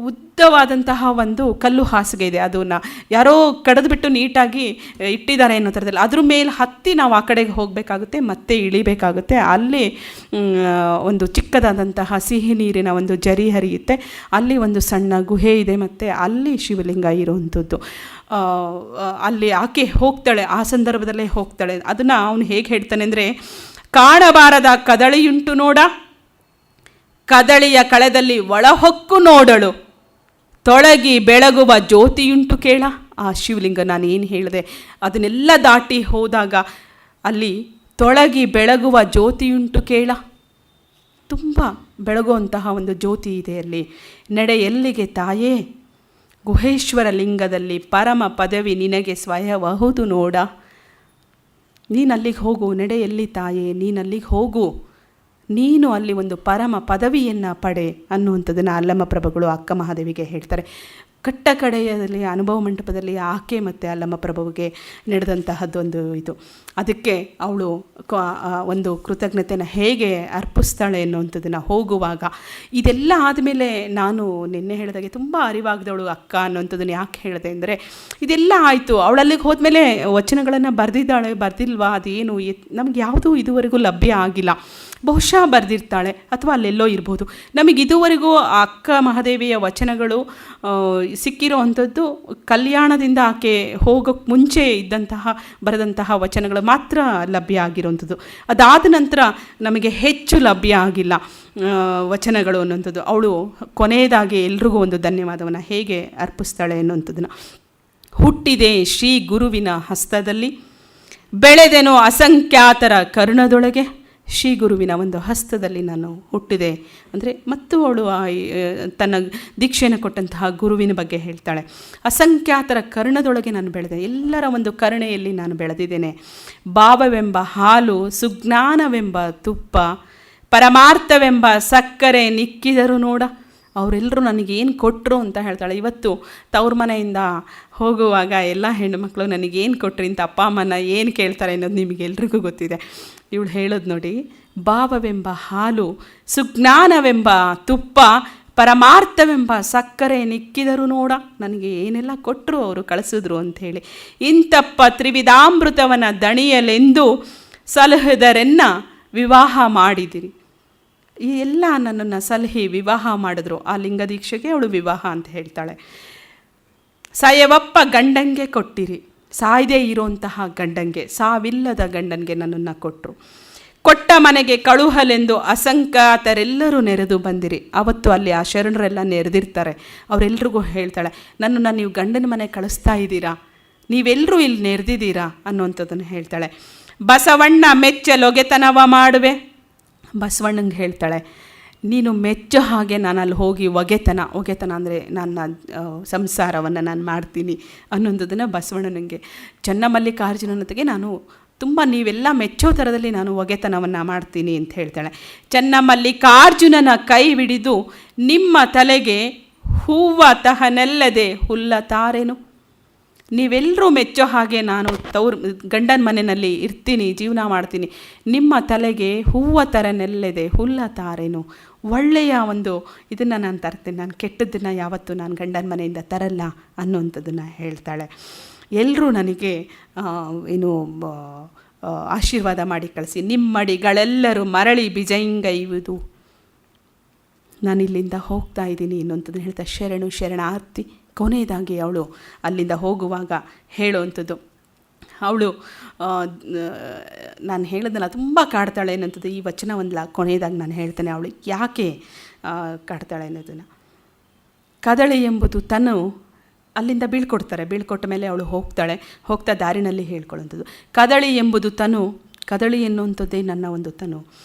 ಉದ್ದವಾದಂತಹ ಒಂದು ಕಲ್ಲು ಹಾಸಿಗೆ ಇದೆ. ಅದನ್ನು ಯಾರೋ ಕಡಿದ್ಬಿಟ್ಟು ನೀಟಾಗಿ ಇಟ್ಟಿದ್ದಾರೆ ಅನ್ನೋ ಥರದಲ್ಲಿ ಅದ್ರ ಮೇಲೆ ಹತ್ತಿ ನಾವು ಆ ಕಡೆಗೆ ಹೋಗಬೇಕಾಗುತ್ತೆ, ಮತ್ತೆ ಇಳಿಬೇಕಾಗುತ್ತೆ. ಅಲ್ಲಿ ಒಂದು ಚಿಕ್ಕದಾದಂತಹ ಸಿಹಿ ನೀರಿನ ಒಂದು ಜರಿ ಹರಿಯುತ್ತೆ. ಅಲ್ಲಿ ಒಂದು ಸಣ್ಣ ಗುಹೆ ಇದೆ, ಮತ್ತು ಅಲ್ಲಿ ಶಿವಲಿಂಗ ಇರುವಂಥದ್ದು. ಅಲ್ಲಿ ಆಕೆ ಹೋಗ್ತಾಳೆ, ಆ ಸಂದರ್ಭದಲ್ಲೇ ಹೋಗ್ತಾಳೆ. ಅದನ್ನು ಅವನು ಹೇಗೆ ಹೇಳ್ತಾನೆ ಅಂದರೆ, ಕಾಣಬಾರದ ಕದಳಿಯುಂಟು ನೋಡ, ಕದಳಿಯ ಕಳೆದಲ್ಲಿ ಒಳಹೊಕ್ಕು ನೋಡಳು, ತೊಳಗಿ ಬೆಳಗುವ ಜ್ಯೋತಿಯುಂಟು ಕೇಳ. ಆ ಶಿವಲಿಂಗ ನಾನು ಏನು ಹೇಳಿದೆ ಅದನ್ನೆಲ್ಲ ದಾಟಿ ಹೋದಾಗ ಅಲ್ಲಿ ತೊಳಗಿ ಬೆಳಗುವ ಜ್ಯೋತಿಯುಂಟು ಕೇಳ, ತುಂಬ ಬೆಳಗುವಂತಹ ಒಂದು ಜ್ಯೋತಿ ಇದೆ ಅಲ್ಲಿ. ನಡೆ ಎಲ್ಲಿಗೆ ತಾಯೇ, ಗುಹೇಶ್ವರ ಲಿಂಗದಲ್ಲಿ ಪರಮ ಪದವಿ ನಿನಗೆ ಸ್ವಯಬಹುದು ನೋಡ. ನೀನು ಅಲ್ಲಿಗೆ ಹೋಗು, ನಡೆಯಲ್ಲಿ ತಾಯೇ ನೀನಲ್ಲಿಗೆ ಹೋಗು, ನೀನು ಅಲ್ಲಿ ಒಂದು ಪರಮ ಪದವಿಯನ್ನು ಪಡೆ ಅನ್ನುವಂಥದ್ದನ್ನು ಅಲ್ಲಮ್ಮ ಪ್ರಭುಗಳು ಅಕ್ಕ ಮಹಾದೇವಿಗೆ ಹೇಳ್ತಾರೆ. ಕಟ್ಟ ಕಡೆಯಲ್ಲಿ ಅನುಭವ ಮಂಟಪದಲ್ಲಿ ಆಕೆ ಮತ್ತು ಅಲ್ಲಮ್ಮ ಪ್ರಭುವಿಗೆ ನಡೆದಂತಹದ್ದೊಂದು ಇದು. ಅದಕ್ಕೆ ಅವಳು ಒಂದು ಕೃತಜ್ಞತೆಯನ್ನು ಹೇಗೆ ಅರ್ಪಿಸ್ತಾಳೆ ಅನ್ನುವಂಥದ್ದನ್ನು ಹೋಗುವಾಗ. ಇದೆಲ್ಲ ಆದಮೇಲೆ ನಾನು ನಿನ್ನೆ ಹೇಳಿದಾಗೆ ತುಂಬ ಅರಿವಾಗದವಳು ಅಕ್ಕ ಅನ್ನುವಂಥದ್ದನ್ನು ಯಾಕೆ ಹೇಳಿದೆ ಅಂದರೆ, ಇದೆಲ್ಲ ಆಯಿತು, ಅವಳಲ್ಲಿಗೆ ಹೋದ್ಮೇಲೆ ವಚನಗಳನ್ನು ಬರೆದಿದ್ದಾಳೆ ಬರೆದಿಲ್ವಾ ಅದೇನು ನಮ್ಗೆ ಯಾವುದೂ ಇದುವರೆಗೂ ಲಭ್ಯ ಆಗಿಲ್ಲ. ಬಹುಶಃ ಬರೆದಿರ್ತಾಳೆ ಅಥವಾ ಅಲ್ಲೆಲ್ಲೋ ಇರ್ಬೋದು. ನಮಗೆ ಇದುವರೆಗೂ ಆ ಅಕ್ಕ ಮಹಾದೇವಿಯ ವಚನಗಳು ಸಿಕ್ಕಿರೋ ಅಂಥದ್ದು ಕಲ್ಯಾಣದಿಂದ ಆಕೆ ಹೋಗೋಕ್ಕೆ ಮುಂಚೆ ಇದ್ದಂತಹ ಬರೆದಂತಹ ವಚನಗಳು ಮಾತ್ರ ಲಭ್ಯ ಆಗಿರೋವಂಥದ್ದು. ಅದಾದ ನಂತರ ನಮಗೆ ಹೆಚ್ಚು ಲಭ್ಯ ಆಗಿಲ್ಲ ವಚನಗಳು ಅನ್ನೋಂಥದ್ದು. ಅವಳು ಕೊನೆಯದಾಗಿ ಎಲ್ರಿಗೂ ಒಂದು ಧನ್ಯವಾದವನ್ನು ಹೇಗೆ ಅರ್ಪಿಸ್ತಾಳೆ ಅನ್ನುವಂಥದ್ದನ್ನು. ಹುಟ್ಟಿದೆ ಶ್ರೀ ಗುರುವಿನ ಹಸ್ತದಲ್ಲಿ, ಬೆಳೆದೆನು ಅಸಂಖ್ಯಾತರ ಕರುಣದೊಳಗೆ. ಶ್ರೀ ಗುರುವಿನ ಒಂದು ಹಸ್ತದಲ್ಲಿ ನಾನು ಹುಟ್ಟಿದೆ ಅಂದರೆ, ಮತ್ತು ಅವಳು ತನ್ನ ದೀಕ್ಷೆಯನ್ನು ಕೊಟ್ಟಂತಹ ಗುರುವಿನ ಬಗ್ಗೆ ಹೇಳ್ತಾಳೆ. ಅಸಂಖ್ಯಾತರ ಕರ್ಣದೊಳಗೆ ನಾನು ಬೆಳೆದೆ, ಎಲ್ಲರ ಒಂದು ಕರುಣೆಯಲ್ಲಿ ನಾನು ಬೆಳೆದಿದ್ದೇನೆ. ಭಾವವೆಂಬ ಹಾಲು, ಸುಜ್ಞಾನವೆಂಬ ತುಪ್ಪ, ಪರಮಾರ್ಥವೆಂಬ ಸಕ್ಕರೆ ನಿಕ್ಕಿದರು ನೋಡ. ಅವರೆಲ್ಲರೂ ನನಗೇನು ಕೊಟ್ಟರು ಅಂತ ಹೇಳ್ತಾಳೆ. ಇವತ್ತು ತವ್ರ ಮನೆಯಿಂದ ಹೋಗುವಾಗ ಎಲ್ಲ ಹೆಣ್ಣುಮಕ್ಕಳು ನನಗೇನು ಕೊಟ್ರಿ ಅಂತ ಅಪ್ಪ ಅಮ್ಮನ ಏನು ಕೇಳ್ತಾರೆ ಅನ್ನೋದು ನಿಮಗೆಲ್ರಿಗೂ ಗೊತ್ತಿದೆ. ಇವಳು ಹೇಳೋದು ನೋಡಿ, ಭಾವವೆಂಬ ಹಾಲು, ಸುಜ್ಞಾನವೆಂಬ ತುಪ್ಪ, ಪರಮಾರ್ಥವೆಂಬ ಸಕ್ಕರೆ ನಿಕ್ಕಿದರು ನೋಡ. ನನಗೆ ಏನೆಲ್ಲ ಕೊಟ್ಟರು ಅವರು, ಕಳಿಸಿದ್ರು ಅಂಥೇಳಿ. ಇಂತಪ್ಪ ತ್ರಿವಿಧಾಮೃತವನ ದಣಿಯಲೆಂದು ಸಲಹದರೆನ್ನ ವಿವಾಹ ಮಾಡಿದಿರಿ. ಈ ಎಲ್ಲ ನನ್ನನ್ನು ಸಲಹೆ ವಿವಾಹ ಮಾಡಿದ್ರು. ಆ ಲಿಂಗದೀಕ್ಷೆಗೆ ಅವಳು ವಿವಾಹ ಅಂತ ಹೇಳ್ತಾಳೆ. ಸಾಯವಪ್ಪ ಗಂಡಂಗೆ ಕೊಟ್ಟಿರಿ, ಸಾಯದೇ ಇರೋಂತಹ ಗಂಡಂಗೆ, ಸಾವಿಲ್ಲದ ಗಂಡನಿಗೆ ನನ್ನನ್ನು ಕೊಟ್ಟರು. ಕೊಟ್ಟ ಮನೆಗೆ ಕಳುಹಲೆಂದು ಅಸಂಖ್ಯಾತರೆಲ್ಲರೂ ನೆರೆದು ಬಂದಿರಿ. ಅವತ್ತು ಅಲ್ಲಿ ಆ ಶರಣರೆಲ್ಲ ನೆರೆದಿರ್ತಾರೆ. ಅವರೆಲ್ರಿಗೂ ಹೇಳ್ತಾಳೆ, ನನ್ನನ್ನು ನೀವು ಗಂಡನ ಮನೆ ಕಳಿಸ್ತಾ ಇದ್ದೀರಾ, ನೀವೆಲ್ಲರೂ ಇಲ್ಲಿ ನೆರೆದಿದ್ದೀರಾ ಅನ್ನುವಂಥದ್ದನ್ನು ಹೇಳ್ತಾಳೆ. ಬಸವಣ್ಣ ಮೆಚ್ಚಲೊಗೆತನವ ಮಾಡುವೆ. ಬಸವಣ್ಣಂಗೆ ಹೇಳ್ತಾಳೆ, ನೀನು ಮೆಚ್ಚೋ ಹಾಗೆ ನಾನು ಅಲ್ಲಿ ಹೋಗಿ ಒಗೆತನ ಅಂದರೆ ನನ್ನ ಸಂಸಾರವನ್ನು ನಾನು ಮಾಡ್ತೀನಿ ಅನ್ನೋಂಥದ್ದನ್ನು ಬಸವಣ್ಣನಿಗೆ, ಚನ್ನಮಲ್ಲಿಕಾರ್ಜುನನತೆಗೆ ನಾನು ತುಂಬ ನೀವೆಲ್ಲ ಮೆಚ್ಚೋ ಥರದಲ್ಲಿ ನಾನು ಒಗೆತನವನ್ನು ಮಾಡ್ತೀನಿ ಅಂತ ಹೇಳ್ತಾಳೆ. ಚನ್ನಮಲ್ಲಿಕಾರ್ಜುನನ ಕೈ ಹಿಡಿದು ನಿಮ್ಮ ತಲೆಗೆ ಹೂವ ತಹನೆಲ್ಲದೆ ಹುಲ್ಲ ತಾರೇನು. ನೀವೆಲ್ಲರೂ ಮೆಚ್ಚೋ ಹಾಗೆ ನಾನು ಗಂಡನ ಮನೆಯಲ್ಲಿ ಇರ್ತೀನಿ, ಜೀವನ ಮಾಡ್ತೀನಿ, ನಿಮ್ಮ ತಲೆಗೆ ಹೂವು ಥರ ನೆಲ್ಲದೆ ಹುಲ್ಲ ತಾರೇನು. ಒಳ್ಳೆಯ ಒಂದು ಇದನ್ನು ನಾನು ತರ್ತೀನಿ, ನಾನು ಕೆಟ್ಟದ್ದನ್ನು ಯಾವತ್ತೂ ನಾನು ಗಂಡನ ಮನೆಯಿಂದ ತರಲ್ಲ ಅನ್ನೋಂಥದ್ದನ್ನು ಹೇಳ್ತಾಳೆ. ಎಲ್ಲರೂ ನನಗೆ ಏನು ಆಶೀರ್ವಾದ ಮಾಡಿ ಕಳಿಸಿ, ನಿಮ್ಮಡಿಗಳೆಲ್ಲರೂ ಮರಳಿ ಬಿಜೈಂಗೈವುದು, ನಾನಿಲ್ಲಿಂದ ಹೋಗ್ತಾ ಇದ್ದೀನಿ ಅನ್ನೋಂಥದ್ದು ಹೇಳ್ತಾ ಶರಣಾರ್ಥಿ. ಕೊನೆಯದಾಗಿ ಅವಳು ಅಲ್ಲಿಂದ ಹೋಗುವಾಗ ಹೇಳುವಂಥದ್ದು, ಅವಳು ನಾನು ಹೇಳೋದನ್ನು ತುಂಬ ಕಾಡ್ತಾಳೆ ಅನ್ನೋಂಥದ್ದು ಈ ವಚನವೊಂದಲ್ಲ. ಕೊನೆಯದಾಗಿ ನಾನು ಹೇಳ್ತೇನೆ ಅವಳು ಯಾಕೆ ಕಾಡ್ತಾಳೆ ಅನ್ನೋದನ್ನು. ಕದಳಿ ಎಂಬುದು ತನು ಅಲ್ಲಿಂದ ಬೀಳ್ಕೊಟ್ಟ ಮೇಲೆ ಅವಳು ಹೋಗ್ತಾ ದಾರಿನಲ್ಲಿ ಹೇಳ್ಕೊಳ್ಳುವಂಥದ್ದು. ಕದಳಿ ಎಂಬುದು ತನು, ಕದಳಿ ಎನ್ನುವಂಥದ್ದೇ ನನ್ನ ಒಂದು ತನು.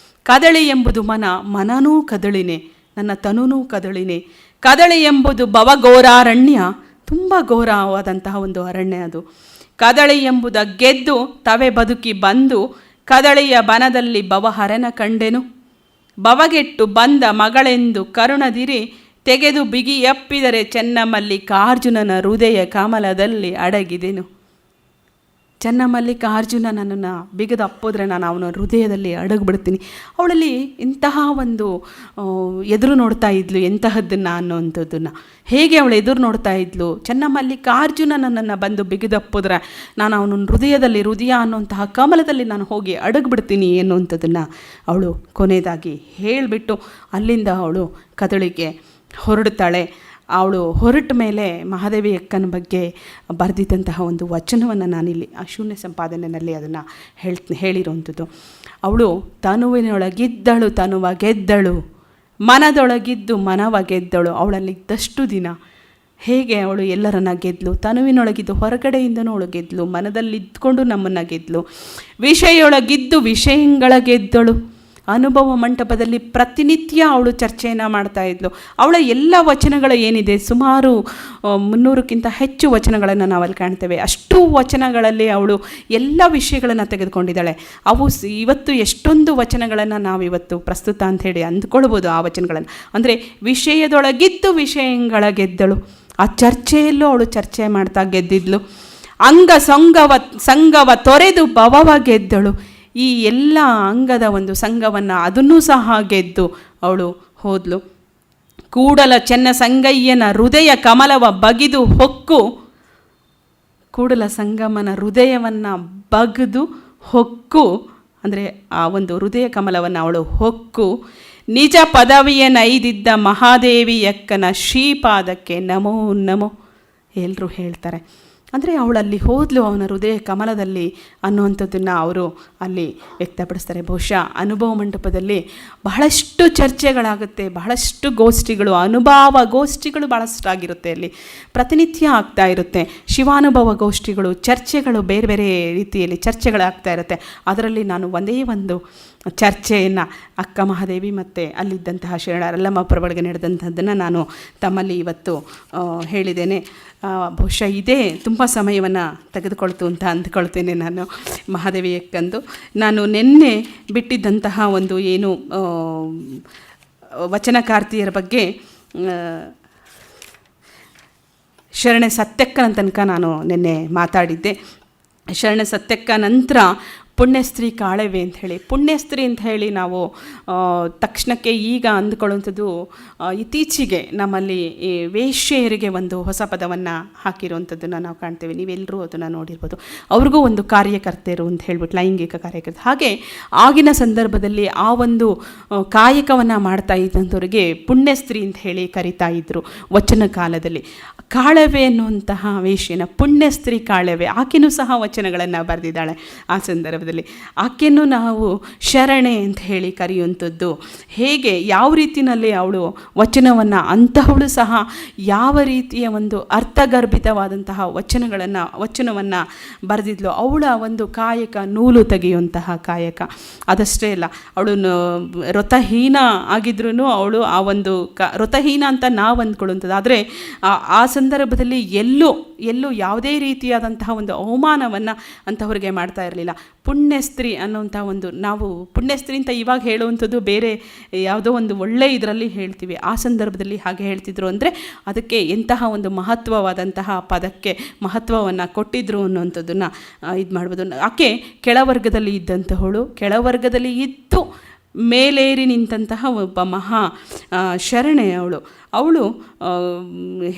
ಕದಳಿ ಎಂಬುದು ಮನನೂ ಕದಳಿನೇ, ನನ್ನ ತನುನೂ ಕದಳಿನೇ. ಕದಳಿ ಎಂಬುದು ಭವಘೋರಾರಣ್ಯ, ತುಂಬ ಘೋರವಾದಂತಹ ಒಂದು ಅರಣ್ಯ ಅದು. ಕದಳಿ ಎಂಬುದ ಗೆದ್ದು ತವೆ ಬದುಕಿ ಬಂದು, ಕದಳಿಯ ಬನದಲ್ಲಿ ಭವಹರನ ಕಂಡೆನು. ಭವಗೆಟ್ಟು ಬಂದ ಮಗಳೆಂದು ಕರುಣದಿರಿ, ತೆಗೆದು ಬಿಗಿಯಪ್ಪಿದರೆ ಚನ್ನಮಲ್ಲಿಕಾರ್ಜುನನ ಹೃದಯ ಕಮಲದಲ್ಲಿ ಅಡಗಿದೆನು. ಚನ್ನಮಲ್ಲಿಕಾರ್ಜುನ ನನ್ನನ್ನು ಬಿಗದು ಅಪ್ಪೋದ್ರೆ ನಾನು ಅವನ ಹೃದಯದಲ್ಲಿ ಅಡಗಿಬಿಡ್ತೀನಿ. ಅವಳಲ್ಲಿ ಇಂತಹ ಒಂದು ಎದುರು ನೋಡ್ತಾ ಇದ್ಲು ಎಂತಹದ್ದನ್ನು ಅನ್ನೋವಂಥದ್ದನ್ನು. ಹೇಗೆ ಅವಳು ಎದುರು ನೋಡ್ತಾ ಇದ್ಲು, ಚನ್ನಮಲ್ಲಿಕಾರ್ಜುನ ನನ್ನನ್ನು ಬಂದು ಬಿಗಿದಪ್ಪೋದ್ರೆ ನಾನು ಅವನ ಹೃದಯ ಅನ್ನುವಂತಹ ಕಮಲದಲ್ಲಿ ನಾನು ಹೋಗಿ ಅಡಗಿಬಿಡ್ತೀನಿ ಅನ್ನುವಂಥದ್ದನ್ನು ಅವಳು ಕೊನೆಯದಾಗಿ ಹೇಳಿಬಿಟ್ಟು ಅಲ್ಲಿಂದ ಅವಳು ಕದಳಿಗೆ ಹೊರಡ್ತಾಳೆ. ಅವಳು ಹೊರಟ ಮೇಲೆ ಮಹಾದೇವಿ ಅಕ್ಕನ ಬಗ್ಗೆ ಬರೆದಿದ್ದಂತಹ ಒಂದು ವಚನವನ್ನು ನಾನಿಲ್ಲಿ ಆ ಶೂನ್ಯ ಸಂಪಾದನೆಯಲ್ಲಿ ಅದನ್ನು ಹೇಳಿರುವಂಥದ್ದು. ಅವಳು ತನುವಿನೊಳಗಿದ್ದಳು ತನುವ ಗೆದ್ದಳು, ಮನದೊಳಗಿದ್ದು ಮನವ ಗೆದ್ದಳು. ಅವಳಲ್ಲಿದ್ದಷ್ಟು ದಿನ ಹೇಗೆ ಅವಳು ಎಲ್ಲರನ್ನ ಗೆದ್ಲು, ತನುವಿನೊಳಗಿದ್ದು ಹೊರಗಡೆಯಿಂದನೂ ಅವಳು ಗೆದ್ಲು, ಮನದಲ್ಲಿದ್ದುಕೊಂಡು ನಮ್ಮನ್ನು ಗೆದ್ಲು, ವಿಷಯೊಳಗಿದ್ದು ವಿಷಯಗಳ ಗೆದ್ದಳು. ಅನುಭವ ಮಂಟಪದಲ್ಲಿ ಪ್ರತಿನಿತ್ಯ ಅವಳು ಚರ್ಚೆಯನ್ನು ಮಾಡ್ತಾಯಿದ್ಲು. ಅವಳ ಎಲ್ಲ ವಚನಗಳು ಏನಿದೆ, ಸುಮಾರು 300ಕ್ಕಿಂತ ಹೆಚ್ಚು ವಚನಗಳನ್ನು ನಾವಲ್ಲಿ ಕಾಣ್ತೇವೆ. ಅಷ್ಟು ವಚನಗಳಲ್ಲಿ ಅವಳು ಎಲ್ಲ ವಿಷಯಗಳನ್ನು ತೆಗೆದುಕೊಂಡಿದ್ದಾಳೆ. ಅವು ಇವತ್ತು ಎಷ್ಟೊಂದು ವಚನಗಳನ್ನು ನಾವಿವತ್ತು ಪ್ರಸ್ತುತ ಅಂಥೇಳಿ ಅಂದ್ಕೊಳ್ಬೋದು. ಆ ವಚನಗಳನ್ನು ಅಂದರೆ ವಿಷಯದೊಳಗಿದ್ದು ವಿಷಯಗಳ ಗೆದ್ದಳು. ಆ ಚರ್ಚೆಯಲ್ಲೂ ಅವಳು ಚರ್ಚೆ ಮಾಡ್ತಾ ಗೆದ್ದಿದ್ಲು. ಸಂಗವ ತೊರೆದು ಭವವ ಗೆದ್ದಳು. ಈ ಎಲ್ಲ ಅಂಗದ ಒಂದು ಸಂಘವನ್ನು ಅದನ್ನೂ ಸಹ ಗೆದ್ದು ಅವಳು ಹೋದ್ಲು. ಕೂಡಲ ಚೆನ್ನ ಸಂಗಯ್ಯನ ಹೃದಯ ಕಮಲವ ಬಗಿದು ಹೊಕ್ಕು, ಕೂಡಲ ಸಂಗಮನ ಹೃದಯವನ್ನು ಬಗೆದು ಹೊಕ್ಕು ಅಂದರೆ ಆ ಒಂದು ಹೃದಯ ಕಮಲವನ್ನು ಅವಳು ಹೊಕ್ಕು, ನಿಜ ಪದವಿಯನ್ನೈದಿದ್ದ ಮಹಾದೇವಿಯಕ್ಕನ ಶ್ರೀಪಾದಕ್ಕೆ ನಮೋ ನಮೋ ಎಲ್ಲರೂ ಹೇಳ್ತಾರೆ. ಅಂದರೆ ಅವಳಲ್ಲಿ ಹೋದ್ಲು ಅವನ ಹೃದಯ ಕಮಲದಲ್ಲಿ ಅನ್ನುವಂಥದ್ದನ್ನು ಅವರು ಅಲ್ಲಿ ವ್ಯಕ್ತಪಡಿಸ್ತಾರೆ. ಬಹುಶಃ ಅನುಭವ ಮಂಟಪದಲ್ಲಿ ಬಹಳಷ್ಟು ಚರ್ಚೆಗಳಾಗುತ್ತೆ, ಬಹಳಷ್ಟು ಗೋಷ್ಠಿಗಳು, ಅನುಭವ ಗೋಷ್ಠಿಗಳು ಭಾಳಷ್ಟಾಗಿರುತ್ತೆ. ಅಲ್ಲಿ ಪ್ರತಿನಿತ್ಯ ಆಗ್ತಾ ಇರುತ್ತೆ. ಶಿವಾನುಭವ ಗೋಷ್ಠಿಗಳು, ಚರ್ಚೆಗಳು, ಬೇರೆ ಬೇರೆ ರೀತಿಯಲ್ಲಿ ಚರ್ಚೆಗಳಾಗ್ತಾ ಇರುತ್ತೆ. ಅದರಲ್ಲಿ ನಾನು ಒಂದೇ ಒಂದು ಚರ್ಚೆಯನ್ನು ಅಕ್ಕ ಮಹಾದೇವಿ ಮತ್ತು ಅಲ್ಲಿದ್ದಂತಹ ಶರಣರಲ್ಲಮ್ಮ ಪ್ರಭುಗಳಿಗೆ ನಡೆದಂಥದ್ದನ್ನು ನಾನು ತಮ್ಮಲ್ಲಿ ಇವತ್ತು ಹೇಳಿದ್ದೇನೆ. ಬಹುಶಃ ಇದೇ ತುಂಬ ಸಮಯವನ್ನು ತೆಗೆದುಕೊಳ್ತು ಅಂತ ಅಂದ್ಕೊಳ್ತೇನೆ ನಾನು. ಮಹಾದೇವಿ ಅಕ್ಕಂದು ನಾನು ನಿನ್ನೆ ಬಿಟ್ಟಿದ್ದಂತಹ ಒಂದು ಏನು ವಚನಕಾರ್ತಿಯರ ಬಗ್ಗೆ ಶರಣೆ ಸತ್ಯಕ್ಕನ ತನಕ ನಾನು ನಿನ್ನೆ ಮಾತಾಡಿದ್ದೆ. ಶರಣೆ ಸತ್ಯಕ್ಕ ನಂತರ ಪುಣ್ಯಸ್ತ್ರೀ ಕಾಳವೆ ಅಂಥೇಳಿ, ಪುಣ್ಯಸ್ತ್ರೀ ಅಂತ ಹೇಳಿ ನಾವು ತಕ್ಷಣಕ್ಕೆ ಈಗ ಅಂದ್ಕೊಳ್ಳುವಂಥದ್ದು ಇತ್ತೀಚೆಗೆ ನಮ್ಮಲ್ಲಿ ಈ ವೇಶ್ಯೆಯರಿಗೆ ಒಂದು ಹೊಸ ಪದವನ್ನು ಹಾಕಿರುವಂಥದ್ದನ್ನು ನಾವು ಕಾಣ್ತೇವೆ. ನೀವೆಲ್ಲರೂ ಅದನ್ನು ನೋಡಿರ್ಬೋದು. ಅವ್ರಿಗೂ ಒಂದು ಕಾರ್ಯಕರ್ತೆಯರು ಅಂತ ಹೇಳ್ಬಿಟ್ಟು, ಲೈಂಗಿಕ ಕಾರ್ಯಕರ್ತೆ. ಹಾಗೆ ಆಗಿನ ಸಂದರ್ಭದಲ್ಲಿ ಆ ಒಂದು ಕಾಯಕವನ್ನು ಮಾಡ್ತಾ ಇದ್ದಂಥವ್ರಿಗೆ ಪುಣ್ಯಸ್ತ್ರೀ ಅಂತ ಹೇಳಿ ಕರಿತಾ ಇದ್ದರು ವಚನ ಕಾಲದಲ್ಲಿ. ಕಾಳವೆ ಅನ್ನುವಂತಹ ವೇಶ್ಯನ ಪುಣ್ಯಸ್ತ್ರೀ ಕಾಳವೆ, ಆಕೆನೂ ಸಹ ವಚನಗಳನ್ನು ಬರೆದಿದ್ದಾಳೆ. ಆ ಸಂದರ್ಭದಲ್ಲಿ ಆಕೆಯನ್ನು ನಾವು ಶರಣೆ ಅಂತ ಹೇಳಿ ಕರೆಯುವಂಥದ್ದು ಹೇಗೆ, ಯಾವ ರೀತಿಯಲ್ಲಿ ಅವಳು ವಚನವನ್ನು, ಅಂತಹವಳು ಸಹ ಯಾವ ರೀತಿಯ ಒಂದು ಅರ್ಥಗರ್ಭಿತವಾದಂತಹ ವಚನವನ್ನು ಬರೆದಿದ್ಲು. ಅವಳ ಒಂದು ಕಾಯಕ ನೂಲು ತೆಗೆಯುವಂತಹ ಕಾಯಕ. ಅದಷ್ಟೇ ಅಲ್ಲ, ಅವಳು ವ್ರತಹೀನ ಆಗಿದ್ರೂ ಅವಳು ಆ ಒಂದು ವ್ರತಹೀನ ಅಂತ ನಾವು ಅಂದ್ಕೊಳ್ಳುವಂಥದ್ದು. ಆದರೆ ಆ ಸಂದರ್ಭದಲ್ಲಿ ಎಲ್ಲೂ ಯಾವುದೇ ರೀತಿಯಾದಂತಹ ಒಂದು ಅವಮಾನವನ್ನು ಅಂಥವ್ರಿಗೆ ಮಾಡ್ತಾ ಇರಲಿಲ್ಲ. ಪುಣ್ಯಸ್ತ್ರೀ ಅನ್ನುವಂಥ ಒಂದು, ನಾವು ಪುಣ್ಯಸ್ತ್ರೀ ಅಂತ ಇವಾಗ ಹೇಳುವಂಥದ್ದು ಬೇರೆ ಯಾವುದೋ ಒಂದು ಒಳ್ಳೆಯ ಇದರಲ್ಲಿ ಹೇಳ್ತೀವಿ. ಆ ಸಂದರ್ಭದಲ್ಲಿ ಹಾಗೆ ಹೇಳ್ತಿದ್ರು ಅಂದರೆ ಅದಕ್ಕೆ ಎಂತಹ ಒಂದು ಮಹತ್ವವಾದಂತಹ ಪದಕ್ಕೆ ಮಹತ್ವವನ್ನು ಕೊಟ್ಟಿದ್ರು ಅನ್ನುವಂಥದ್ದನ್ನು ಇದು ಮಾಡ್ಬೋದು. ಆಕೆ ಕೆಳವರ್ಗದಲ್ಲಿ ಇದ್ದಂತಹವಳು, ಕೆಳವರ್ಗದಲ್ಲಿ ಇದ್ದು ಮೇಲೇರಿ ನಿಂತಹ ಒಬ್ಬ ಮಹಾ ಶರಣೆ ಅವಳು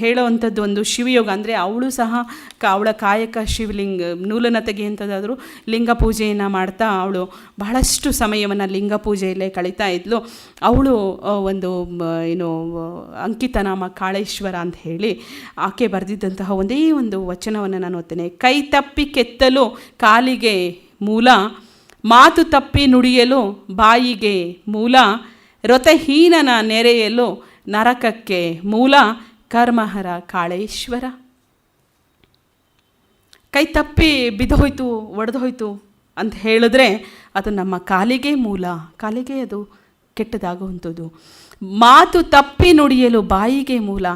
ಹೇಳೋವಂಥದ್ದು ಒಂದು ಶಿವಯೋಗ. ಅಂದರೆ ಅವಳು ಸಹ ಅವಳ ಕಾಯಕ ಶಿವಲಿಂಗ ನೂಲನ ತೆಗೆಯುವಂಥದ್ದಾದರೂ ಲಿಂಗ ಪೂಜೆಯನ್ನು ಮಾಡ್ತಾ ಅವಳು ಬಹಳಷ್ಟು ಸಮಯವನ್ನು ಲಿಂಗ ಪೂಜೆಯಲ್ಲೇ ಕಳೀತಾ ಇದ್ಲು. ಅವಳು ಒಂದು ಏನು ಅಂಕಿತನಾಮ ಕಾಳೇಶ್ವರ ಅಂತ ಹೇಳಿ ಆಕೆ ಬರೆದಿದ್ದಂತಹ ಒಂದೇ ಒಂದು ವಚನವನ್ನು ನಾನು ಓದ್ತೇನೆ. ಕೈ ತಪ್ಪಿ ಕೆತ್ತಲು ಕಾಲಿಗೆ ಮೂಲ, ಮಾತು ತಪ್ಪಿ ನುಡಿಯಲು ಬಾಯಿಗೆ ಮೂಲ, ವ್ರತಹೀನನ ನೆರೆಯಲು ನರಕಕ್ಕೆ ಮೂಲ, ಕರ್ಮಹರ ಕಾಳೇಶ್ವರ. ಕೈ ತಪ್ಪಿ ಬಿದ್ದೋಯ್ತು, ಒಡೆದೋಯ್ತು ಅಂತ ಹೇಳಿದ್ರೆ ಅದು ನಮ್ಮ ಕಾಲಿಗೆ ಮೂಲ, ಕಾಲಿಗೆ ಅದು ಕೆಟ್ಟದಾಗುವಂಥದ್ದು. ಮಾತು ತಪ್ಪಿ ನುಡಿಯಲು ಬಾಯಿಗೆ ಮೂಲ,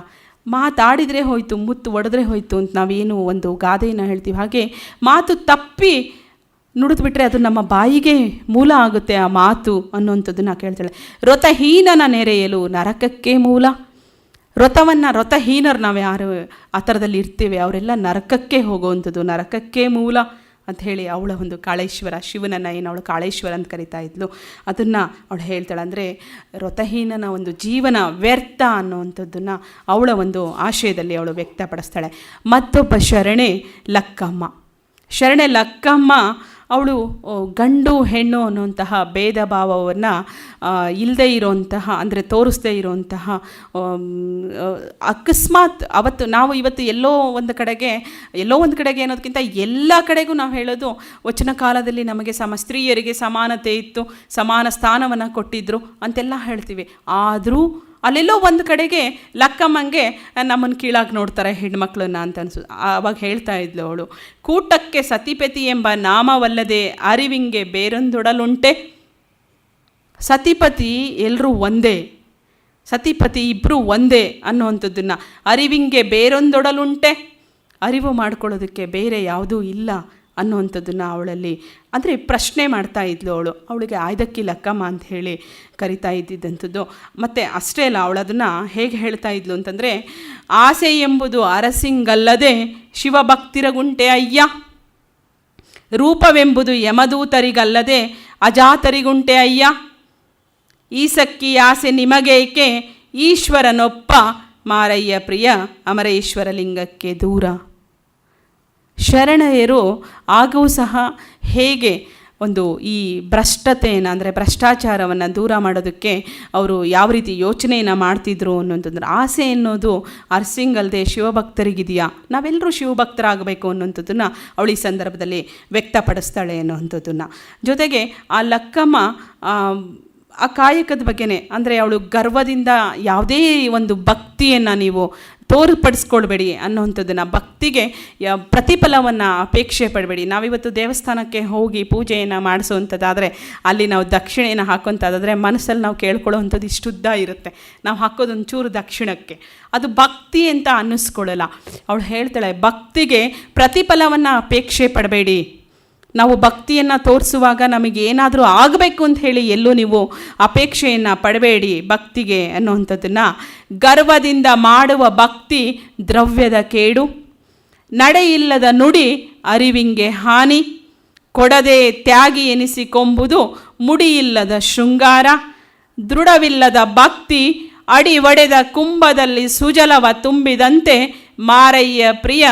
ಮಾತಾಡಿದರೆ ಹೋಯಿತು, ಮುತ್ತು ಒಡೆದ್ರೆ ಹೋಯಿತು ಅಂತ ನಾವೇನು ಒಂದು ಗಾದೆಯನ್ನು ಹೇಳ್ತೀವಿ. ಹಾಗೆ ಮಾತು ತಪ್ಪಿ ನುಡಿದ್ಬಿಟ್ರೆ ಅದು ನಮ್ಮ ಬಾಯಿಗೆ ಮೂಲ ಆಗುತ್ತೆ ಆ ಮಾತು ಅನ್ನುವಂಥದ್ದನ್ನು ಕೇಳ್ತಾಳೆ. ವ್ರತಹೀನನ ನೆರೆಯಲು ನರಕಕ್ಕೆ ಮೂಲ. ವ್ರತಹೀನರು ನಾವು ಯಾರು ಆ ಥರದಲ್ಲಿ ಇರ್ತೀವಿ ಅವರೆಲ್ಲ ನರಕಕ್ಕೆ ಹೋಗುವಂಥದ್ದು, ನರಕಕ್ಕೆ ಮೂಲ ಅಂಥೇಳಿ ಅವಳ ಒಂದು ಕಾಳೇಶ್ವರ, ಶಿವನನ್ನು ಏನು ಅವಳು ಕಾಳೇಶ್ವರ ಅಂತ ಕರಿತಾ ಇದ್ಲು, ಅದನ್ನು ಅವಳು ಹೇಳ್ತಾಳೆ. ಅಂದರೆ ವ್ರತಹೀನನ ಒಂದು ಜೀವನ ವ್ಯರ್ಥ ಅನ್ನುವಂಥದ್ದನ್ನು ಅವಳ ಒಂದು ಆಶಯದಲ್ಲಿ ಅವಳು ವ್ಯಕ್ತಪಡಿಸ್ತಾಳೆ. ಮತ್ತೊಬ್ಬ ಶರಣೆ ಲಕ್ಕಮ್ಮ. ಶರಣೆ ಲಕ್ಕಮ್ಮ ಅವಳು ಗಂಡು ಹೆಣ್ಣು ಅನ್ನುವಂತಹ ಭೇದ ಭಾವವನ್ನು ಇಲ್ಲದೆ ಇರೋಂತಹ, ಅಂದರೆ ತೋರಿಸದೇ ಇರೋಂತಹ, ಅಕಸ್ಮಾತ್ ಇವತ್ತು ಎಲ್ಲೋ ಒಂದು ಕಡೆಗೆ ಅನ್ನೋದಕ್ಕಿಂತ ಎಲ್ಲ ಕಡೆಗೂ ನಾವು ಹೇಳೋದು ವಚನ ಕಾಲದಲ್ಲಿ ನಮಗೆ ಸ್ತ್ರೀಯರಿಗೆ ಸಮಾನತೆ ಇತ್ತು, ಸಮಾನ ಸ್ಥಾನವನ್ನು ಕೊಟ್ಟಿದ್ದರು ಅಂತೆಲ್ಲ ಹೇಳ್ತೀವಿ. ಆದರೂ ಅಲ್ಲೆಲ್ಲೋ ಒಂದು ಕಡೆಗೆ ಲಕ್ಕಮ್ಮಂಗೆ ನಮ್ಮನ್ನು ಕೀಳಾಗಿ ನೋಡ್ತಾರೆ ಹೆಣ್ಮಕ್ಳನ್ನ ಅಂತ ಅನಿಸು. ಆವಾಗ ಹೇಳ್ತಾ ಇದ್ಲು ಅವಳು, ಕೂಟಕ್ಕೆ ಸತಿಪತಿ ಎಂಬ ನಾಮವಲ್ಲದೆ ಅರಿವಿಂಗೆ ಬೇರೊಂದೊಡಲುಂಟೆ. ಸತಿಪತಿ ಎಲ್ಲರೂ ಒಂದೇ, ಸತಿಪತಿ ಇಬ್ಬರು ಒಂದೇ ಅನ್ನುವಂಥದ್ದನ್ನು, ಅರಿವಿಂಗೆ ಬೇರೊಂದೊಡಲುಂಟೆ, ಅರಿವು ಮಾಡ್ಕೊಳ್ಳೋದಕ್ಕೆ ಬೇರೆ ಯಾವುದೂ ಇಲ್ಲ ಅನ್ನುವಂಥದ್ದನ್ನು ಅವಳಲ್ಲಿ ಅಂದರೆ ಪ್ರಶ್ನೆ ಮಾಡ್ತಾ ಇದ್ಲು. ಅವಳಿಗೆ ಆಯ್ದಕ್ಕಿ ಲಕ್ಕಮ್ಮ ಅಂತ ಹೇಳಿ ಕರಿತಾ ಇದ್ದಿದ್ದಂಥದ್ದು. ಮತ್ತು ಅಷ್ಟೇ ಅಲ್ಲ, ಅವಳು ಅದನ್ನು ಹೇಗೆ ಹೇಳ್ತಾ ಇದ್ಲು ಅಂತಂದರೆ, ಆಸೆ ಎಂಬುದು ಅರಸಿಂಗಲ್ಲದೆ ಶಿವಭಕ್ತಿರಗುಂಟೆ ಅಯ್ಯ, ರೂಪವೆಂಬುದು ಯಮದೂತರಿಗಲ್ಲದೆ ಅಜಾತರಿಗುಂಟೆ ಅಯ್ಯ, ಈಸಕ್ಕಿ ಆಸೆ ನಿಮಗೇಕೆ ಈಶ್ವರನೊಪ್ಪ, ಮಾರಯ್ಯ ಪ್ರಿಯ ಅಮರೇಶ್ವರ ಲಿಂಗಕ್ಕೆ ದೂರ. ಶರಣೆಯರು ಆಗೂ ಸಹ ಹೇಗೆ ಒಂದು ಈ ಭ್ರಷ್ಟತೆಯನ್ನು ಅಂದರೆ ಭ್ರಷ್ಟಾಚಾರವನ್ನು ದೂರ ಮಾಡೋದಕ್ಕೆ ಅವರು ಯಾವ ರೀತಿ ಯೋಚನೆಯನ್ನು ಮಾಡ್ತಿದ್ರು ಅನ್ನೋಂಥದ್ದು. ಆಸೆ ಅನ್ನೋದು ಅರಸಿಂಗಲ್ಲದೆ ಶಿವಭಕ್ತರಿಗಿದೆಯಾ, ನಾವೆಲ್ಲರೂ ಶಿವಭಕ್ತರಾಗಬೇಕು ಅನ್ನೋಂಥದ್ದನ್ನು ಅವಳು ಈ ಸಂದರ್ಭದಲ್ಲಿ ವ್ಯಕ್ತಪಡಿಸ್ತಾಳೆ ಅನ್ನೋವಂಥದ್ದನ್ನು. ಜೊತೆಗೆ ಆ ಲಕ್ಕಮ್ಮ ಆ ಕಾಯಕದ ಬಗ್ಗೆನೇ, ಅಂದರೆ ಅವಳು ಗರ್ವದಿಂದ ಯಾವುದೇ ಒಂದು ಭಕ್ತಿಯನ್ನು ನೀವು ತೋರ್ಪಡಿಸ್ಕೊಳ್ಬೇಡಿ ಅನ್ನೋವಂಥದ್ದನ್ನು, ಭಕ್ತಿಗೆ ಪ್ರತಿಫಲವನ್ನು ಅಪೇಕ್ಷೆ ಪಡಬೇಡಿ. ನಾವಿವತ್ತು ದೇವಸ್ಥಾನಕ್ಕೆ ಹೋಗಿ ಪೂಜೆಯನ್ನು ಮಾಡಿಸೋವಂಥದ್ದಾದರೆ ಅಲ್ಲಿ ನಾವು ದಕ್ಷಿಣೆಯನ್ನು ಹಾಕೋಂಥದ್ದಾದರೆ ಮನಸ್ಸಲ್ಲಿ ನಾವು ಕೇಳ್ಕೊಳ್ಳೋವಂಥದ್ದು ಇಷ್ಟುದ್ದ ಇರುತ್ತೆ, ನಾವು ಹಾಕೋದೊಂದು ಚೂರು ದಕ್ಷಿಣಕ್ಕೆ, ಅದು ಭಕ್ತಿ ಅಂತ ಅನ್ನಿಸ್ಕೊಳ್ಳಲ್ಲ. ಅವಳು ಹೇಳ್ತಾಳೆ, ಭಕ್ತಿಗೆ ಪ್ರತಿಫಲವನ್ನು ಅಪೇಕ್ಷೆ ಪಡಬೇಡಿ, ನಾವು ಭಕ್ತಿಯನ್ನು ತೋರಿಸುವಾಗ ನಮಗೇನಾದರೂ ಆಗಬೇಕು ಅಂತ ಹೇಳಿ ಎಲ್ಲೂ ನೀವು ಅಪೇಕ್ಷೆಯನ್ನು ಪಡಬೇಡಿ ಭಕ್ತಿಗೆ ಅನ್ನುವಂಥದ್ದನ್ನು. ಗರ್ವದಿಂದ ಮಾಡುವ ಭಕ್ತಿ ದ್ರವ್ಯದ ಕೇಡು, ನಡೆಯಿಲ್ಲದ ನುಡಿ ಅರಿವಿಂಗೆ ಹಾನಿ, ಕೊಡದೆ ತ್ಯಾಗಿ ಎನಿಸಿಕೊಂಬುದು ಮುಡಿಯಿಲ್ಲದ ಶೃಂಗಾರ, ದೃಢವಿಲ್ಲದ ಭಕ್ತಿ ಅಡಿ ಒಡೆದ ಕುಂಭದಲ್ಲಿ ಸುಜಲವ ತುಂಬಿದಂತೆ, ಮಾರಯ್ಯ ಪ್ರಿಯ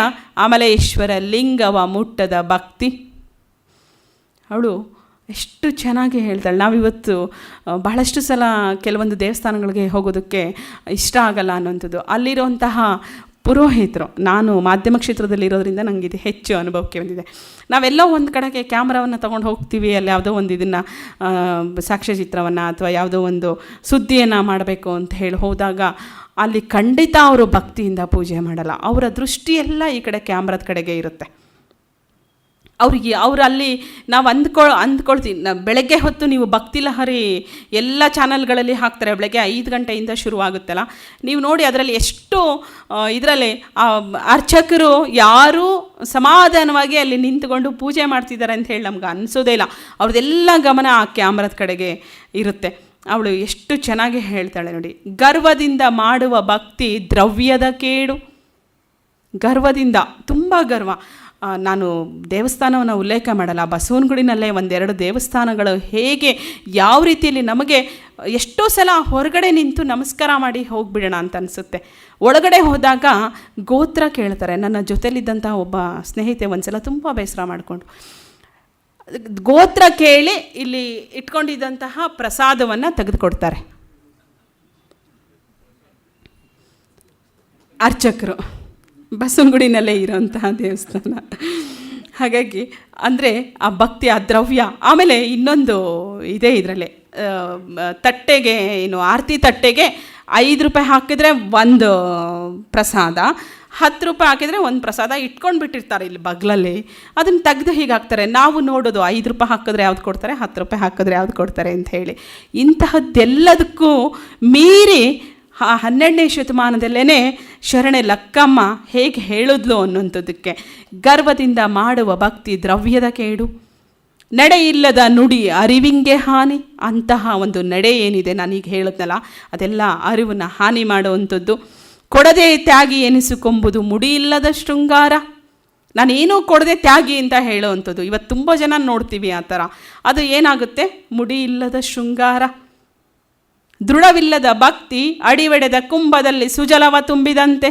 ಅಮಲೇಶ್ವರ ಲಿಂಗವ ಮುಟ್ಟದ ಭಕ್ತಿ. ಅವಳು ಎಷ್ಟು ಚೆನ್ನಾಗಿ ಹೇಳ್ತಾಳೆ. ನಾವಿವತ್ತು ಬಹಳಷ್ಟು ಸಲ ಕೆಲವೊಂದು ದೇವಸ್ಥಾನಗಳಿಗೆ ಹೋಗೋದಕ್ಕೆ ಇಷ್ಟ ಆಗಲ್ಲ ಅನ್ನೋಂಥದ್ದು. ಅಲ್ಲಿರುವಂತಹ ಪುರೋಹಿತರು, ನಾನು ಮಾಧ್ಯಮ ಕ್ಷೇತ್ರದಲ್ಲಿರೋದ್ರಿಂದ ನನಗೆ ಇದು ಹೆಚ್ಚು ಅನುಭವಕ್ಕೆ ಬಂದಿದೆ. ನಾವೆಲ್ಲೋ ಒಂದು ಕಡೆಗೆ ಕ್ಯಾಮ್ರಾವನ್ನು ತೊಗೊಂಡು ಹೋಗ್ತೀವಿ, ಅಲ್ಲಿ ಯಾವುದೋ ಒಂದು ಇದನ್ನು ಸಾಕ್ಷ್ಯಚಿತ್ರವನ್ನು ಅಥವಾ ಯಾವುದೋ ಒಂದು ಸುದ್ದಿಯನ್ನು ಮಾಡಬೇಕು ಅಂತ ಹೇಳಿ ಹೋದಾಗ ಅಲ್ಲಿ ಖಂಡಿತ ಅವರು ಭಕ್ತಿಯಿಂದ ಪೂಜೆ ಮಾಡಲ್ಲ. ಅವರ ದೃಷ್ಟಿಯೆಲ್ಲ ಈ ಕಡೆ ಕ್ಯಾಮ್ರಾದ ಕಡೆಗೆ ಇರುತ್ತೆ. ಅವರಲ್ಲಿ ನಾವು ಅಂದ್ಕೊಳ್ತೀವಿ, ಬೆಳಗ್ಗೆ ಹೊತ್ತು ನೀವು ಭಕ್ತಿ ಲಹರಿ ಎಲ್ಲ ಚಾನಲ್ಗಳಲ್ಲಿ ಹಾಕ್ತಾರೆ, ಬೆಳಗ್ಗೆ 5 ಗಂಟೆಯಿಂದ ಶುರುವಾಗುತ್ತಲ್ಲ, ನೀವು ನೋಡಿ ಅದರಲ್ಲಿ ಎಷ್ಟು ಇದರಲ್ಲಿ ಅರ್ಚಕರು ಯಾರೂ ಸಮಾಧಾನವಾಗಿ ಅಲ್ಲಿ ನಿಂತುಕೊಂಡು ಪೂಜೆ ಮಾಡ್ತಿದ್ದಾರೆ ಅಂತ ಹೇಳಿ ನಮ್ಗೆ ಅನಿಸೋದೇ ಇಲ್ಲ. ಅವ್ರದ್ದೆಲ್ಲ ಗಮನ ಆ ಕ್ಯಾಮ್ರಾದ ಕಡೆಗೆ ಇರುತ್ತೆ. ಅವಳು ಎಷ್ಟು ಚೆನ್ನಾಗಿ ಹೇಳ್ತಾಳೆ ನೋಡಿ, ಗರ್ವದಿಂದ ಮಾಡುವ ಭಕ್ತಿ ದ್ರವ್ಯದ ಕೇಡು. ಗರ್ವದಿಂದ, ತುಂಬ ಗರ್ವ. ನಾನು ದೇವಸ್ಥಾನವನ್ನು ಉಲ್ಲೇಖ ಮಾಡಲ್ಲ, ಬಸವನಗುಡಿನಲ್ಲೇ 1-2 ದೇವಸ್ಥಾನಗಳು ಹೇಗೆ ಯಾವ ರೀತಿಯಲ್ಲಿ ನಮಗೆ ಎಷ್ಟೋ ಸಲ ಹೊರಗಡೆ ನಿಂತು ನಮಸ್ಕಾರ ಮಾಡಿ ಹೋಗಿಬಿಡೋಣ ಅಂತ ಅನಿಸುತ್ತೆ. ಒಳಗಡೆ ಹೋದಾಗ ಗೋತ್ರ ಕೇಳ್ತಾರೆ. ನನ್ನ ಜೊತೆಲಿದ್ದಂಥ ಒಬ್ಬ ಸ್ನೇಹಿತೆ ಒಂದು ಸಲ ತುಂಬ ಬೇಸರ ಮಾಡಿಕೊಂಡು ಗೋತ್ರ ಕೇಳಿ ಇಲ್ಲಿ ಇಟ್ಕೊಂಡಿದ್ದಂತಹ ಪ್ರಸಾದವನ್ನು ತೆಗೆದುಕೊಡ್ತಾರೆ ಅರ್ಚಕರು. ಬಸವನಗುಡಿನಲ್ಲೇ ಇರೋಂತಹ ದೇವಸ್ಥಾನ. ಹಾಗಾಗಿ ಅಂದರೆ ಆ ಭಕ್ತಿ, ಆ ದ್ರವ್ಯ. ಆಮೇಲೆ ಇನ್ನೊಂದು ಇದೆ ಇದರಲ್ಲಿ, ತಟ್ಟೆಗೆ ಏನು ಆರತಿ ತಟ್ಟೆಗೆ 5 ರೂಪಾಯಿ ಹಾಕಿದರೆ ಒಂದು ಪ್ರಸಾದ, 10 ರೂಪಾಯಿ ಹಾಕಿದರೆ ಒಂದು ಪ್ರಸಾದ ಇಟ್ಕೊಂಡು ಬಿಟ್ಟಿರ್ತಾರೆ ಇಲ್ಲಿ ಬಗ್ಲಲ್ಲಿ. ಅದನ್ನು ತೆಗೆದು ಹೀಗೆ ಹಾಕ್ತಾರೆ. ನಾವು ನೋಡೋದು 5 ರೂಪಾಯಿ ಹಾಕಿದ್ರೆ ಯಾವ್ದು ಕೊಡ್ತಾರೆ, 10 ರೂಪಾಯಿ ಹಾಕಿದ್ರೆ ಯಾವ್ದು ಕೊಡ್ತಾರೆ ಅಂತ ಹೇಳಿ. ಇಂತಹದ್ದೆಲ್ಲದಕ್ಕೂ ಮೀರಿ 12ನೇ ಶತಮಾನದಲ್ಲೇ ಶರಣೆ ಲಕ್ಕಮ್ಮ ಹೇಗೆ ಹೇಳಿದ್ಲು ಅನ್ನೋಂಥದ್ದಕ್ಕೆ, ಗರ್ವದಿಂದ ಮಾಡುವ ಭಕ್ತಿ ದ್ರವ್ಯದ ಕೇಡು, ನಡೆಯಿಲ್ಲದ ನುಡಿ ಅರಿವಿಂಗೆ ಹಾನಿ. ಅಂತಹ ಒಂದು ನಡೆ ಏನಿದೆ ನಾನೀಗ ಹೇಳಿದ್ನಲ್ಲ, ಅದೆಲ್ಲ ಅರಿವನ್ನು ಹಾನಿ ಮಾಡುವಂಥದ್ದು. ಕೊಡದೆ ತ್ಯಾಗಿ ಎನಿಸಿಕೊಂಬುದು ಮುಡಿಯಿಲ್ಲದ ಶೃಂಗಾರ. ನಾನೇನೂ ಕೊಡದೆ ತ್ಯಾಗಿ ಅಂತ ಹೇಳೋವಂಥದ್ದು ಇವತ್ತು ತುಂಬ ಜನ ನೋಡ್ತೀವಿ ಆ ಥರ. ಅದು ಏನಾಗುತ್ತೆ, ಮುಡಿಯಿಲ್ಲದ ಶೃಂಗಾರ. ದೃಢವಿಲ್ಲದ ಭಕ್ತಿ ಅಡಿವೆಡೆದ ಕುಂಭದಲ್ಲಿ ಸುಜಲವ ತುಂಬಿದಂತೆ.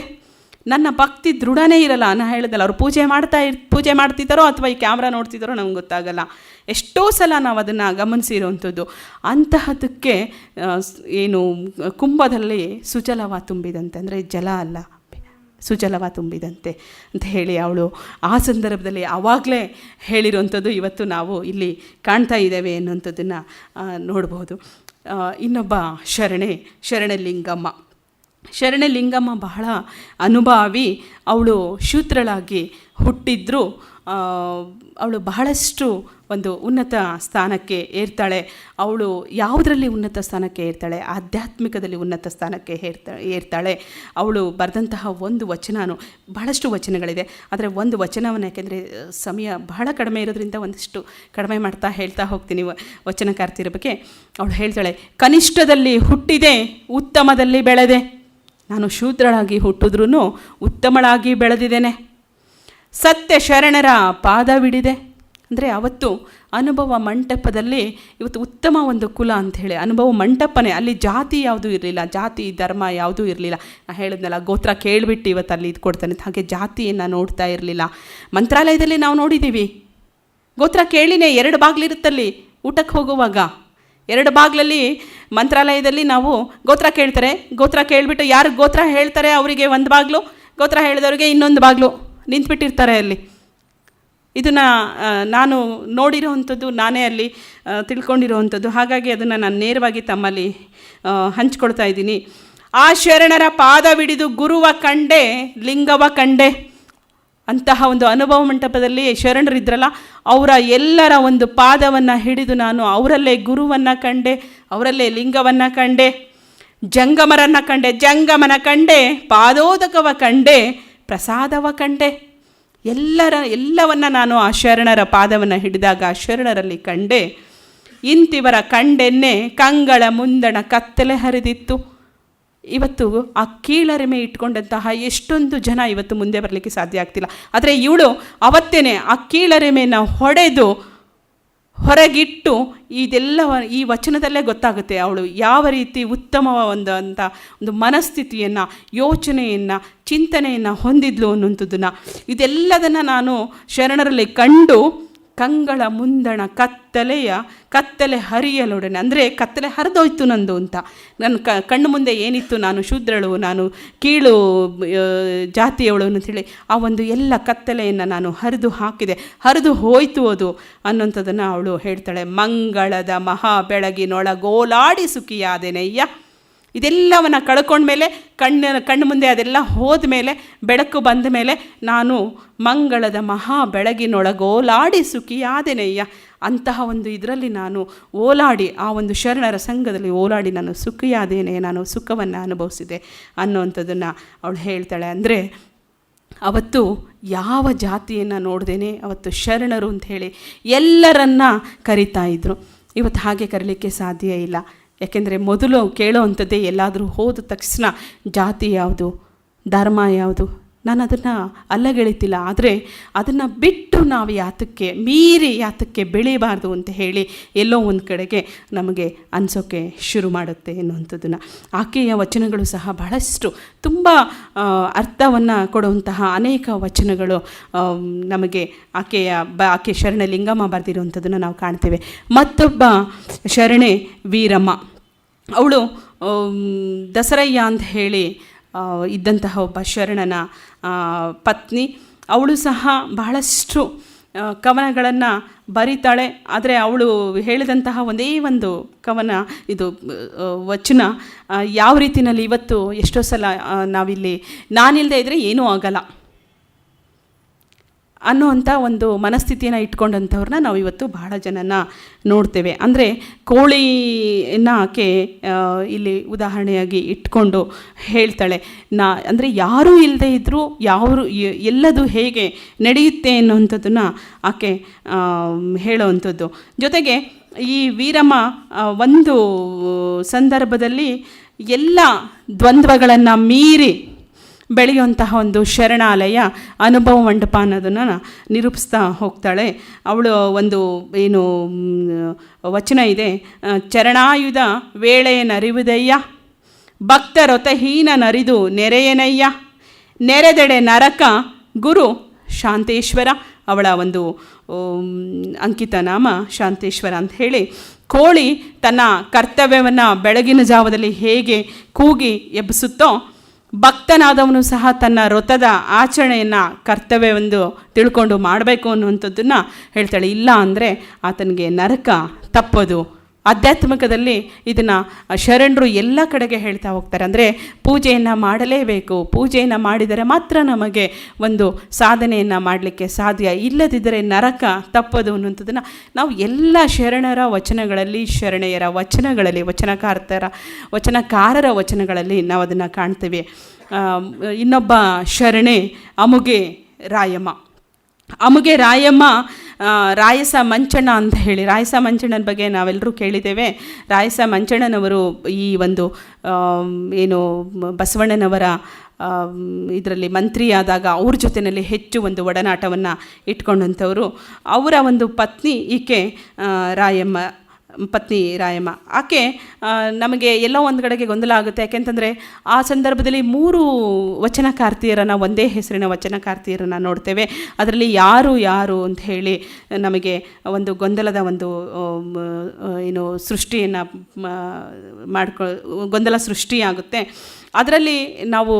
ನನ್ನ ಭಕ್ತಿ ದೃಢನೇ ಇರಲ್ಲ. ನಾನು ಹೇಳಿದಲ್ಲ, ಅವರು ಪೂಜೆ ಮಾಡ್ತಿದ್ದಾರೋ ಅಥವಾ ಈ ಕ್ಯಾಮ್ರಾ ನೋಡ್ತಿದ್ದಾರೋ ನಮ್ಗೆ ಗೊತ್ತಾಗಲ್ಲ. ಎಷ್ಟೋ ಸಲ ನಾವು ಅದನ್ನು ಗಮನಿಸಿರೋವಂಥದ್ದು. ಅಂತಹದಕ್ಕೆ ಏನು ಕುಂಭದಲ್ಲಿ ಸುಜಲವ ತುಂಬಿದಂತೆ, ಅಂದರೆ ಜಲ ಅಲ್ಲ, ಸುಜಲವ ತುಂಬಿದಂತೆ ಅಂತ ಹೇಳಿ ಅವಳು ಆ ಸಂದರ್ಭದಲ್ಲಿ ಆವಾಗಲೇ ಹೇಳಿರುವಂಥದ್ದು ಇವತ್ತು ನಾವು ಇಲ್ಲಿ ಕಾಣ್ತಾ ಇದ್ದೇವೆ ಅನ್ನೋಂಥದ್ದನ್ನು ನೋಡ್ಬೋದು. ಇನ್ನೊಬ್ಬ ಶರಣೆ ಲಿಂಗಮ್ಮ. ಶರಣಲಿಂಗಮ್ಮ ಬಹಳ ಅನುಭವಿ. ಅವಳು ಶೂದ್ರಳಾಗಿ ಹುಟ್ಟಿದ್ರು ಅವಳು ಬಹಳಷ್ಟು ಒಂದು ಉನ್ನತ ಸ್ಥಾನಕ್ಕೆ ಏರ್ತಾಳೆ. ಅವಳು ಯಾವುದರಲ್ಲಿ ಉನ್ನತ ಸ್ಥಾನಕ್ಕೆ ಏರ್ತಾಳೆ? ಆಧ್ಯಾತ್ಮಿಕದಲ್ಲಿ ಉನ್ನತ ಸ್ಥಾನಕ್ಕೆ ಏರ್ತಾಳೆ. ಅವಳು ಬರೆದಂತಹ ಒಂದು ವಚನನೂ, ಬಹಳಷ್ಟು ವಚನಗಳಿದೆ, ಆದರೆ ಒಂದು ವಚನವನ್ನು, ಯಾಕೆಂದರೆ ಸಮಯ ಬಹಳ ಕಡಿಮೆ ಇರೋದ್ರಿಂದ ಒಂದಿಷ್ಟು ಕಡಿಮೆ ಮಾಡ್ತಾ ಹೇಳ್ತಾ ಹೋಗ್ತೀನಿ ವಚನಕಾರ್ತಿಯರ ಬಗ್ಗೆ. ಅವಳು ಹೇಳ್ತಾಳೆ, ಕನಿಷ್ಠದಲ್ಲಿ ಹುಟ್ಟಿದೆ, ಉತ್ತಮದಲ್ಲಿ ಬೆಳೆದೆ. ನಾನು ಶೂದ್ರಳಾಗಿ ಹುಟ್ಟಿದ್ರೂ ಉತ್ತಮಳಾಗಿ ಬೆಳೆದಿದ್ದೇನೆ. ಸತ್ಯ ಶರಣರ ಪಾದವಿಡಿದೆ. ಅಂದರೆ ಅವತ್ತು ಅನುಭವ ಮಂಟಪದಲ್ಲಿ, ಇವತ್ತು ಉತ್ತಮ ಒಂದು ಕುಲ ಅಂಥೇಳಿ ಅನುಭವ ಮಂಟಪನೇ, ಅಲ್ಲಿ ಜಾತಿ ಯಾವುದೂ ಇರಲಿಲ್ಲ, ಜಾತಿ ಧರ್ಮ ಯಾವುದೂ ಇರಲಿಲ್ಲ. ನಾನು ಹೇಳಿದ್ನಲ್ಲ, ಗೋತ್ರ ಕೇಳಿಬಿಟ್ಟು ಇವತ್ತು ಅಲ್ಲಿ ಇದು ಕೊಡ್ತಾನೆ, ಹಾಗೆ ಜಾತಿಯನ್ನು ನೋಡ್ತಾ ಇರಲಿಲ್ಲ. ಮಂತ್ರಾಲಯದಲ್ಲಿ ನಾವು ನೋಡಿದ್ದೀವಿ, ಗೋತ್ರ ಕೇಳಿನೇ 2 ಬಾಗಿಲಿರುತ್ತಲ್ಲಿ ಊಟಕ್ಕೆ ಹೋಗುವಾಗ. 2 ಬಾಗಿಲಲ್ಲಿ ಮಂತ್ರಾಲಯದಲ್ಲಿ ನಾವು ಗೋತ್ರ ಕೇಳ್ತಾರೆ, ಗೋತ್ರ ಕೇಳಿಬಿಟ್ಟು ಯಾರು ಗೋತ್ರ ಹೇಳ್ತಾರೆ ಅವರಿಗೆ ಒಂದು ಬಾಗಿಲು, ಗೋತ್ರ ಹೇಳಿದವರಿಗೆ ಇನ್ನೊಂದು ಬಾಗಿಲು ನಿಂತುಬಿಟ್ಟಿರ್ತಾರೆ ಅಲ್ಲಿ. ಇದನ್ನು ನಾನು ನೋಡಿರೋವಂಥದ್ದು, ನಾನೇ ಅಲ್ಲಿ ತಿಳ್ಕೊಂಡಿರೋವಂಥದ್ದು. ಹಾಗಾಗಿ ಅದನ್ನು ನಾನು ನೇರವಾಗಿ ತಮ್ಮಲ್ಲಿ ಹಂಚ್ಕೊಳ್ತಾ ಇದ್ದೀನಿ. ಆ ಶರಣರ ಪಾದವಿಡಿದು ಗುರುವ ಕಂಡೆ, ಲಿಂಗವ ಕಂಡೆ. ಅಂತಹ ಒಂದು ಅನುಭವ ಮಂಟಪದಲ್ಲಿ ಶರಣರಿದ್ರಲ್ಲ, ಅವರ ಎಲ್ಲರ ಒಂದು ಪಾದವನ್ನು ಹಿಡಿದು ನಾನು ಅವರಲ್ಲೇ ಗುರುವನ್ನು ಕಂಡೆ, ಅವರಲ್ಲೇ ಲಿಂಗವನ್ನು ಕಂಡೆ. ಜಂಗಮರನ್ನು ಕಂಡೆ, ಜಂಗಮನ ಕಂಡೆ, ಪಾದೋದಕವ ಕಂಡೆ, ಪ್ರಸಾದವ ಕಂಡೆ. ಎಲ್ಲವನ್ನು ನಾನು ಆ ಶರಣರ ಪಾದವನ್ನು ಹಿಡಿದಾಗ ಆ ಶರಣರಲ್ಲಿ ಕಂಡೆ. ಇಂತಿವರ ಕಂಡೆನ್ನೆ ಕಂಗಳ ಮುಂದಣ ಕತ್ತಲೆ ಹರಿದಿತ್ತು. ಇವತ್ತು ಆ ಕೀಳರಿಮೆ ಇಟ್ಕೊಂಡಂತಹ ಎಷ್ಟೊಂದು ಜನ ಇವತ್ತು ಮುಂದೆ ಬರಲಿಕ್ಕೆ ಸಾಧ್ಯ ಆಗ್ತಿಲ್ಲ. ಆದರೆ ಇವಳು ಅವತ್ತೇನೆ ಆ ಕೀಳರಿಮೆಯನ್ನು ಹೊಡೆದು ಹೊರಗಿಟ್ಟು, ಈ ವಚನದಲ್ಲೇ ಗೊತ್ತಾಗುತ್ತೆ ಅವಳು ಯಾವ ರೀತಿ ಉತ್ತಮವಾದ ಒಂದು ಮನಸ್ಥಿತಿಯನ್ನು, ಯೋಚನೆಯನ್ನು, ಚಿಂತನೆಯನ್ನು ಹೊಂದಿದ್ಲು ಅನ್ನುವಂಥದ್ದನ್ನು. ಇದೆಲ್ಲದನ್ನು ನಾನು ಶರಣರಲ್ಲಿ ಕಂಡು ಕಂಗಳ ಮುಂದಣ ಕತ್ತಲೆ ಹರಿಯಲೊಡನೆ, ಅಂದರೆ ಕತ್ತಲೆ ಹರಿದೋಯ್ತು ನಂದು ಅಂತ. ನನ್ನ ಕಣ್ಣು ಮುಂದೆ ಏನಿತ್ತು, ನಾನು ಶೂದ್ರಳು, ನಾನು ಕೀಳು ಜಾತಿಯವಳು ಅಂಥೇಳಿ ಆ ಒಂದು ಎಲ್ಲ ಕತ್ತಲೆಯನ್ನು ನಾನು ಹರಿದು ಹಾಕಿದೆ, ಹರಿದು ಹೋಯ್ತು ಅದು ಅನ್ನೋಂಥದ್ದನ್ನು ಅವಳು ಹೇಳ್ತಾಳೆ. ಮಂಗಳದ ಮಹಾ ಬೆಳಗಿನೊಳಗೋಲಾಡಿ ಸುಖಿಯಾದೆನಯ್ಯ. ಇದೆಲ್ಲವನ್ನು ಕಳ್ಕೊಂಡ್ಮೇಲೆ, ಕಣ್ಣು ಮುಂದೆ ಅದೆಲ್ಲ ಹೋದ ಮೇಲೆ, ಬೆಳಕು ಬಂದ ಮೇಲೆ, ನಾನು ಮಂಗಳದ ಮಹಾ ಬೆಳಗಿನೊಳಗೋಲಾಡಿ ಸುಖಿಯಾದೆನಯ್ಯ. ಅಂತಹ ಒಂದು ಇದರಲ್ಲಿ ನಾನು ಓಲಾಡಿ, ಆ ಒಂದು ಶರಣರ ಸಂಘದಲ್ಲಿ ಓಲಾಡಿ ನಾನು ಸುಖಿಯಾದೇನೆ, ನಾನು ಸುಖವನ್ನು ಅನುಭವಿಸಿದೆ ಅನ್ನೋವಂಥದ್ದನ್ನು ಅವಳು ಹೇಳ್ತಾಳೆ. ಅಂದರೆ ಅವತ್ತು ಯಾವ ಜಾತಿಯನ್ನು ನೋಡ್ದೇನೆ ಅವತ್ತು ಶರಣರು ಅಂಥೇಳಿ ಎಲ್ಲರನ್ನ ಕರಿತಾ ಇದ್ದರು. ಇವತ್ತು ಹಾಗೆ ಕರೀಲಿಕ್ಕೆ ಸಾಧ್ಯ ಇಲ್ಲ. ಯಾಕೆಂದರೆ ಮೊದಲು ಕೇಳೋ ಅಂಥದ್ದೇ, ಎಲ್ಲಾದರೂ ಹೋದ ತಕ್ಷಣ ಜಾತಿ ಯಾವುದು, ಧರ್ಮ ಯಾವುದು, ನಾನು ಅದನ್ನು ಅಲ್ಲಗೆಳಿತಿಲ್ಲ, ಆದರೆ ಅದನ್ನು ಬಿಟ್ಟು ನಾವು ಮೀರಿ ಯಾತಕ್ಕೆ ಬೆಳೀಬಾರ್ದು ಅಂತ ಹೇಳಿ ಎಲ್ಲೋ ಒಂದು ಕಡೆಗೆ ನಮಗೆ ಅನಿಸೋಕ್ಕೆ ಶುರು ಮಾಡುತ್ತೆ ಎನ್ನುವಂಥದ್ದನ್ನು. ಆಕೆಯ ವಚನಗಳು ಸಹ ಬಹಳಷ್ಟು ತುಂಬ ಅರ್ಥವನ್ನು ಕೊಡುವಂತಹ ಅನೇಕ ವಚನಗಳು ನಮಗೆ ಆಕೆ ಶರಣಲಿಂಗಮ್ಮ ಬರೆದಿರುವಂಥದ್ದನ್ನು ನಾವು ಕಾಣ್ತೇವೆ. ಮತ್ತೊಬ್ಬ ಶರಣೆ ವೀರಮ್ಮ. ಅವಳು ದಸರಯ್ಯ ಅಂತ ಹೇಳಿ ಇದ್ದಂತಹ ಒಬ್ಬ ಶರಣನ ಪತ್ನಿ. ಅವಳು ಸಹ ಬಹಳಷ್ಟು ಕವನಗಳನ್ನು ಬರೀತಾಳೆ. ಆದರೆ ಅವಳು ಹೇಳಿದಂತಹ ಒಂದೇ ಒಂದು ಕವನ, ಇದು ವಚನ ಯಾವ ರೀತಿಯಲ್ಲಿ ಇವತ್ತು ಎಷ್ಟೋ ಸಲ ನಾವಿಲ್ಲಿ ನಾನಿಲ್ಲದೆ ಇದ್ದರೆ ಏನೂ ಆಗಲ್ಲ ಅನ್ನೋವಂಥ ಒಂದು ಮನಸ್ಥಿತಿಯನ್ನು ಇಟ್ಕೊಂಡಂಥವ್ರನ್ನ ನಾವು ಇವತ್ತು ಬಹಳ ಜನನ ನೋಡ್ತೇವೆ. ಅಂದರೆ ಕೋಳಿನ ಆಕೆ ಇಲ್ಲಿ ಉದಾಹರಣೆಯಾಗಿ ಇಟ್ಕೊಂಡು ಹೇಳ್ತಾಳೆ, ಅಂದರೆ ಯಾರೂ ಇಲ್ಲದೆ ಇದ್ದರೂ ಎಲ್ಲದು ಹೇಗೆ ನಡೆಯುತ್ತೆ ಅನ್ನೋವಂಥದ್ದನ್ನು ಆಕೆ ಹೇಳೋವಂಥದ್ದು. ಜೊತೆಗೆ ಈ ವೀರಮ್ಮ ಒಂದು ಸಂದರ್ಭದಲ್ಲಿ ಎಲ್ಲ ದ್ವಂದ್ವಗಳನ್ನು ಮೀರಿ ಬೆಳೆಯುವಂತಹ ಒಂದು ಶರಣಾಲಯ ಅನುಭವ ಮಂಟಪ ಅನ್ನೋದನ್ನು ನಿರೂಪಿಸ್ತಾ ಹೋಗ್ತಾಳೆ. ಅವಳು ಒಂದು ಏನು ವಚನ ಇದೆ, ಚರಣಾಯುಧ ವೇಳೆಯನರಿವುದಯ್ಯ, ಭಕ್ತರೊತಹೀನ ನರಿದು ನೆರೆಯನಯ್ಯ, ನೆರೆದೆಡೆ ನರಕ ಗುರು ಶಾಂತೇಶ್ವರ. ಅವಳ ಒಂದು ಅಂಕಿತ ನಾಮ ಶಾಂತೇಶ್ವರ ಅಂತ ಹೇಳಿ. ಕೋಳಿ ತನ್ನ ಕರ್ತವ್ಯವನ್ನು ಬೆಳಗಿನ ಜಾವದಲ್ಲಿ ಹೇಗೆ ಕೂಗಿ ಎಬ್ಬಿಸುತ್ತೋ, ಭಕ್ತನಾದವನು ಸಹ ತನ್ನ ವ್ರತದ ಆಚರಣೆಯನ್ನು ಕರ್ತವ್ಯವೆಂದು ತಿಳ್ಕೊಂಡು ಮಾಡಬೇಕು ಅನ್ನುವಂಥದ್ದನ್ನು ಹೇಳ್ತಾಳೆ. ಇಲ್ಲ ಅಂದರೆ ಆತನಿಗೆ ನರಕ ತಪ್ಪದು ಆಧ್ಯಾತ್ಮಿಕದಲ್ಲಿ ಇದನ್ನು ಶರಣರು ಎಲ್ಲ ಕಡೆಗೆ ಹೇಳ್ತಾ ಹೋಗ್ತಾರೆ. ಅಂದರೆ ಪೂಜೆಯನ್ನು ಮಾಡಲೇಬೇಕು, ಪೂಜೆಯನ್ನು ಮಾಡಿದರೆ ಮಾತ್ರ ನಮಗೆ ಒಂದು ಸಾಧನೆಯನ್ನು ಮಾಡಲಿಕ್ಕೆ ಸಾಧ್ಯ, ಇಲ್ಲದಿದ್ದರೆ ನರಕ ತಪ್ಪದು ಅನ್ನುವಂಥದ್ದನ್ನು ನಾವು ಎಲ್ಲ ಶರಣರ ವಚನಗಳಲ್ಲಿ, ಶರಣೆಯರ ವಚನಗಳಲ್ಲಿ, ವಚನಕಾರರ ವಚನಗಳಲ್ಲಿ ನಾವು ಅದನ್ನು ಕಾಣ್ತೇವೆ. ಇನ್ನೊಬ್ಬ ಶರಣೆ ಅಮುಗೆ ರಾಯಮ್ಮ. ಅಮುಗೆ ರಾಯಮ್ಮ ರಾಯಸ ಮಂಚಣ್ಣ ಅಂತ ಹೇಳಿ, ರಾಯಸ ಮಂಚಣ್ಣನ ಬಗ್ಗೆ ನಾವೆಲ್ಲರೂ ಕೇಳಿದ್ದೇವೆ. ರಾಯಸ ಮಂಚಣ್ಣನವರು ಈ ಒಂದು ಏನು ಬಸವಣ್ಣನವರ ಇದರಲ್ಲಿ ಮಂತ್ರಿಯಾದಾಗ ಅವ್ರ ಜೊತೆಯಲ್ಲಿ ಹೆಚ್ಚು ಒಂದು ಒಡನಾಟವನ್ನು ಇಟ್ಕೊಂಡಂಥವರು. ಅವರ ಒಂದು ಪತ್ನಿ ಈಕೆ ರಾಯಮ್ಮ, ಪತ್ನಿ ರಾಯಮ್ಮ. ಆಕೆ ನಮಗೆ ಎಲ್ಲೋ ಒಂದು ಕಡೆಗೆ ಗೊಂದಲ ಆಗುತ್ತೆ. ಯಾಕೆಂತಂದರೆ ಆ ಸಂದರ್ಭದಲ್ಲಿ 3 ವಚನಕಾರ್ತಿಯರನ್ನು, ಒಂದೇ ಹೆಸರಿನ ವಚನಕಾರ್ತಿಯರನ್ನು ನೋಡ್ತೇವೆ. ಅದರಲ್ಲಿ ಯಾರು ಅಂತ ಹೇಳಿ ನಮಗೆ ಒಂದು ಗೊಂದಲದ ಒಂದು ಏನು ಸೃಷ್ಟಿಯನ್ನು ಗೊಂದಲ ಸೃಷ್ಟಿಯಾಗುತ್ತೆ. ಅದರಲ್ಲಿ ನಾವು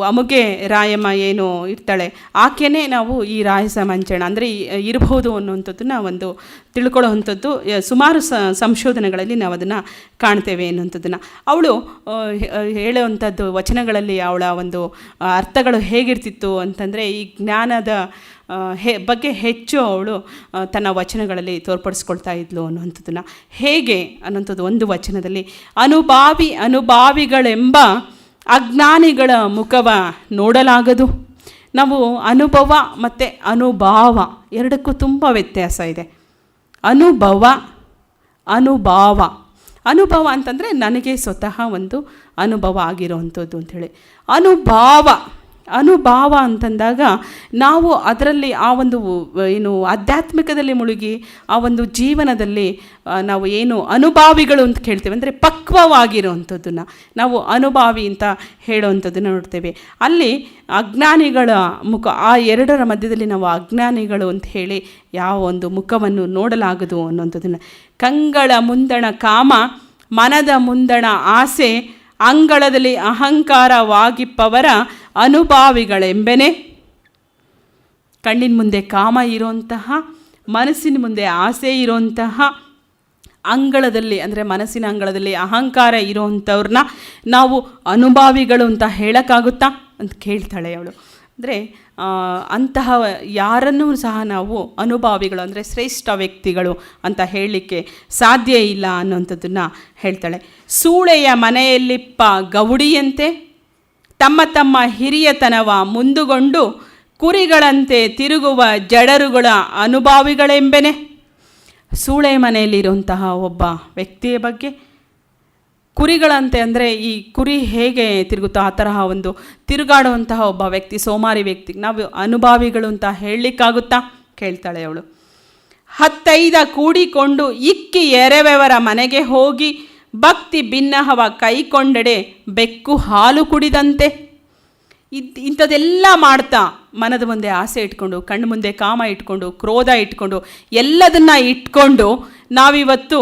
ಅಮುಗೆ ರಾಯಮ್ಮ ಏನು ಇರ್ತಾಳೆ, ಆಕೆಯೇ ನಾವು ಈ ರಾಯಸ ಮಂಚಣ್ಣ ಅಂದರೆ ಇರಬಹುದು ಅನ್ನುವಂಥದ್ದನ್ನು ಒಂದು ತಿಳ್ಕೊಳ್ಳೋವಂಥದ್ದು ಸುಮಾರು ಸಂಶೋಧನೆಗಳಲ್ಲಿ ನಾವು ಅದನ್ನು ಕಾಣ್ತೇವೆ ಅನ್ನುವಂಥದ್ದನ್ನು. ಅವಳು ಹೇಳುವಂಥದ್ದು ವಚನಗಳಲ್ಲಿ ಅವಳ ಒಂದು ಅರ್ಥಗಳು ಹೇಗಿರ್ತಿತ್ತು ಅಂತಂದರೆ, ಈ ಜ್ಞಾನದ ಬಗ್ಗೆ ಹೆಚ್ಚು ಅವಳು ತನ್ನ ವಚನಗಳಲ್ಲಿ ತೋರ್ಪಡಿಸ್ಕೊಳ್ತಾ ಇದ್ಲು ಅನ್ನುವಂಥದ್ದನ್ನು. ಹೇಗೆ ಅನ್ನುವಂಥದ್ದು ಒಂದು ವಚನದಲ್ಲಿ, ಅನುಭಾವಿಗಳೆಂಬ ಅಜ್ಞಾನಿಗಳ ಮುಖವ ನೋಡಲಾಗದು. ನಾವು ಅನುಭವ ಮತ್ತು ಅನುಭಾವ ಎರಡಕ್ಕೂ ತುಂಬ ವ್ಯತ್ಯಾಸ ಇದೆ. ಅನುಭವ ಅಂತಂದರೆ ನನಗೆ ಸ್ವತಃ ಒಂದು ಅನುಭವ ಆಗಿರೋವಂಥದ್ದು ಅಂಥೇಳಿ. ಅನುಭಾವ ಅಂತಂದಾಗ ನಾವು ಅದರಲ್ಲಿ ಆ ಒಂದು ಏನು ಆಧ್ಯಾತ್ಮಿಕದಲ್ಲಿ ಮುಳುಗಿ ಆ ಒಂದು ಜೀವನದಲ್ಲಿ ನಾವು ಏನು ಅನುಭಾವಿಗಳು ಅಂತ ಕೇಳ್ತೇವೆ, ಅಂದರೆ ಪಕ್ವವಾಗಿರೋವಂಥದ್ದನ್ನು ನಾವು ಅನುಭಾವಿ ಅಂತ ಹೇಳುವಂಥದ್ದನ್ನು ನೋಡ್ತೇವೆ. ಅಲ್ಲಿ ಅಜ್ಞಾನಿಗಳ ಮುಖ, ಆ ಎರಡರ ಮಧ್ಯದಲ್ಲಿ ನಾವು ಅಜ್ಞಾನಿಗಳು ಅಂತ ಹೇಳಿ ಯಾವ ಒಂದು ಮುಖವನ್ನು ನೋಡಲಾಗದು ಅನ್ನೋಂಥದ್ದನ್ನು. ಕಂಗಳ ಮುಂದಣ ಕಾಮ, ಮನದ ಮುಂದಣ ಆಸೆ, ಅಂಗಳದಲ್ಲಿ ಅಹಂಕಾರವಾಗಿಪ್ಪವರ ಅನುಭಾವಿಗಳೆಂಬೆನೆ. ಕಣ್ಣಿನ ಮುಂದೆ ಕಾಮ ಇರೋಂತಹ, ಮನಸ್ಸಿನ ಮುಂದೆ ಆಸೆ ಇರೋಂತಹ, ಅಂಗಳದಲ್ಲಿ ಅಂದರೆ ಮನಸ್ಸಿನ ಅಂಗಳದಲ್ಲಿ ಅಹಂಕಾರ ಇರೋವಂಥವ್ರನ್ನ ನಾವು ಅನುಭಾವಿಗಳು ಅಂತ ಹೇಳೋಕ್ಕಾಗುತ್ತಾ ಅಂತ ಕೇಳ್ತಾಳೆ ಅವಳು. ಅಂದರೆ ಅಂತಹ ಯಾರನ್ನೂ ಸಹ ನಾವು ಅನುಭಾವಿಗಳು ಅಂದರೆ ಶ್ರೇಷ್ಠ ವ್ಯಕ್ತಿಗಳು ಅಂತ ಹೇಳಲಿಕ್ಕೆ ಸಾಧ್ಯ ಇಲ್ಲ ಅನ್ನೋಂಥದ್ದನ್ನು ಹೇಳ್ತಾಳೆ. ಸೂಳೆಯ ಮನೆಯಲ್ಲಿಪ್ಪ ಗೌಡಿಯಂತೆ ತಮ್ಮ ತಮ್ಮ ಹಿರಿಯತನವ ಮುಂದುಗೊಂಡು ಕುರಿಗಳಂತೆ ತಿರುಗುವ ಜಡರುಗಳ ಅನುಭಾವಿಗಳೆಂಬೆನೆ. ಸೂಳೆ ಮನೆಯಲ್ಲಿರುವಂತಹ ಒಬ್ಬ ವ್ಯಕ್ತಿಯ ಬಗ್ಗೆ, ಕುರಿಗಳಂತೆ ಅಂದರೆ ಈ ಕುರಿ ಹೇಗೆ ತಿರುಗುತ್ತೋ ಆ ತರಹ ಒಂದು ತಿರುಗಾಡುವಂತಹ ಒಬ್ಬ ವ್ಯಕ್ತಿ, ಸೋಮಾರಿ ವ್ಯಕ್ತಿ ನಾವು ಅನುಭಾವಿಗಳು ಅಂತ ಹೇಳಲಿಕ್ಕಾಗುತ್ತಾ ಕೇಳ್ತಾಳೆ ಅವಳು. 15 ಕೂಡಿಕೊಂಡು ಇಕ್ಕಿ ಎರೆವೆವರ ಮನೆಗೆ ಹೋಗಿ ಭಕ್ತಿ ಭಿನ್ನಹವ ಕೈಕೊಂಡೆಡೆ ಬೆಕ್ಕು ಹಾಲು ಕುಡಿದಂತೆ. ಇಂಥದ್ದೆಲ್ಲ ಮಾಡ್ತಾ ಮನದ ಮುಂದೆ ಆಸೆ ಇಟ್ಕೊಂಡು, ಕಣ್ಣು ಮುಂದೆ ಕಾಮ ಇಟ್ಕೊಂಡು, ಕ್ರೋಧ ಇಟ್ಕೊಂಡು, ಎಲ್ಲದನ್ನು ಇಟ್ಕೊಂಡು ನಾವಿವತ್ತು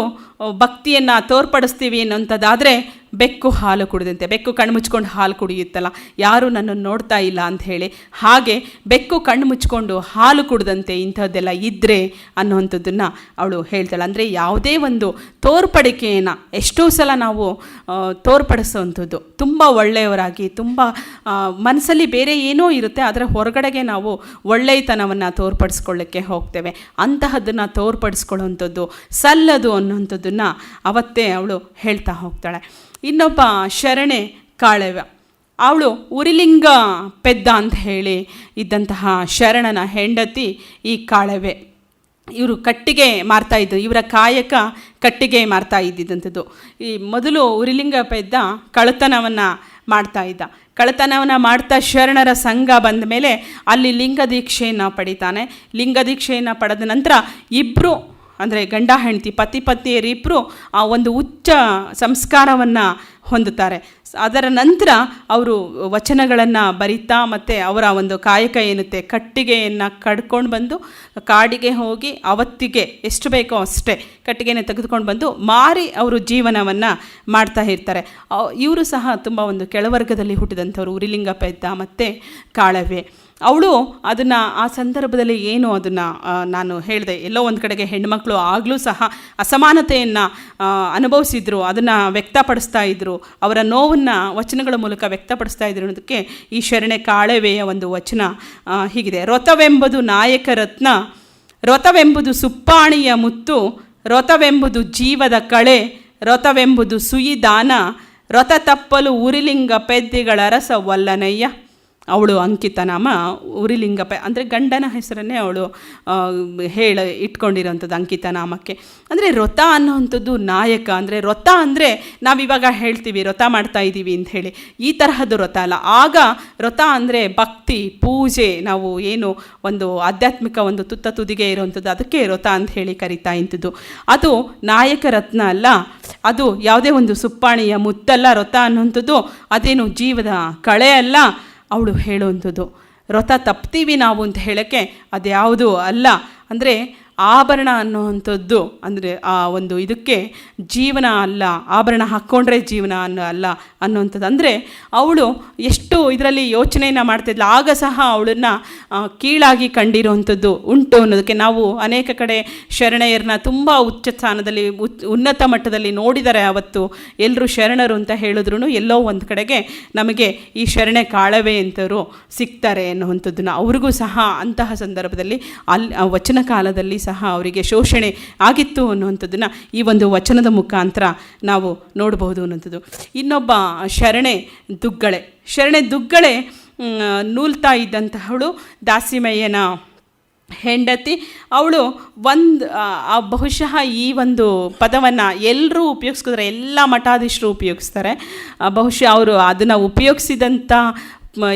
ಭಕ್ತಿಯನ್ನು ತೋರ್ಪಡಿಸ್ತೀವಿ ಅನ್ನೋಂಥದ್ದಾದರೆ ಬೆಕ್ಕು ಹಾಲು ಕುಡಿದಂತೆ. ಬೆಕ್ಕು ಕಣ್ಣು ಮುಚ್ಕೊಂಡು ಹಾಲು ಕುಡಿಯುತ್ತಲ್ಲ, ಯಾರೂ ನನ್ನನ್ನು ನೋಡ್ತಾ ಇಲ್ಲ ಅಂಥೇಳಿ, ಹಾಗೆ ಬೆಕ್ಕು ಕಣ್ಣು ಮುಚ್ಕೊಂಡು ಹಾಲು ಕುಡಿದಂತೆ ಇಂಥದ್ದೆಲ್ಲ ಇದ್ದರೆ ಅನ್ನೋವಂಥದ್ದನ್ನು ಅವಳು ಹೇಳ್ತಾಳೆ. ಅಂದರೆ ಯಾವುದೇ ಒಂದು ತೋರ್ಪಡಿಕೆಯನ್ನು ಎಷ್ಟೋ ಸಲ ನಾವು ತೋರ್ಪಡಿಸೋವಂಥದ್ದು, ತುಂಬ ಒಳ್ಳೆಯವರಾಗಿ, ತುಂಬ ಮನಸ್ಸಲ್ಲಿ ಬೇರೆ ಏನೋ ಇರುತ್ತೆ, ಆದರೆ ಹೊರಗಡೆಗೆ ನಾವು ಒಳ್ಳೆಯತನವನ್ನು ತೋರ್ಪಡಿಸ್ಕೊಳ್ಳಿಕ್ಕೆ ಹೋಗ್ತೇವೆ. ಅಂತಹದ್ದನ್ನು ತೋರ್ಪಡಿಸ್ಕೊಳ್ಳುವಂಥದ್ದು ಸಲ್ಲದು ಅನ್ನೋವಂಥದ್ದನ್ನು ಅವತ್ತೇ ಅವಳು ಹೇಳ್ತಾ ಹೋಗ್ತಾಳೆ. ಇನ್ನೊಬ್ಬ ಶರಣೆ ಕಾಳೆವ, ಅವಳು ಉರಿಲಿಂಗ ಪೆದ್ದ ಅಂತ ಹೇಳಿ ಇದ್ದಂತಹ ಶರಣನ ಹೆಂಡತಿ ಈ ಕಾಳೆವೆ. ಇವರು ಕಟ್ಟಿಗೆ ಮಾರ್ತಾಯಿದ್ದು, ಇವರ ಕಾಯಕ ಕಟ್ಟಿಗೆ ಮಾರ್ತಾ ಇದ್ದಿದ್ದಂಥದ್ದು. ಈ ಮೊದಲು ಉರಿಲಿಂಗ ಪೆದ್ದ ಕಳ್ಳತನವನ್ನು ಮಾಡ್ತಾಯಿದ್ದ. ಕಳ್ಳತನವನ್ನು ಮಾಡ್ತಾ ಶರಣರ ಸಂಘ ಬಂದ ಮೇಲೆ ಅಲ್ಲಿ ಲಿಂಗ ದೀಕ್ಷೆಯನ್ನು ಪಡಿತಾನೆ. ಲಿಂಗ ದೀಕ್ಷೆಯನ್ನು ಪಡೆದ ನಂತರ ಇಬ್ಬರು ಅಂದರೆ ಗಂಡ ಹೆಂಡತಿ, ಪತಿ ಪತ್ನಿಯರಿಬ್ಬರು ಆ ಒಂದು ಉಚ್ಚ ಸಂಸ್ಕಾರವನ್ನು ಹೊಂದುತ್ತಾರೆ. ಅದರ ನಂತರ ಅವರು ವಚನಗಳನ್ನು ಬರಿತಾ ಮತ್ತು ಅವರ ಒಂದು ಕಾಯಕ ಏನುತ್ತೆ, ಕಟ್ಟಿಗೆಯನ್ನು ಕಡ್ಕೊಂಡು ಬಂದು ಕಾಡಿಗೆ ಹೋಗಿ ಅವತ್ತಿಗೆ ಎಷ್ಟು ಬೇಕೋ ಅಷ್ಟೇ ಕಟ್ಟಿಗೆಯನ್ನು ತೆಗೆದುಕೊಂಡು ಬಂದು ಮಾರಿ ಅವರು ಜೀವನವನ್ನು ಮಾಡ್ತಾ ಇರ್ತಾರೆ. ಇವರು ಸಹ ತುಂಬ ಒಂದು ಕೆಳವರ್ಗದಲ್ಲಿ ಹುಟ್ಟಿದಂಥವ್ರು, ಉರಿಲಿಂಗ ಪೆದ್ದ ಮತ್ತು ಕಾಳವೆ. ಅವಳು ಅದನ್ನು ಆ ಸಂದರ್ಭದಲ್ಲಿ ಏನು ಅದನ್ನು ನಾನು ಹೇಳಿದೆ, ಎಲ್ಲೋ ಒಂದು ಕಡೆಗೆ ಹೆಣ್ಮಕ್ಳು ಆಗಲೂ ಸಹ ಅಸಮಾನತೆಯನ್ನು ಅನುಭವಿಸಿದ್ರು, ಅದನ್ನು ವ್ಯಕ್ತಪಡಿಸ್ತಾ ಇದ್ದರು, ಅವರ ನೋವನ್ನು ವಚನಗಳ ಮೂಲಕ ವ್ಯಕ್ತಪಡಿಸ್ತಾ ಇದ್ರು ಅನ್ನೋದಕ್ಕೆ ಈ ಶರಣೆ ಕಾಳವೆಯ ಒಂದು ವಚನ ಹೀಗಿದೆ: ರೊತವೆಂಬುದು ನಾಯಕ ರತ್ನ, ರೊತವೆಂಬುದು ಸುಪ್ಪಾಣಿಯ ಮುತ್ತು, ರೊತವೆಂಬುದು ಜೀವದ ಕಳೆ, ರೊತವೆಂಬುದು ಸುಯಿದಾನ, ರೊತ ತಪ್ಪಲು ಉರಿಲಿಂಗ ಪೆದ್ದಿಗಳ ರಸ ವಲ್ಲನಯ್ಯ. ಅವಳು ಅಂಕಿತನಾಮ ಉರಿಲಿಂಗಪ್ಪ ಅಂದರೆ ಗಂಡನ ಹೆಸರನ್ನೇ ಅವಳು ಇಟ್ಕೊಂಡಿರೋಂಥದ್ದು ಅಂಕಿತನಾಮಕ್ಕೆ. ಅಂದರೆ ರೊತ ಅನ್ನೋವಂಥದ್ದು ನಾಯಕ. ಅಂದರೆ ರೊತ ಅಂದರೆ ನಾವಿವಾಗ ಹೇಳ್ತೀವಿ ರೊತ ಮಾಡ್ತಾ ಇದ್ದೀವಿ ಅಂತ ಹೇಳಿ, ಈ ತರಹದ್ದು ರೊತ ಅಲ್ಲ. ಆಗ ರೊತ ಅಂದರೆ ಭಕ್ತಿ, ಪೂಜೆ, ನಾವು ಏನು ಒಂದು ಆಧ್ಯಾತ್ಮಿಕ ಒಂದು ತುತ್ತ ತುದಿಗೆ ಇರೋವಂಥದ್ದು, ಅದಕ್ಕೆ ರೊತ ಅಂತ ಹೇಳಿ ಕರಿತಾ ಇಂಥದ್ದು. ಅದು ನಾಯಕ ರತ್ನ ಅಲ್ಲ, ಅದು ಯಾವುದೇ ಒಂದು ಸುಪ್ಪಾಣಿಯ ಮುತ್ತಲ್ಲ. ರೊತ ಅನ್ನೋವಂಥದ್ದು ಅದೇನು ಜೀವದ ಕಳೆ ಅಲ್ಲ. ಅವಳು ಹೇಳುವಂಥದ್ದು ರೊತ ತಪ್ತೀವಿ ನಾವು ಅಂತ ಹೇಳೋಕ್ಕೆ ಅದ್ಯಾವುದು ಅಲ್ಲ. ಅಂದರೆ ಆಭರಣ ಅನ್ನುವಂಥದ್ದು ಅಂದರೆ ಆ ಒಂದು ಇದಕ್ಕೆ ಜೀವನ ಅಲ್ಲ, ಆಭರಣ ಹಾಕ್ಕೊಂಡ್ರೆ ಜೀವನ ಅಲ್ಲ ಅನ್ನುವಂಥದ್ದು. ಅಂದರೆ ಅವಳು ಎಷ್ಟು ಇದರಲ್ಲಿ ಯೋಚನೆಯನ್ನು ಮಾಡ್ತಿದ್ಲು. ಆಗ ಸಹ ಅವಳನ್ನು ಕೀಳಾಗಿ ಕಂಡಿರುವಂಥದ್ದು ಉಂಟು ಅನ್ನೋದಕ್ಕೆ ನಾವು ಅನೇಕ ಕಡೆ ಶರಣೆಯರನ್ನ ತುಂಬ ಉಚ್ಚ ಸ್ಥಾನದಲ್ಲಿ ಉನ್ನತ ಮಟ್ಟದಲ್ಲಿ ನೋಡಿದ್ದಾರೆ. ಅವತ್ತು ಎಲ್ಲರೂ ಶರಣರು ಅಂತ ಹೇಳಿದ್ರು ಎಲ್ಲೋ ಒಂದು ಕಡೆಗೆ ನಮಗೆ ಈ ಶರಣೆ ಕಾಳವೆ ಅಂತವರು ಸಿಗ್ತಾರೆ ಅನ್ನುವಂಥದ್ದನ್ನು, ಅವ್ರಿಗೂ ಸಹ ಅಂತಹ ಸಂದರ್ಭದಲ್ಲಿ ವಚನ ಕಾಲದಲ್ಲಿ ಸಹ ಅವರಿಗೆ ಶೋಷಣೆ ಆಗಿತ್ತು ಅನ್ನುವಂಥದ್ದನ್ನು ಈ ಒಂದು ವಚನದ ಮುಖಾಂತರ ನಾವು ನೋಡಬಹುದು ಅನ್ನುವಂಥದ್ದು. ಇನ್ನೊಬ್ಬ ಶರಣೆ ದುಗ್ಗಳೆ. ಶರಣೆ ದುಗ್ಗಳೆ ನೂಲ್ತಾ ಇದ್ದಂತಹವಳು ದಾಸಿಮಯ್ಯನ ಹೆಂಡತಿ. ಅವಳು ಬಹುಶಃ ಈ ಒಂದು ಪದವನ್ನು ಎಲ್ಲರೂ ಉಪಯೋಗಿಸ್ಕಿದ್ರೆ, ಎಲ್ಲ ಮಠಾಧೀಶರು ಉಪಯೋಗಿಸ್ತಾರೆ. ಬಹುಶಃ ಅವರು ಅದನ್ನು ಉಪಯೋಗಿಸಿದಂಥ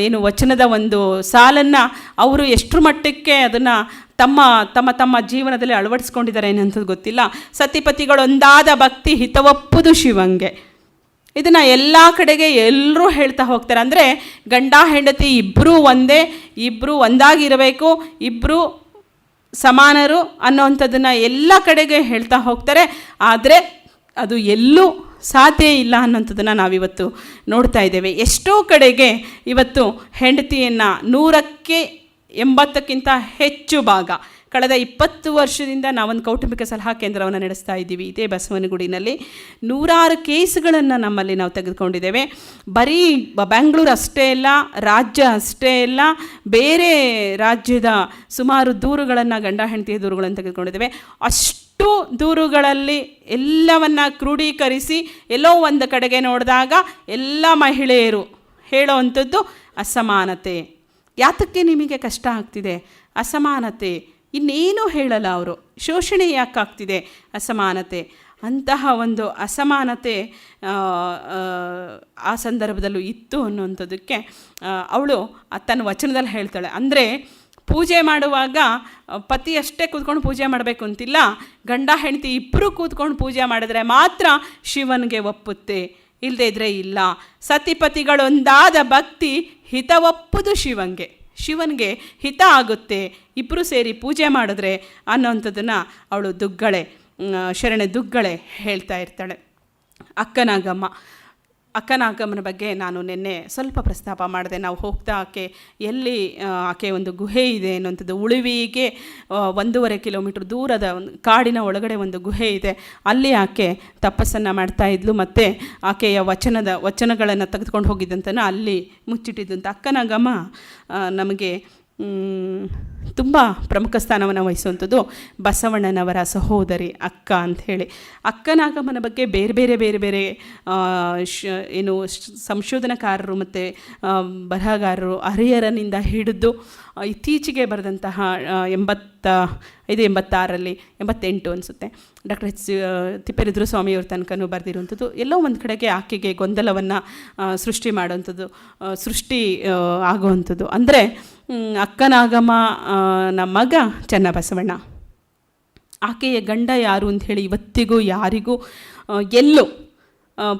ಏನು ವಚನದ ಒಂದು ಸಾಲನ್ನು ಅವರು ಎಷ್ಟರ ಮಟ್ಟಕ್ಕೆ ಅದನ್ನು ತಮ್ಮ ತಮ್ಮ ತಮ್ಮ ಜೀವನದಲ್ಲಿ ಅಳವಡಿಸ್ಕೊಂಡಿದ್ದಾರೆ ಏನಂತದ್ದು ಗೊತ್ತಿಲ್ಲ. ಸತಿಪತಿಗಳೊಂದಾದ ಭಕ್ತಿ ಹಿತವಪ್ಪುದು ಶಿವಂಗೆ. ಇದನ್ನು ಎಲ್ಲ ಕಡೆಗೆ ಎಲ್ಲರೂ ಹೇಳ್ತಾ ಹೋಗ್ತಾರೆ. ಅಂದರೆ ಗಂಡ ಹೆಂಡತಿ ಇಬ್ಬರೂ ಒಂದೇ, ಇಬ್ಬರು ಒಂದಾಗಿರಬೇಕು, ಇಬ್ಬರು ಸಮಾನರು ಅನ್ನೋವಂಥದ್ದನ್ನು ಎಲ್ಲ ಕಡೆಗೆ ಹೇಳ್ತಾ ಹೋಗ್ತಾರೆ. ಆದರೆ ಅದು ಎಲ್ಲೂ ಸಾಧ್ಯ ಇಲ್ಲ ಅನ್ನೋಂಥದ್ದನ್ನು ನಾವಿವತ್ತು ನೋಡ್ತಾ ಇದ್ದೇವೆ. ಎಷ್ಟೋ ಕಡೆಗೆ ಇವತ್ತು ಹೆಂಡತಿಯನ್ನು 100ಕ್ಕೆ 80ಕ್ಕಿಂತ ಹೆಚ್ಚು ಭಾಗ ಕಳೆದ 20 ವರ್ಷದಿಂದ ನಾವೊಂದು ಕೌಟುಂಬಿಕ ಸಲಹಾ ಕೇಂದ್ರವನ್ನು ನಡೆಸ್ತಾ ಇದ್ದೀವಿ ಇದೇ ಬಸವನಗುಡಿನಲ್ಲಿ. 100 ಕೇಸುಗಳನ್ನು ನಮ್ಮಲ್ಲಿ ನಾವು ತೆಗೆದುಕೊಂಡಿದ್ದೇವೆ. ಬರೀ ಬೆಂಗಳೂರು ಅಷ್ಟೇ ಇಲ್ಲ, ರಾಜ್ಯ ಅಷ್ಟೇ ಇಲ್ಲ, ಬೇರೆ ರಾಜ್ಯದ ಸುಮಾರು ದೂರುಗಳನ್ನು, ಗಂಡ ಹೆಂಡತಿಯ ದೂರುಗಳನ್ನು ತೆಗೆದುಕೊಂಡಿದ್ದೇವೆ. ಅಷ್ಟು ದೂರುಗಳಲ್ಲಿ ಎಲ್ಲವನ್ನು ಕ್ರೋಢೀಕರಿಸಿ ಎಲ್ಲೋ ಒಂದು ಕಡೆಗೆ ನೋಡಿದಾಗ ಎಲ್ಲ ಮಹಿಳೆಯರು ಹೇಳೋವಂಥದ್ದು ಅಸಮಾನತೆ. ಯಾತಕ್ಕೆ ನಿಮಗೆ ಕಷ್ಟ ಆಗ್ತಿದೆ? ಅಸಮಾನತೆ. ಇನ್ನೇನೂ ಹೇಳಲ್ಲ ಅವರು. ಶೋಷಣೆ ಯಾಕಾಗ್ತಿದೆ? ಅಸಮಾನತೆ. ಅಂತಹ ಒಂದು ಅಸಮಾನತೆ ಆ ಸಂದರ್ಭದಲ್ಲೂ ಇತ್ತು ಅನ್ನುವಂಥದ್ದಕ್ಕೆ ಅವಳು ತನ್ನ ವಚನದಲ್ಲಿ ಹೇಳ್ತಾಳೆ. ಅಂದರೆ ಪೂಜೆ ಮಾಡುವಾಗ ಪತಿ ಅಷ್ಟೇ ಕೂತ್ಕೊಂಡು ಪೂಜೆ ಮಾಡಬೇಕು ಅಂತಿಲ್ಲ, ಗಂಡ ಹೆಂಡತಿ ಇಬ್ಬರು ಕೂತ್ಕೊಂಡು ಪೂಜೆ ಮಾಡಿದ್ರೆ ಮಾತ್ರ ಶಿವನಿಗೆ ಒಪ್ಪುತ್ತೆ, ಇಲ್ಲದೇ ಇದ್ದರೆ ಇಲ್ಲ. ಸತಿಪತಿಗಳೊಂದಾದ ಭಕ್ತಿ ಹಿತವಪ್ಪುದು ಶಿವಂಗೆ. ಶಿವನಿಗೆ ಹಿತ ಆಗುತ್ತೆ ಇಬ್ಬರು ಸೇರಿ ಪೂಜೆ ಮಾಡಿದ್ರೆ ಅನ್ನೋವಂಥದ್ದನ್ನು ಅವಳು ದುಗ್ಗಳೆ, ಶರಣೆ ದುಗ್ಗಳೆ ಹೇಳ್ತಾ ಇರ್ತಾಳೆ. ಅಕ್ಕನಾಗಮ್ಮನ ಬಗ್ಗೆ ನಾನು ನಿನ್ನೆ ಸ್ವಲ್ಪ ಪ್ರಸ್ತಾಪ ಮಾಡಿದೆ. ನಾವು ಹೋಗ್ತಾ ಆಕೆ ಒಂದು ಗುಹೆ ಇದೆ ಅನ್ನೋಂಥದ್ದು. ಉಳುವಿಗೆ 1.5 ಕಿಲೋಮೀಟ್ರ್ ದೂರದ ಒಂದು ಕಾಡಿನ ಒಳಗಡೆ ಒಂದು ಗುಹೆ ಇದೆ. ಅಲ್ಲಿ ಆಕೆ ತಪಸ್ಸನ್ನು ಮಾಡ್ತಾಯಿದ್ಲು. ಮತ್ತು ಆಕೆಯ ವಚನಗಳನ್ನು ತೆಗೆದುಕೊಂಡು ಹೋಗಿದ್ದಂತನ ಅಲ್ಲಿ ಮುಚ್ಚಿಟ್ಟಿದ್ದಂಥ ಅಕ್ಕನಾಗಮ್ಮ ನಮಗೆ ತುಂಬ ಪ್ರಮುಖ ಸ್ಥಾನವನ್ನು ವಹಿಸುವಂಥದ್ದು ಬಸವಣ್ಣನವರ ಸಹೋದರಿ ಅಕ್ಕ ಅಂಥೇಳಿ. ಅಕ್ಕನಾಗಮ್ಮನ ಬಗ್ಗೆ ಬೇರೆ ಬೇರೆ ಏನು ಸಂಶೋಧನಾಕಾರರು ಮತ್ತು ಬರಹಗಾರರು ಹರಿಹರನಿಂದ ಹಿಡಿದು ಇತ್ತೀಚೆಗೆ ಬರೆದಂತಹ 86ರಲ್ಲಿ 88 ಅನಿಸುತ್ತೆ ಡಾಕ್ಟರ್ ತಿಪ್ಪೇರುದ್ರ ಸ್ವಾಮಿಯವ್ರ ತನಕನೂ ಬರೆದಿರುವಂಥದ್ದು. ಎಲ್ಲೋ ಒಂದು ಕಡೆಗೆ ಆಕೆಗೆ ಗೊಂದಲವನ್ನು ಸೃಷ್ಟಿ ಮಾಡುವಂಥದ್ದು, ಆಗುವಂಥದ್ದು. ಅಂದರೆ ಅಕ್ಕನಾಗಮ್ಮ ನಮ್ಮ ಮಗ ಚನ್ನಬಸವಣ್ಣ, ಆಕೆಯ ಗಂಡ ಯಾರು ಅಂಥೇಳಿ ಇವತ್ತಿಗೂ ಯಾರಿಗೂ ಎಲ್ಲೂ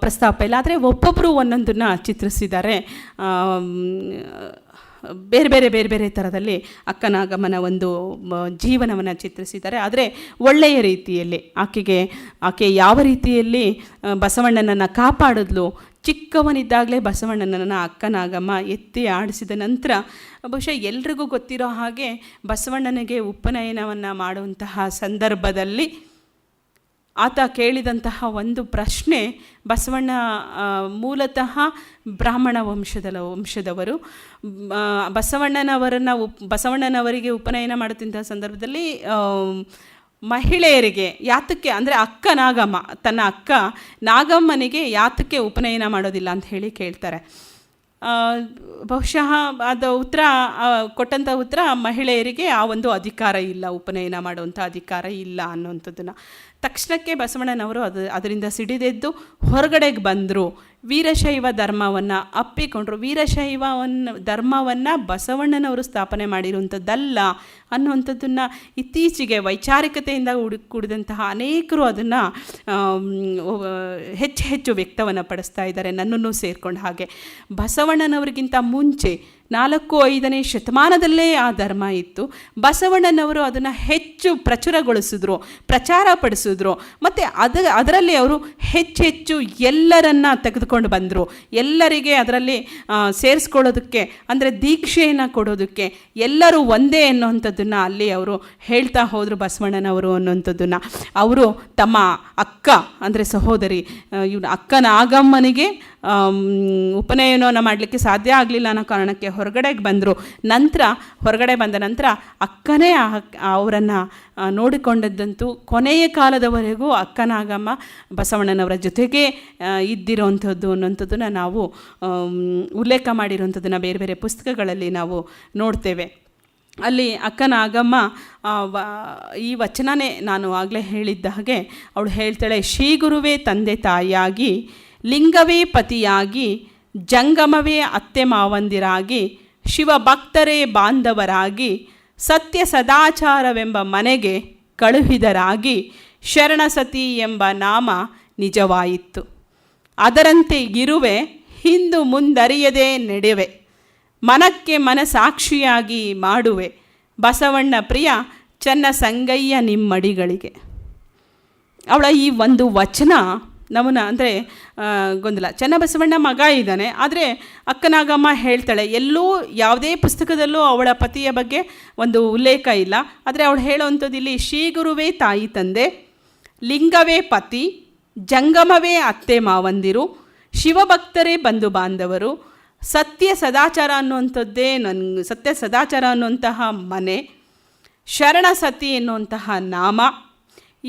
ಪ್ರಸ್ತಾಪ ಇಲ್ಲ. ಆದರೆ ಒಬ್ಬೊಬ್ಬರು ಒಂದೊಂದನ್ನು ಚಿತ್ರಿಸಿದ್ದಾರೆ. ಬೇರೆ ಥರದಲ್ಲಿ ಅಕ್ಕನಾಗಮ್ಮನ ಒಂದು ಜೀವನವನ್ನು ಚಿತ್ರಿಸಿದ್ದಾರೆ. ಆದರೆ ಒಳ್ಳೆಯ ರೀತಿಯಲ್ಲಿ ಆಕೆ ಯಾವ ರೀತಿಯಲ್ಲಿ ಬಸವಣ್ಣನನ್ನು ಕಾಪಾಡಿದ್ಲು, ಚಿಕ್ಕವನಿದ್ದಾಗಲೇ ಬಸವಣ್ಣನನ್ನು ಅಕ್ಕ ನಾಗಮ್ಮ ಎತ್ತಿ ಆಡಿಸಿದ ನಂತರ ಬಹುಶಃ ಎಲ್ರಿಗೂ ಗೊತ್ತಿರೋ ಹಾಗೆ ಬಸವಣ್ಣನಿಗೆ ಉಪನಯನವನ್ನು ಮಾಡುವಂತಹ ಸಂದರ್ಭದಲ್ಲಿ ಆತ ಕೇಳಿದಂತಹ ಒಂದು ಪ್ರಶ್ನೆ, ಬಸವಣ್ಣ ಮೂಲತಃ ಬ್ರಾಹ್ಮಣ ವಂಶದವರು. ಬಸವಣ್ಣನವರಿಗೆ ಉಪನಯನ ಮಾಡುತ್ತಿದ್ದ ಸಂದರ್ಭದಲ್ಲಿ ಮಹಿಳೆಯರಿಗೆ ಯಾತಕ್ಕೆ ಅಂದರೆ ಅಕ್ಕ ನಾಗಮ್ಮ ತನ್ನ ಅಕ್ಕ ನಾಗಮ್ಮನಿಗೆ ಯಾತಕ್ಕೆ ಉಪನಯನ ಮಾಡೋದಿಲ್ಲ ಅಂತ ಹೇಳಿ ಕೇಳ್ತಾರೆ. ಬಹುಶಃ ಅದು ಉತ್ತರ ಕೊಟ್ಟಂಥ ಉತ್ತರ, ಮಹಿಳೆಯರಿಗೆ ಆ ಒಂದು ಅಧಿಕಾರ ಇಲ್ಲ, ಉಪನಯನ ಮಾಡುವಂಥ ಅಧಿಕಾರ ಇಲ್ಲ ಅನ್ನುವಂಥದ್ದನ್ನು ತಕ್ಷಣಕ್ಕೆ ಬಸವಣ್ಣನವರು ಅದರಿಂದ ಸಿಡಿದೆದ್ದು ಹೊರಗಡೆಗೆ ಬಂದರು. ವೀರಶೈವ ಧರ್ಮವನ್ನು ಅಪ್ಪಿಕೊಂಡ್ರು. ವೀರಶೈವ ಧರ್ಮವನ್ನು ಬಸವಣ್ಣನವರು ಸ್ಥಾಪನೆ ಮಾಡಿರುವಂಥದ್ದಲ್ಲ ಅನ್ನುವಂಥದ್ದನ್ನು ಇತ್ತೀಚೆಗೆ ವೈಚಾರಿಕತೆಯಿಂದ ಕೂಡಿದಂತಹ ಅನೇಕರು ಅದನ್ನು ಹೆಚ್ಚು ವ್ಯಕ್ತವನ್ನು ಪಡಿಸ್ತಾ ಇದ್ದಾರೆ, ನನ್ನನ್ನು ಸೇರಿಕೊಂಡು. ಹಾಗೆ ಬಸವಣ್ಣನವರಿಗಿಂತ ಮುಂಚೆ 4-5ನೇ ಶತಮಾನದಲ್ಲೇ ಆ ಧರ್ಮ ಇತ್ತು. ಬಸವಣ್ಣನವರು ಅದನ್ನು ಹೆಚ್ಚು ಪ್ರಚಾರ ಪಡಿಸಿದ್ರು. ಮತ್ತು ಅದರಲ್ಲಿ ಅವರು ಹೆಚ್ಚು ಎಲ್ಲರನ್ನ ತೆಗೆದುಕೊಂಡು ಬಂದರು. ಎಲ್ಲರಿಗೆ ಅದರಲ್ಲಿ ಸೇರಿಸ್ಕೊಳ್ಳೋದಕ್ಕೆ, ಅಂದರೆ ದೀಕ್ಷೆಯನ್ನು ಕೊಡೋದಕ್ಕೆ ಎಲ್ಲರೂ ಒಂದೇ ಅನ್ನುವಂಥದ್ದನ್ನು ಅಲ್ಲಿ ಅವರು ಹೇಳ್ತಾ ಹೋದರು ಬಸವಣ್ಣನವರು ಅನ್ನುವಂಥದ್ದನ್ನು. ಅವರು ತಮ್ಮ ಅಕ್ಕ ಅಂದರೆ ಸಹೋದರಿ ಅಕ್ಕ ನಾಗಮ್ಮನಿಗೆ ಉಪನಯನವನ್ನು ಮಾಡಲಿಕ್ಕೆ ಸಾಧ್ಯ ಆಗಲಿಲ್ಲ ಅನ್ನೋ ಕಾರಣಕ್ಕೆ ಹೊರಗಡೆಗೆ ಬಂದರು. ಹೊರಗಡೆ ಬಂದ ನಂತರ ಅಕ್ಕನೇ ಅವರನ್ನು ನೋಡಿಕೊಂಡದ್ದಂತೂ ಕೊನೆಯ ಕಾಲದವರೆಗೂ ಅಕ್ಕ ನಾಗಮ್ಮ ಬಸವಣ್ಣನವರ ಜೊತೆಗೆ ಇದ್ದಿರೋವಂಥದ್ದು ಅನ್ನೋಂಥದ್ದನ್ನು ನಾವು ಉಲ್ಲೇಖ ಮಾಡಿರೋವಂಥದ್ದನ್ನು ಬೇರೆ ಬೇರೆ ಪುಸ್ತಕಗಳಲ್ಲಿ ನಾವು ನೋಡ್ತೇವೆ. ಅಲ್ಲಿ ಅಕ್ಕ ನಾಗಮ್ಮ ಈ ವಚನನೇ ನಾನು ಆಗಲೇ ಹೇಳಿದ್ದ ಹಾಗೆ ಅವಳು ಹೇಳ್ತಾಳೆ, ಶ್ರೀ ಗುರುವೇ ತಂದೆ ತಾಯಿಯಾಗಿ, ಲಿಂಗವೇ ಪತಿಯಾಗಿ, ಜಂಗಮವೇ ಅತ್ತೆ ಮಾವಂದಿರಾಗಿ, ಶಿವಭಕ್ತರೇ ಬಾಂಧವರಾಗಿ, ಸತ್ಯ ಸದಾಚಾರವೆಂಬ ಮನೆಗೆ ಕಳುಹಿದರಾಗಿ, ಶರಣಸತಿ ಎಂಬ ನಾಮ ನಿಜವಾಯಿತು. ಅದರಂತೆ ಇರುವೆ, ಹಿಂದು ಮುಂದರಿಯದೆ ನಡೆವೆ, ಮನಕ್ಕೆ ಮನಸಾಕ್ಷಿಯಾಗಿ ಮಾಡುವೆ, ಬಸವಣ್ಣ ಪ್ರಿಯ ಚನ್ನ ಸಂಗಯ್ಯ ನಿಮ್ಮಡಿಗಳಿಗೆ. ಅವಳ ಈ ಒಂದು ವಚನ ನಮ್ಮನ್ನ ಅಂದರೆ ಗೊಂದಲ. ಚನ್ನಬಸವಣ್ಣ ಮಗ ಇದ್ದಾನೆ, ಆದರೆ ಅಕ್ಕನಾಗಮ್ಮ ಹೇಳ್ತಾಳೆ, ಎಲ್ಲೂ ಯಾವುದೇ ಪುಸ್ತಕದಲ್ಲೂ ಅವಳ ಪತಿಯ ಬಗ್ಗೆ ಒಂದು ಉಲ್ಲೇಖ ಇಲ್ಲ. ಆದರೆ ಅವಳು ಹೇಳೋವಂಥದ್ದು ಇಲ್ಲಿ, ಶ್ರೀ ಗುರುವೇ ತಾಯಿ ತಂದೆ, ಲಿಂಗವೇ ಪತಿ, ಜಂಗಮವೇ ಅತ್ತೆ ಮಾವಂದಿರು, ಶಿವಭಕ್ತರೇ ಬಂಧು ಬಾಂಧವರು, ಸತ್ಯ ಸದಾಚಾರ ಅನ್ನುವಂತಹ ಮನೆ, ಶರಣ ಸತಿ ಎನ್ನುವಂತಹ ನಾಮ,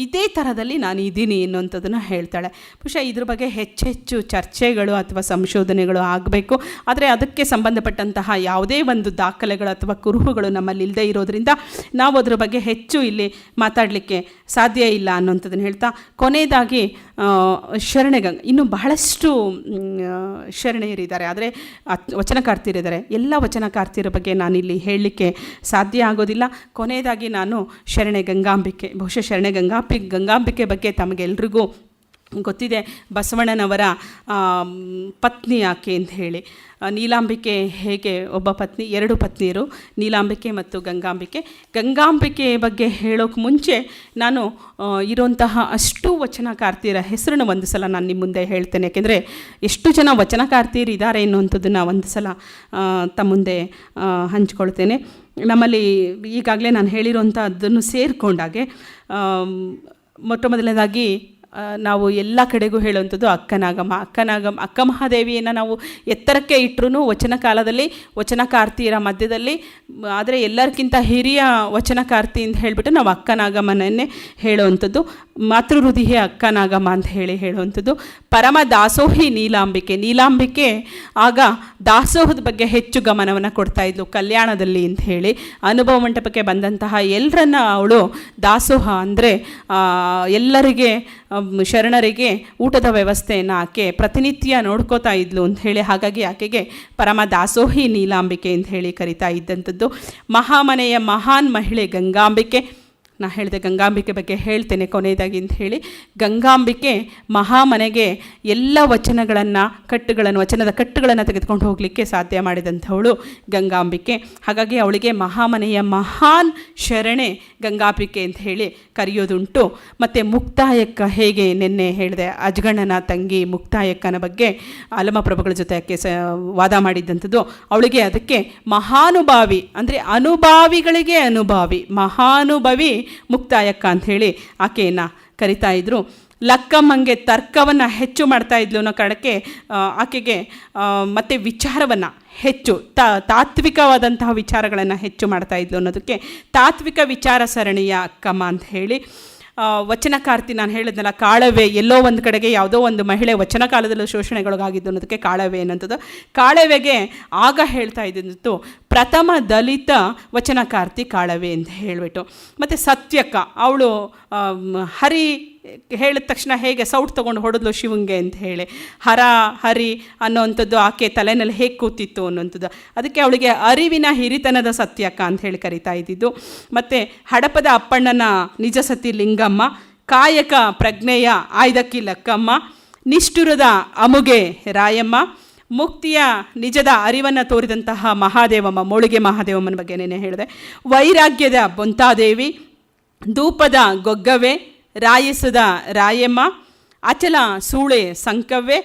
ಇದೇ ಥರದಲ್ಲಿ ನಾನು ಇದ್ದೀನಿ ಎನ್ನುವಂಥದ್ದನ್ನು ಹೇಳ್ತಾಳೆ. ಬಹುಶಃ ಇದ್ರ ಬಗ್ಗೆ ಹೆಚ್ಚು ಚರ್ಚೆಗಳು ಅಥವಾ ಸಂಶೋಧನೆಗಳು ಆಗಬೇಕು. ಆದರೆ ಅದಕ್ಕೆ ಸಂಬಂಧಪಟ್ಟಂತಹ ಯಾವುದೇ ಒಂದು ದಾಖಲೆಗಳು ಅಥವಾ ಕುರುಹುಗಳು ನಮ್ಮಲ್ಲಿ ಇಲ್ಲದೆ ಇರೋದರಿಂದ ನಾವು ಅದರ ಬಗ್ಗೆ ಹೆಚ್ಚು ಇಲ್ಲಿ ಮಾತಾಡಲಿಕ್ಕೆ ಸಾಧ್ಯ ಇಲ್ಲ ಅನ್ನೋಂಥದ್ದನ್ನು ಹೇಳ್ತಾ, ಕೊನೆಯದಾಗಿ ಶರಣೆಗಂಗಾ, ಇನ್ನೂ ಬಹಳಷ್ಟು ಶರಣೆಯರಿದ್ದಾರೆ, ಆದರೆ ವಚನಕಾರ್ತಿಯರಿದ್ದಾರೆ. ಎಲ್ಲ ವಚನಕಾರ್ತಿಯರ ಬಗ್ಗೆ ನಾನಿಲ್ಲಿ ಹೇಳಲಿಕ್ಕೆ ಸಾಧ್ಯ ಆಗೋದಿಲ್ಲ. ಕೊನೆಯದಾಗಿ ನಾನು ಶರಣೆ ಗಂಗಾಂಬಿಕೆ, ಬಹುಶಃ ಶರಣೆ ಗಂಗಾಂಬಿಕೆ ಬಗ್ಗೆ ತಮಗೆಲ್ರಿಗೂ ಗೊತ್ತಿದೆ. ಬಸವಣ್ಣನವರ ಪತ್ನಿ ಆಕೆ ಅಂತ ಹೇಳಿ. ನೀಲಾಂಬಿಕೆ ಹೇಗೆ ಒಬ್ಬ ಪತ್ನಿ, 2 ಪತ್ನಿಯರು, ನೀಲಾಂಬಿಕೆ ಮತ್ತು ಗಂಗಾಂಬಿಕೆ ಬಗ್ಗೆ ಹೇಳೋಕೆ ಮುಂಚೆ ನಾನು ಇರುವಂತಹ ಅಷ್ಟು ವಚನಕಾರ್ತಿಯರ ಹೆಸರನ್ನು ಒಂದು ಸಲ ನಾನು ನಿಮ್ಮ ಮುಂದೆ ಹೇಳ್ತೇನೆ. ಯಾಕೆಂದರೆ ಎಷ್ಟು ಜನ ವಚನಕಾರ್ತಿಯರು ಇದ್ದಾರೆ ಎನ್ನುವಂಥದ್ದನ್ನು ಒಂದು ಸಲ ತಮ್ಮ ಮುಂದೆ ಹಂಚ್ಕೊಳ್ತೇನೆ. ನಮ್ಮಲ್ಲಿ ಈಗಾಗಲೇ ನಾನು ಹೇಳಿರೋಂಥದ್ದನ್ನು ಸೇರಿಕೊಂಡಾಗೆ ಮೊಟ್ಟ ಮೊದಲನೇದಾಗಿ ನಾವು ಎಲ್ಲ ಕಡೆಗೂ ಹೇಳುವಂಥದ್ದು ಅಕ್ಕ ಮಹಾದೇವಿಯನ್ನು ನಾವು ಎತ್ತರಕ್ಕೆ ಇಟ್ಟರೂ ವಚನ ಕಾಲದಲ್ಲಿ ವಚನಕಾರ್ತಿಯರ ಮಧ್ಯದಲ್ಲಿ, ಆದರೆ ಎಲ್ಲರಿಗಿಂತ ಹಿರಿಯ ವಚನಕಾರ್ತಿ ಅಂತ ಹೇಳಿಬಿಟ್ಟು ನಾವು ಅಕ್ಕನಾಗಮ್ಮನನ್ನೇ ಹೇಳುವಂಥದ್ದು. ಮಾತೃಹೃದಯ ಅಕ್ಕನಾಗಮ್ಮ ಅಂತ ಹೇಳುವಂಥದ್ದು. ಪರಮ ದಾಸೋಹಿ ನೀಲಾಂಬಿಕೆ ಆಗ ದಾಸೋಹದ ಬಗ್ಗೆ ಹೆಚ್ಚು ಗಮನವನ್ನು ಕೊಡ್ತಾ ಇದ್ಲು ಕಲ್ಯಾಣದಲ್ಲಿ ಅಂತ ಹೇಳಿ. ಅನುಭವ ಮಂಟಪಕ್ಕೆ ಬಂದಂತಹ ಎಲ್ಲರನ್ನ ಅವಳು ದಾಸೋಹ ಅಂದರೆ ಎಲ್ಲರಿಗೆ ಶರಣರಿಗೆ ಊಟದ ವ್ಯವಸ್ಥೆಯನ್ನು ಆಕೆ ಪ್ರತಿನಿತ್ಯ ನೋಡ್ಕೋತಾ ಇದ್ಲು ಅಂತ ಹೇಳಿ. ಹಾಗಾಗಿ ಆಕೆಗೆ ಪರಮ ದಾಸೋಹಿ ನೀಲಾಂಬಿಕೆ ಅಂತ ಹೇಳಿ ಕರಿತಾ ಇದ್ದಂಥದ್ದು. ಮಹಾಮನೆಯ ಮಹಾನ್ ಮಹಿಳೆ ಗಂಗಾಂಬಿಕೆ, ನಾನು ಹೇಳಿದೆ ಗಂಗಾಂಬಿಕೆ ಬಗ್ಗೆ ಹೇಳ್ತೇನೆ ಕೊನೆಯದಾಗಿ ಅಂತ ಹೇಳಿ. ಗಂಗಾಂಬಿಕೆ ಮಹಾಮನೆಗೆ ಎಲ್ಲ ವಚನದ ಕಟ್ಟುಗಳನ್ನು ತೆಗೆದುಕೊಂಡು ಹೋಗಲಿಕ್ಕೆ ಸಾಧ್ಯ ಮಾಡಿದಂಥವಳು ಗಂಗಾಂಬಿಕೆ. ಹಾಗಾಗಿ ಅವಳಿಗೆ ಮಹಾಮನೆಯ ಮಹಾನ್ ಶರಣೆ ಗಂಗಾಂಬಿಕೆ ಅಂತ ಹೇಳಿ ಕರೆಯೋದುಂಟು. ಮತ್ತು ಮುಕ್ತಾಯಕ್ಕ ಹೇಗೆ ನಿನ್ನೆ ಹೇಳಿದೆ, ಅಜ್ಗಣ್ಣನ ತಂಗಿ ಮುಕ್ತಾಯಕ್ಕನ ಬಗ್ಗೆ ಆಲಮಪ್ರಭುಗಳ ಜೊತೆ ಆಕೆ ವಾದ ಮಾಡಿದ್ದಂಥದ್ದು. ಅವಳಿಗೆ ಅದಕ್ಕೆ ಮಹಾನುಭಾವಿ ಅಂದರೆ ಅನುಭಾವಿಗಳಿಗೆ ಅನುಭಾವಿ, ಮಹಾನುಭವಿ ಮುಕ್ತಾಯಕ್ಕ ಅಂಥೇಳಿ ಆಕೆಯನ್ನು ಕರಿತಾ ಇದ್ದರು. ಲಕ್ಕಮ್ಮಂಗೆ ತರ್ಕವನ್ನು ಹೆಚ್ಚು ಮಾಡ್ತಾ ಇದ್ಲು ಅನ್ನೋ ಕಾರಣಕ್ಕೆ ಆಕೆಗೆ ಮತ್ತು ವಿಚಾರವನ್ನು ಹೆಚ್ಚು ತಾತ್ವಿಕವಾದಂತಹ ವಿಚಾರಗಳನ್ನು ಹೆಚ್ಚು ಮಾಡ್ತಾ ಇದ್ಲು ಅನ್ನೋದಕ್ಕೆ ತಾತ್ವಿಕ ವಿಚಾರ ಸರಣಿಯ ಅಕ್ಕಮ್ಮ ಅಂತ ಹೇಳಿ. ವಚನಕಾರ್ತಿ, ನಾನು ಹೇಳಿದ್ನಲ್ಲ, ಕಾಳವೆ ಎಲ್ಲೋ ಒಂದು ಕಡೆಗೆ ಯಾವುದೋ ಒಂದು ಮಹಿಳೆ ವಚನ ಕಾಲದಲ್ಲೂ ಶೋಷಣೆಗೊಳಗಾಗಿದ್ದು ಅನ್ನೋದಕ್ಕೆ ಕಾಳವೆ ಅನ್ನೋಂಥದ್ದು. ಕಾಳವೆಗೆ ಆಗ ಹೇಳ್ತಾ ಇದ್ದಿದ್ದು ಪ್ರಥಮ ದಲಿತ ವಚನಕಾರ್ತಿ ಕಾಳವೆ ಅಂತ ಹೇಳಿಬಿಟ್ಟು. ಮತ್ತು ಸತ್ಯಕ್ಕ, ಅವಳು ಹರಿ ಹೇಳಿದ ತಕ್ಷಣ ಹೇಗೆ ಸೌಟ್ ತೊಗೊಂಡು ಹೊಡೆದ್ಲು ಶಿವಂಗೆ ಅಂತ ಹೇಳಿ, ಹರಿ ಅನ್ನೋವಂಥದ್ದು ಆಕೆ ತಲೆಯಲ್ಲಿ ಹೇಗೆ ಕೂತಿತ್ತು ಅನ್ನೋಂಥದ್ದು, ಅದಕ್ಕೆ ಅವಳಿಗೆ ಅರಿವಿನ ಹಿರಿತನದ ಸತ್ಯಕ್ಕ ಅಂತ ಹೇಳಿ ಕರಿತಾ ಇದ್ದಿದ್ದು. ಮತ್ತು ಹಡಪದ ಅಪ್ಪಣ್ಣನ ನಿಜ ಸತಿ ಲಿಂಗಮ್ಮ, ಕಾಯಕ ಪ್ರಜ್ಞೆಯ ಆಯ್ದಕ್ಕಿ ಲಕ್ಕಮ್ಮ, ನಿಷ್ಠುರದ ಅಮುಗೆ ರಾಯಮ್ಮ, ಮುಕ್ತಿಯ ನಿಜದ ಅರಿವನ್ನು ತೋರಿದಂತಹ ಮಹಾದೇವಮ್ಮ, ಮೋಳಿಗೆ ಮಹಾದೇವಮ್ಮನ ಬಗ್ಗೆ ನೆನೆ ಹೇಳಿದೆ. ವೈರಾಗ್ಯದ ಬೊಂತಾದೇವಿ, ಧೂಪದ ಗೊಗ್ಗವೆ, ರಾಯಸದ ರಾಯಮ್ಮ, ಅಚಲ ಸೂಳೆ ಸಂಕವ್ವೆ,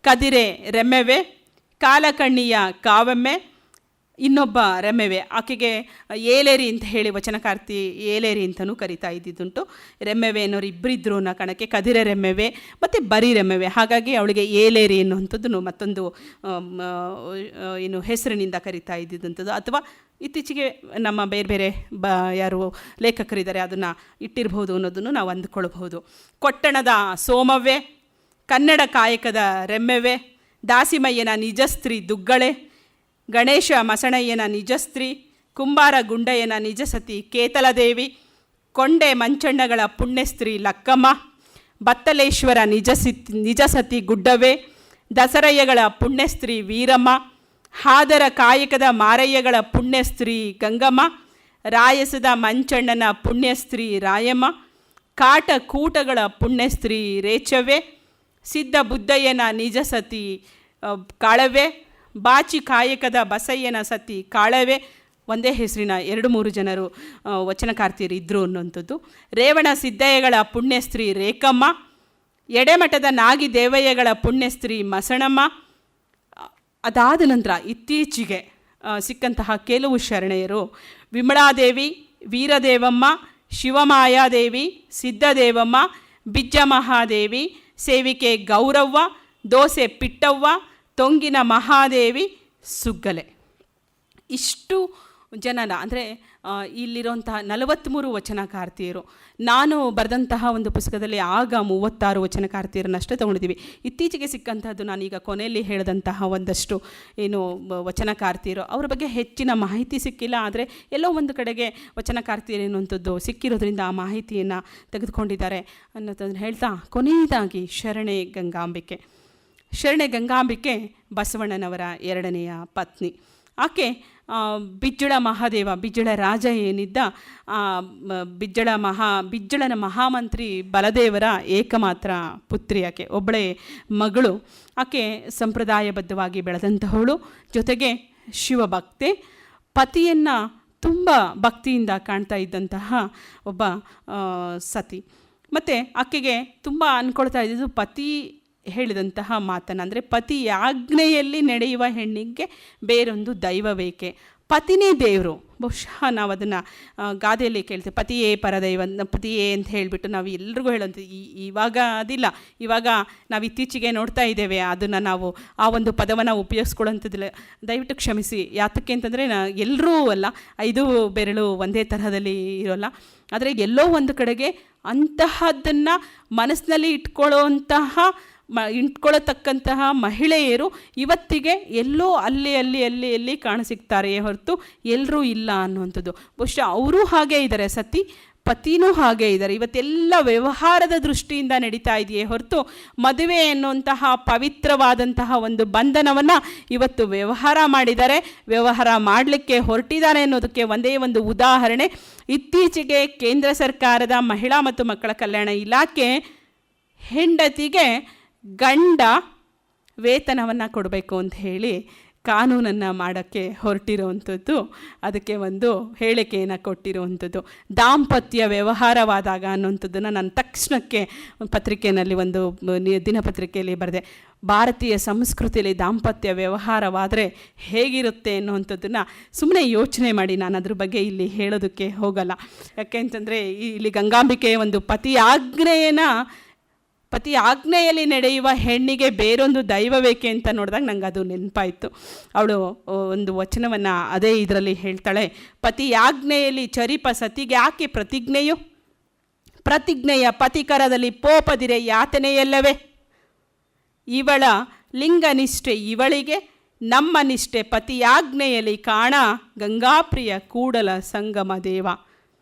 ಕದಿರೆ ರೆಮ್ಮೆವೆ, ಕಾಲಕಣ್ಣಿಯ ಕಾವಮ್ಮೆ, ಇನ್ನೊಬ್ಬ ರೆಮ್ಮೆವೆ. ಆಕೆಗೆ ಏಲೇರಿ ಅಂತ ಹೇಳಿ ವಚನಕಾರ್ತಿ ಏಲೇರಿ ಅಂತಲೂ ಕರಿತಾ ಇದ್ದಿದ್ದುಂಟು. ರೆಮ್ಮೆವೆ ಅನ್ನೋರು ಇಬ್ಬರಿದ್ರು ಅನ್ನೋ ಕಾರಣಕ್ಕೆ ಕದಿರೆ ರೆಮ್ಮೆವೆ ಮತ್ತು ಬರೀ ರೆಮ್ಮೆವೆ. ಹಾಗಾಗಿ ಅವಳಿಗೆ ಏಲೇರಿ ಅನ್ನುವಂಥದ್ದು ಮತ್ತೊಂದು ಹೆಸರಿನಿಂದ ಕರಿತಾ ಇದ್ದಿದ್ದಂಥದ್ದು. ಅಥವಾ ಇತ್ತೀಚೆಗೆ ನಮ್ಮ ಬೇರೆ ಬೇರೆ ಯಾರು ಲೇಖಕರಿದ್ದಾರೆ ಅದನ್ನು ಇಟ್ಟಿರ್ಬೋದು ಅನ್ನೋದನ್ನು ನಾವು ಅಂದ್ಕೊಳ್ಬಹುದು. ಕೊಟ್ಟಣದ ಸೋಮವ್ವೆ, ಕನ್ನಡ ಕಾಯಕದ ರೆಮ್ಮೆವೆ, ದಾಸಿಮಯ್ಯನ ನಿಜಸ್ತ್ರೀ ದುಗ್ಗಳೆ, ಗಣೇಶ ಮಸಣಯ್ಯನ ನಿಜಸ್ತ್ರೀ, ಕುಂಬಾರ ಗುಂಡಯ್ಯನ ನಿಜಸತಿ ಕೇತಲದೇವಿ, ಕೊಂಡೆ ಮಂಚಣ್ಣಗಳ ಪುಣ್ಯಸ್ತ್ರೀ ಲಕ್ಕಮ್ಮ, ಬತ್ತಲೇಶ್ವರ ನಿಜಸತಿ ಗುಡ್ಡವೇ, ದಸರಯ್ಯಗಳ ಪುಣ್ಯಸ್ತ್ರೀ ವೀರಮ್ಮ, ಹಾದರ ಕಾಯಕದ ಮಾರಯ್ಯಗಳ ಪುಣ್ಯಸ್ತ್ರೀ ಗಂಗಮ್ಮ, ರಾಯಸದ ಮಂಚಣ್ಣನ ಪುಣ್ಯಸ್ತ್ರೀ ರಾಯಮ್ಮ, ಕಾಟ ಕೂಟಗಳ ಪುಣ್ಯಸ್ತ್ರೀ ರೇಚವೆ, ಸಿದ್ಧ ಬುದ್ದಯ್ಯನ ನಿಜಸತಿ ಕಾಳವೆ, ಬಾಚಿ ಕಾಯಕದ ಬಸಯ್ಯನ ಸತಿ ಕಾಳವೆ. ಒಂದೇ ಹೆಸರಿನ 2-3 ಜನರು ವಚನಕಾರ್ತಿಯರು ಇದ್ದರು ಅನ್ನೋಂಥದ್ದು. ರೇವಣ ಸಿದ್ದಯ್ಯಗಳ ಪುಣ್ಯಸ್ತ್ರೀ ರೇಖಮ್ಮ, ಎಡೆಮಠದ ನಾಗಿ ದೇವಯ್ಯಗಳ ಪುಣ್ಯಸ್ತ್ರೀ ಮಸಣಮ್ಮ. ಅದಾದ ನಂತರ ಇತ್ತೀಚೆಗೆ ಸಿಕ್ಕಂತಹ ಕೆಲವು ಶರಣೆಯರು ವಿಮಳಾದೇವಿ, ವೀರದೇವಮ್ಮ, ಶಿವಮಾಯಾದೇವಿ, ಸಿದ್ಧದೇವಮ್ಮ, ಬಿಜ್ಜ ಮಹಾದೇವಿ, ಸೇವಿಕೆ ಗೌರವ್ವ, ದೋಸೆ ಪಿಟ್ಟವ್ವ, ತೊಂಗಿನ ಮಹಾದೇವಿ, ಸುಗ್ಗಲೆ. ಇಷ್ಟು ಜನನ ಅಂದರೆ ಇಲ್ಲಿರುವಂತಹ 43 ವಚನಕಾರ್ತಿಯರು. ನಾನು ಬರೆದಂತಹ ಒಂದು ಪುಸ್ತಕದಲ್ಲಿ ಆಗ 36 ವಚನಕಾರ್ತಿಯರನ್ನಷ್ಟೇ ತೊಗೊಂಡಿದ್ದೀವಿ. ಇತ್ತೀಚೆಗೆ ಸಿಕ್ಕಂಥದ್ದು ನಾನೀಗ ಕೊನೆಯಲ್ಲಿ ಹೇಳಿದಂತಹ ಒಂದಷ್ಟು ವಚನಕಾರ್ತಿಯರು, ಅವರ ಬಗ್ಗೆ ಹೆಚ್ಚಿನ ಮಾಹಿತಿ ಸಿಕ್ಕಿಲ್ಲ. ಆದರೆ ಎಲ್ಲೋ ಒಂದು ಕಡೆಗೆ ವಚನಕಾರ್ತಿಯರು ಎನ್ನುವಂಥದ್ದು ಸಿಕ್ಕಿರೋದ್ರಿಂದ ಆ ಮಾಹಿತಿಯನ್ನು ತೆಗೆದುಕೊಂಡಿದ್ದಾರೆ ಅನ್ನೋದನ್ನು ಹೇಳ್ತಾ, ಕೊನೆಯದಾಗಿ ಶರಣೆ ಗಂಗಾಂಬಿಕೆ ಬಸವಣ್ಣನವರ 2ನೆಯ ಪತ್ನಿ. ಆಕೆ ಬಿಜ್ಜಳ ಮಹಾದೇವ, ಬಿಜ್ಜಳ ರಾಜ ಏನಿದ್ದ ಬಿಜ್ಜಳನ ಮಹಾಮಂತ್ರಿ ಬಲದೇವರ ಏಕಮಾತ್ರ ಪುತ್ರಿ ಆಕೆ, ಒಬ್ಬಳೇ ಮಗಳು. ಆಕೆ ಸಂಪ್ರದಾಯಬದ್ಧವಾಗಿ ಬೆಳೆದಂತಹವಳು, ಜೊತೆಗೆ ಶಿವಭಕ್ತೆ, ಪತಿಯನ್ನು ತುಂಬ ಭಕ್ತಿಯಿಂದ ಕಾಣ್ತಾ ಇದ್ದಂತಹ ಒಬ್ಬ ಸತಿ. ಮತ್ತು ಆಕೆಗೆ ತುಂಬ ಅಂದ್ಕೊಳ್ತಾ ಇದ್ದಿದ್ದು ಪತಿ ಹೇಳಿದಂತಹ ಮಾತನ್ನು, ಅಂದರೆ ಪತಿ ಆಜ್ಞೆಯಲ್ಲಿ ನಡೆಯುವ ಹೆಣ್ಣಿಗೆ ಬೇರೊಂದು ದೈವ ಬೇಕೆ, ಪತಿನೇ ದೇವರು. ಬಹುಶಃ ನಾವು ಅದನ್ನು ಗಾದೆಯಲ್ಲಿ ಕೇಳ್ತೇವೆ, ಪತಿಯೇ ಪರದೈವ, ಪತಿಯೇ ಅಂತ ಹೇಳಿಬಿಟ್ಟು ನಾವು ಎಲ್ರಿಗೂ ಹೇಳೋಂಥ. ಇವಾಗ ಅದಿಲ್ಲ, ಇವಾಗ ನಾವು ಇತ್ತೀಚೆಗೆ ನೋಡ್ತಾ ಇದ್ದೇವೆ ಅದನ್ನು, ನಾವು ಆ ಒಂದು ಪದವನ್ನು ಉಪಯೋಗಿಸ್ಕೊಳ್ಳೋಂಥದ್ದಿಲ್ಲ. ದಯವಿಟ್ಟು ಕ್ಷಮಿಸಿ. ಯಾತಕ್ಕೆ ಅಂತಂದರೆ ಎಲ್ಲರೂ ಅಲ್ಲ, 5 ಬೆರಳು ಒಂದೇ ತರಹದಲ್ಲಿ ಇರೋಲ್ಲ. ಆದರೆ ಎಲ್ಲೋ ಒಂದು ಕಡೆಗೆ ಅಂತಹದ್ದನ್ನು ಮನಸ್ಸಿನಲ್ಲಿ ಇಟ್ಕೊಳ್ಳತಕ್ಕಂತಹ ಮಹಿಳೆಯರು ಇವತ್ತಿಗೆ ಎಲ್ಲೋ ಅಲ್ಲಿ ಕಾಣಸಿಗ್ತಾರೆಯೇ ಹೊರತು ಎಲ್ಲರೂ ಇಲ್ಲ ಅನ್ನುವಂಥದ್ದು. ಬಹುಶಃ ಅವರೂ ಹಾಗೇ ಇದ್ದಾರೆ. ಸತಿ ಪತಿನೂ ಹಾಗೆ ಇದ್ದಾರೆ. ಇವತ್ತೆಲ್ಲ ವ್ಯವಹಾರದ ದೃಷ್ಟಿಯಿಂದ ನಡೀತಾ ಇದೆಯೇ ಹೊರತು ಮದುವೆ ಎನ್ನುವಂತಹ ಪವಿತ್ರವಾದಂತಹ ಒಂದು ಬಂಧನವನ್ನು ಇವತ್ತು ವ್ಯವಹಾರ ಮಾಡಿದ್ದಾರೆ, ವ್ಯವಹಾರ ಮಾಡಲಿಕ್ಕೆ ಹೊರಟಿದ್ದಾರೆ ಅನ್ನೋದಕ್ಕೆ ಒಂದೇ ಒಂದು ಉದಾಹರಣೆ. ಇತ್ತೀಚೆಗೆ ಕೇಂದ್ರ ಸರ್ಕಾರದ ಮಹಿಳಾ ಮತ್ತು ಮಕ್ಕಳ ಕಲ್ಯಾಣ ಇಲಾಖೆ ಹೆಂಡತಿಗೆ ಗಂಡ ವೇತನವನ್ನು ಕೊಡಬೇಕು ಅಂತ ಹೇಳಿ ಕಾನೂನನ್ನು ಮಾಡೋಕ್ಕೆ ಹೊರಟಿರುವಂಥದ್ದು, ಅದಕ್ಕೆ ಒಂದು ಹೇಳಿಕೆಯನ್ನು ಕೊಟ್ಟಿರುವಂಥದ್ದು. ದಾಂಪತ್ಯ ವ್ಯವಹಾರವಾದಾಗ ಅನ್ನುವಂಥದ್ದನ್ನು ನಾನು ತಕ್ಷಣಕ್ಕೆ ಪತ್ರಿಕೆಯಲ್ಲಿ ಒಂದು ದಿನಪತ್ರಿಕೆಯಲ್ಲಿ ಬರೆದೆ. ಭಾರತೀಯ ಸಂಸ್ಕೃತಿಯಲ್ಲಿ ದಾಂಪತ್ಯ ವ್ಯವಹಾರವಾದರೆ ಹೇಗಿರುತ್ತೆ ಅನ್ನುವಂಥದ್ದನ್ನು ಸುಮ್ಮನೆ ಯೋಚನೆ ಮಾಡಿ, ನಾನು ಅದ್ರ ಬಗ್ಗೆ ಇಲ್ಲಿ ಹೇಳೋದಕ್ಕೆ ಹೋಗಲ್ಲ. ಯಾಕೆ ಅಂತಂದರೆ ಇಲ್ಲಿ ಗಂಗಾಂಬಿಕೆ ಒಂದು ಪತಿ ಆಜ್ಞೆಯಲ್ಲಿ ನಡೆಯುವ ಹೆಣ್ಣಿಗೆ ಬೇರೊಂದು ದೈವ ಬೇಕೆ ಅಂತ ನೋಡಿದಾಗ ನಂಗೆ ಅದು ನೆನಪಾಯಿತು. ಅವಳು ಒಂದು ವಚನವನ್ನು ಅದೇ ಇದರಲ್ಲಿ ಹೇಳ್ತಾಳೆ, ಪತಿ ಆಜ್ಞೆಯಲ್ಲಿ ಚರಿಪ ಸತಿಗೆ ಆಕೆ ಪ್ರತಿಜ್ಞೆಯ ಪತಿಕರದಲ್ಲಿ ಪೋಪದಿರೆ ಯಾತನೆಯಲ್ಲವೇ, ಇವಳ ಲಿಂಗನಿಷ್ಠೆ ಇವಳಿಗೆ ನಮ್ಮ ನಿಷ್ಠೆ ಪತಿಯಾಜ್ಞೆಯಲ್ಲಿ ಕಾಣ ಗಂಗಾಪ್ರಿಯ ಕೂಡಲ ಸಂಗಮ ದೇವ.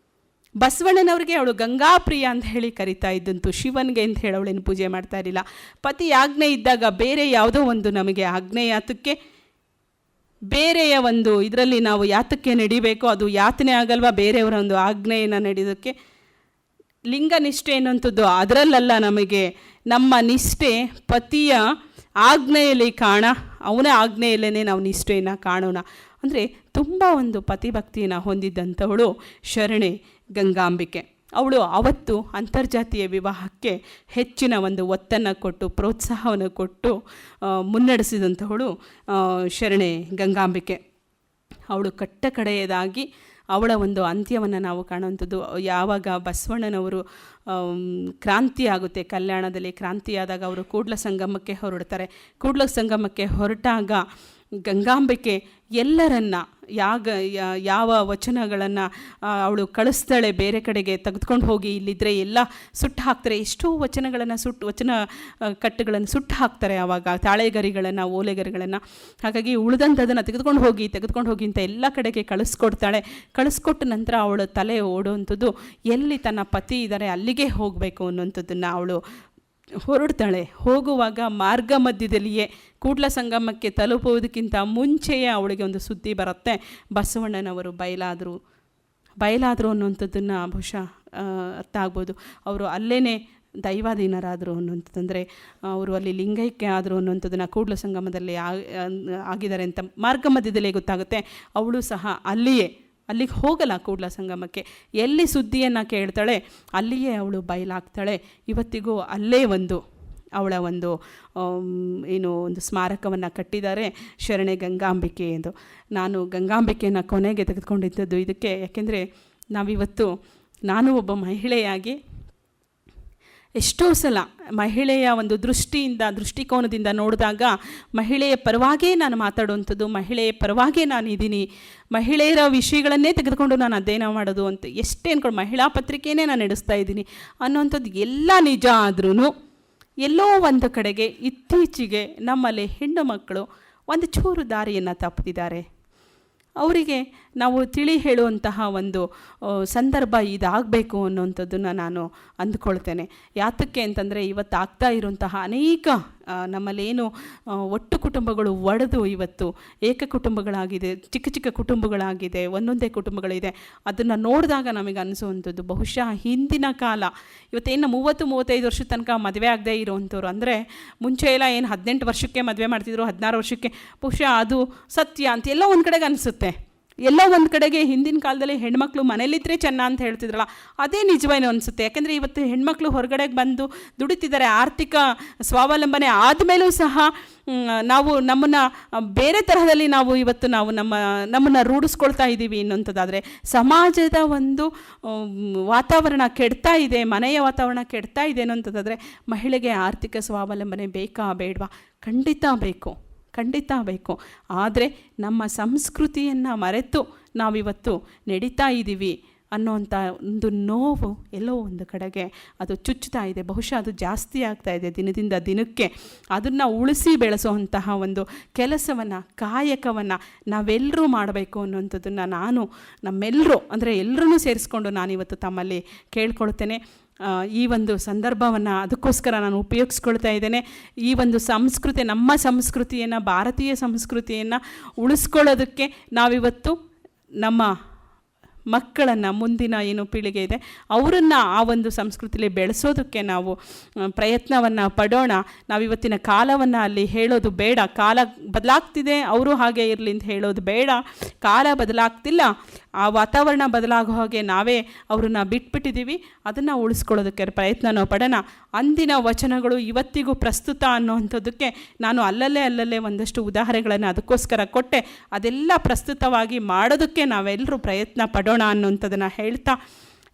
ಬಸವಣ್ಣನವ್ರಿಗೆ ಅವಳು ಗಂಗಾಪ್ರಿಯ ಅಂತ ಹೇಳಿ ಕರಿತಾ ಇದ್ದಂತು, ಶಿವನಿಗೆ ಅಂತ ಹೇಳಿ ಅವಳೇನು ಪೂಜೆ ಮಾಡ್ತಾ ಇರಲಿಲ್ಲ. ಪತಿ ಆಜ್ಞೆ ಇದ್ದಾಗ ಬೇರೆ ಯಾವುದೋ ಒಂದು ನಮಗೆ ಆಜ್ಞೆ ಯಾತಕ್ಕೆ, ಬೇರೆಯ ಒಂದು ಇದರಲ್ಲಿ ನಾವು ಯಾತಕ್ಕೆ ನಡಿಬೇಕು, ಅದು ಯಾತನೆ ಆಗಲ್ವಾ ಬೇರೆಯವರ ಒಂದು ಆಜ್ಞೆಯನ್ನು ನಡೆಯೋದಕ್ಕೆ. ಲಿಂಗ ನಿಷ್ಠೆ ಅನ್ನುವಂಥದ್ದು ಅದರಲ್ಲ, ನಮಗೆ ನಮ್ಮ ನಿಷ್ಠೆ ಪತಿಯ ಆಜ್ಞೆಯಲ್ಲಿ ಕಾಣ, ಅವನ ಆಜ್ಞೆಯಲ್ಲೇ ನಾವು ನಿಷ್ಠೆಯನ್ನು ಕಾಣೋಣ. ಅಂದರೆ ತುಂಬ ಒಂದು ಪತಿಭಕ್ತಿಯನ್ನು ಹೊಂದಿದ್ದಂಥವಳು ಶರಣೆ ಗಂಗಾಂಬಿಕೆ. ಅವಳು ಅವತ್ತು ಅಂತರ್ಜಾತೀಯ ವಿವಾಹಕ್ಕೆ ಹೆಚ್ಚಿನ ಒಂದು ಒತ್ತನ್ನು ಕೊಟ್ಟು ಪ್ರೋತ್ಸಾಹವನ್ನು ಕೊಟ್ಟು ಮುನ್ನಡೆಸಿದಂಥವಳು ಶರಣೆ ಗಂಗಾಂಬಿಕೆ. ಅವಳು ಕಡೆಯದಾಗಿ ಅವಳ ಒಂದು ಅಂತ್ಯವನ್ನು ನಾವು ಕಾಣುವಂಥದ್ದು ಯಾವಾಗ ಬಸವಣ್ಣನವರು ಕ್ರಾಂತಿ ಆಗುತ್ತೆ, ಕಲ್ಯಾಣದಲ್ಲಿ ಕ್ರಾಂತಿಯಾದಾಗ ಅವರು ಕೂಡಲ ಸಂಗಮಕ್ಕೆ ಹೊರಡ್ತಾರೆ. ಕೂಡಲ ಸಂಗಮಕ್ಕೆ ಹೊರಟಾಗ ಗಂಗಾಂಬಿಕೆ ಎಲ್ಲರನ್ನ ಯಾವ ವಚನಗಳನ್ನು ಅವಳು ಕಳಿಸ್ತಾಳೆ ಬೇರೆ ಕಡೆಗೆ ತೆಗೆದುಕೊಂಡು ಹೋಗಿ, ಇಲ್ಲಿದ್ದರೆ ಎಲ್ಲ ಸುಟ್ಟು ಹಾಕ್ತಾರೆ. ಎಷ್ಟೋ ವಚನಗಳನ್ನು ವಚನ ಕಟ್ಟುಗಳನ್ನು ಸುಟ್ಟು ಹಾಕ್ತಾರೆ ಆವಾಗ, ತಾಳೆಗರಿಗಳನ್ನು ಓಲೆಗರಿಗಳನ್ನು. ಹಾಗಾಗಿ ಉಳಿದಂಥದನ್ನು ತೆಗೆದುಕೊಂಡು ಹೋಗಿ ಅಂತ ಎಲ್ಲ ಕಡೆಗೆ ಕಳಿಸ್ಕೊಟ್ಟ ನಂತರ ಅವಳು ತಲೆ ಓಡುವಂಥದ್ದು ಎಲ್ಲಿ ತನ್ನ ಪತಿ ಇದ್ದಾರೆ ಅಲ್ಲಿಗೆ ಹೋಗಬೇಕು ಅನ್ನುವಂಥದ್ದನ್ನು ಅವಳು ಹೊರಡ್ತಾಳೆ. ಹೋಗುವಾಗ ಮಾರ್ಗ ಮಧ್ಯದಲ್ಲಿಯೇ ಕೂಡಲ ಸಂಗಮಕ್ಕೆ ತಲುಪುವುದಕ್ಕಿಂತ ಮುಂಚೆಯೇ ಅವಳಿಗೆ ಒಂದು ಸುದ್ದಿ ಬರುತ್ತೆ, ಬಸವಣ್ಣನವರು ಬಯಲಾದರು ಅನ್ನುವಂಥದ್ದನ್ನು ಬಹುಶಃ ಅರ್ಥ ಆಗ್ಬೋದು. ಅವರು ಅಲ್ಲೇ ದೈವಾಧೀನರಾದರು ಅನ್ನುವಂಥದ್ದಂದರೆ ಅವರು ಅಲ್ಲಿ ಲಿಂಗೈಕ್ಯ ಆದರು ಅನ್ನುವಂಥದ್ದನ್ನು ಕೂಡಲ ಸಂಗಮದಲ್ಲಿ ಆಗಿದ್ದಾರೆ ಅಂತ ಮಾರ್ಗ ಮಧ್ಯದಲ್ಲೇ ಗೊತ್ತಾಗುತ್ತೆ. ಅವಳು ಸಹ ಅಲ್ಲಿಗೆ ಹೋಗಲ್ಲ ಕೂಡಲ ಸಂಗಮಕ್ಕೆ, ಎಲ್ಲಿ ಸುದ್ದಿಯನ್ನು ಕೇಳ್ತಾಳೆ ಅಲ್ಲಿಯೇ ಅವಳು ಬಯಲಾಗ್ತಾಳೆ. ಇವತ್ತಿಗೂ ಅಲ್ಲೇ ಅವಳ ಒಂದು ಒಂದು ಸ್ಮಾರಕವನ್ನು ಕಟ್ಟಿದ್ದಾರೆ, ಶರಣೆ ಗಂಗಾಂಬಿಕೆ ಎಂದು. ನಾನು ಗಂಗಾಂಬಿಕೆಯನ್ನು ಕೊನೆಗೆ ತೆಗೆದುಕೊಂಡಿದ್ದದ್ದು ಇದಕ್ಕೆ, ಯಾಕೆಂದರೆ ನಾನು ಒಬ್ಬ ಮಹಿಳೆಯಾಗಿ ಎಷ್ಟೋ ಸಲ ಮಹಿಳೆಯ ಒಂದು ದೃಷ್ಟಿಕೋನದಿಂದ ನೋಡಿದಾಗ ಮಹಿಳೆಯ ಪರವಾಗೇ ನಾನು ಮಾತಾಡುವಂಥದ್ದು, ಮಹಿಳೆಯ ಪರವಾಗೇ ನಾನು ಇದ್ದೀನಿ, ಮಹಿಳೆಯರ ವಿಷಯಗಳನ್ನೇ ತೆಗೆದುಕೊಂಡು ನಾನು ಅಧ್ಯಯನ ಮಾಡೋದು ಅಂತ ಎಷ್ಟೇ ಅನ್ಕೊಂಡು ಮಹಿಳಾ ಪತ್ರಿಕೆಯೇ ನಾನು ನಡೆಸ್ತಾ ಇದ್ದೀನಿ ಅನ್ನೋವಂಥದ್ದು ಎಲ್ಲ ನಿಜ ಆದ್ರೂ ಎಲ್ಲೋ ಒಂದು ಕಡೆಗೆ ಇತ್ತೀಚೆಗೆ ನಮ್ಮಲ್ಲಿ ಹೆಣ್ಣು ಮಕ್ಕಳು ಒಂದು ಚೂರು ದಾರಿಯನ್ನು ತಪ್ಪಿದ್ದಾರೆ. ಅವರಿಗೆ ನಾವು ತಿಳಿ ಹೇಳುವಂತಹ ಒಂದು ಸಂದರ್ಭ ಇದಾಗಬೇಕು ಅನ್ನುವಂಥದ್ದನ್ನು ನಾನು ಅಂದ್ಕೊಳ್ತೇನೆ. ಯಾತಕ್ಕೆ ಅಂತಂದರೆ ಇವತ್ತು ಆಗ್ತಾ ಇರುವಂತಹ ಅನೇಕ ನಮ್ಮಲ್ಲೇನು ಒಟ್ಟು ಕುಟುಂಬಗಳು ಒಡೆದು ಇವತ್ತು ಏಕ ಕುಟುಂಬಗಳಾಗಿದೆ, ಚಿಕ್ಕ ಕುಟುಂಬಗಳಾಗಿದೆ, ಒಂದೊಂದೇ ಕುಟುಂಬಗಳಿದೆ. ಅದನ್ನು ನೋಡಿದಾಗ ನಮಗೆ ಅನಿಸುವಂಥದ್ದು ಬಹುಶಃ ಹಿಂದಿನ ಕಾಲ ಇವತ್ತೇನು 30-35 ವರ್ಷದ ತನಕ ಮದುವೆ ಆಗದೆ ಇರೋವಂಥವ್ರು, ಅಂದರೆ ಮುಂಚೆ ಎಲ್ಲ ಏನು 18 ವರ್ಷಕ್ಕೆ ಮದುವೆ ಮಾಡ್ತಿದ್ರು, 16 ವರ್ಷಕ್ಕೆ, ಬಹುಶಃ ಅದು ಸತ್ಯ ಅಂತ ಎಲ್ಲೋ ಒಂದು ಕಡೆಗೆ ಅನಿಸುತ್ತೆ. ಎಲ್ಲೋ ಒಂದು ಕಡೆಗೆ ಹಿಂದಿನ ಕಾಲದಲ್ಲಿ ಹೆಣ್ಮಕ್ಳು ಮನೇಲಿದ್ದರೆ ಚೆನ್ನ ಅಂತ ಹೇಳ್ತಿದ್ರಲ್ಲ, ಅದೇ ನಿಜವೇನೋ ಅನಿಸುತ್ತೆ. ಯಾಕೆಂದರೆ ಇವತ್ತು ಹೆಣ್ಮಕ್ಳು ಹೊರಗಡೆಗೆ ಬಂದು ದುಡಿತಿದ್ದಾರೆ, ಆರ್ಥಿಕ ಸ್ವಾವಲಂಬನೆ ಆದಮೇಲೂ ಸಹ ನಾವು ನಮ್ಮನ್ನು ಬೇರೆ ತರಹದಲ್ಲಿ ನಮ್ಮನ್ನು ರೂಢಿಸ್ಕೊಳ್ತಾ ಇದ್ದೀವಿ ಅನ್ನೋಂಥದ್ದಾದರೆ ಸಮಾಜದ ಒಂದು ವಾತಾವರಣ ಕೆಡ್ತಾ ಇದೆ, ಮನೆಯ ವಾತಾವರಣ ಕೆಡ್ತಾ ಇದೆ ಅನ್ನೋಂಥದ್ದಾದರೆ ಮಹಿಳೆಗೆ ಆರ್ಥಿಕ ಸ್ವಾವಲಂಬನೆ ಬೇಕಾ ಬೇಡವಾ? ಖಂಡಿತ ಬೇಕು. ಆದರೆ ನಮ್ಮ ಸಂಸ್ಕೃತಿಯನ್ನು ಮರೆತು ನಾವಿವತ್ತು ನಡೀತಾ ಇದ್ದೀವಿ ಅನ್ನೋವಂಥ ಒಂದು ನೋವು ಎಲ್ಲೋ ಒಂದು ಕಡೆಗೆ ಅದು ಚುಚ್ಚುತ್ತಾ ಇದೆ. ಬಹುಶಃ ಅದು ಜಾಸ್ತಿ ಆಗ್ತಾ ಇದೆ ದಿನದಿಂದ ದಿನಕ್ಕೆ. ಅದನ್ನು ಉಳಿಸಿ ಬೆಳೆಸುವಂತಹ ಒಂದು ಕೆಲಸವನ್ನು, ಕಾಯಕವನ್ನು ನಾವೆಲ್ಲರೂ ಮಾಡಬೇಕು ಅನ್ನೋಂಥದ್ದನ್ನು ನಾನು ನಮ್ಮೆಲ್ಲರೂ ಅಂದರೆ ಎಲ್ಲರೂ ಸೇರಿಸ್ಕೊಂಡು ನಾನಿವತ್ತು ತಮ್ಮಲ್ಲಿ ಕೇಳ್ಕೊಳ್ತೇನೆ. ಈ ಒಂದು ಸಂದರ್ಭವನ್ನು ಅದಕ್ಕೋಸ್ಕರ ನಾನು ಉಪಯೋಗಿಸ್ಕೊಳ್ತಾ ಇದ್ದೇನೆ. ಈ ಒಂದು ಸಂಸ್ಕೃತಿ, ನಮ್ಮ ಸಂಸ್ಕೃತಿಯನ್ನು, ಭಾರತೀಯ ಸಂಸ್ಕೃತಿಯನ್ನು ಉಳಿಸ್ಕೊಳ್ಳೋದಕ್ಕೆ ನಾವಿವತ್ತು ನಮ್ಮ ಮಕ್ಕಳನ್ನು, ಮುಂದಿನ ಏನು ಪೀಳಿಗೆ ಇದೆ ಅವರನ್ನು ಆ ಒಂದು ಸಂಸ್ಕೃತಿಯಲ್ಲಿ ಬೆಳೆಸೋದಕ್ಕೆ ನಾವು ಪ್ರಯತ್ನವನ್ನು ಪಡೋಣ. ನಾವಿವತ್ತಿನ ಕಾಲವನ್ನು ಅಲ್ಲಿ ಹೇಳೋದು ಬೇಡ. ಕಾಲ ಬದಲಾಗ್ತಿದೆ, ಅವರು ಹಾಗೆ ಇರಲಿ ಅಂತ ಹೇಳೋದು ಬೇಡ. ಕಾಲ ಬದಲಾಗ್ತಿಲ್ಲ, ಆ ವಾತಾವರಣ ಬದಲಾಗೋ ಹಾಗೆ ನಾವೇ ಅವ್ರನ್ನ ಬಿಟ್ಬಿಟ್ಟಿದ್ದೀವಿ. ಅದನ್ನು ಉಳಿಸ್ಕೊಳ್ಳೋದಕ್ಕೆ ಪ್ರಯತ್ನ ನಾವು ಪಡೋಣ. ಅಂದಿನ ವಚನಗಳು ಇವತ್ತಿಗೂ ಪ್ರಸ್ತುತ ಅನ್ನೋವಂಥದ್ದಕ್ಕೆ ನಾನು ಅಲ್ಲಲ್ಲೇ ಒಂದಷ್ಟು ಉದಾಹರಣೆಗಳನ್ನು ಅದಕ್ಕೋಸ್ಕರ ಕೊಟ್ಟೆ. ಅದೆಲ್ಲ ಪ್ರಸ್ತುತವಾಗಿ ಮಾಡೋದಕ್ಕೆ ನಾವೆಲ್ಲರೂ ಪ್ರಯತ್ನ ಪಡೋಣ ಅನ್ನೋಂಥದ್ದನ್ನು ಹೇಳ್ತಾ,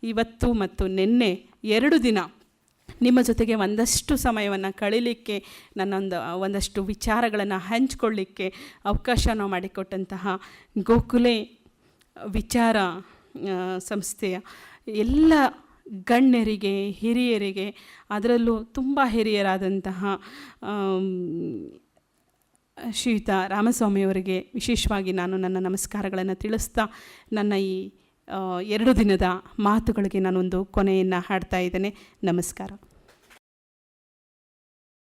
ಇವತ್ತು ಮತ್ತು ನಿನ್ನೆ 2 ದಿನ ನಿಮ್ಮ ಜೊತೆಗೆ ಒಂದಷ್ಟು ಸಮಯವನ್ನು ಕಳೀಲಿಕ್ಕೆ, ಒಂದಷ್ಟು ವಿಚಾರಗಳನ್ನು ಹಂಚಿಕೊಳ್ಳಿಕ್ಕೆ ಅವಕಾಶನ ಮಾಡಿಕೊಟ್ಟಂತಹ ಗೋಕುಲೆ ವಿಚಾರ ಸಂಸ್ಥೆಯ ಎಲ್ಲ ಗಣ್ಯರಿಗೆ, ಹಿರಿಯರಿಗೆ, ಅದರಲ್ಲೂ ತುಂಬ ಹಿರಿಯರಾದಂತಹ ಶ್ರೀಯುತ ರಾಮಸ್ವಾಮಿಯವರಿಗೆ ವಿಶೇಷವಾಗಿ ನಾನು ನನ್ನ ನಮಸ್ಕಾರಗಳನ್ನು ತಿಳಿಸ್ತಾ ನನ್ನ ಈ 2 ದಿನದ ಮಾತುಗಳಿಗೆ ನಾನೊಂದು ಕೊನೆಯನ್ನು ಹಾಡ್ತಾ ಇದ್ದೇನೆ. ನಮಸ್ಕಾರ.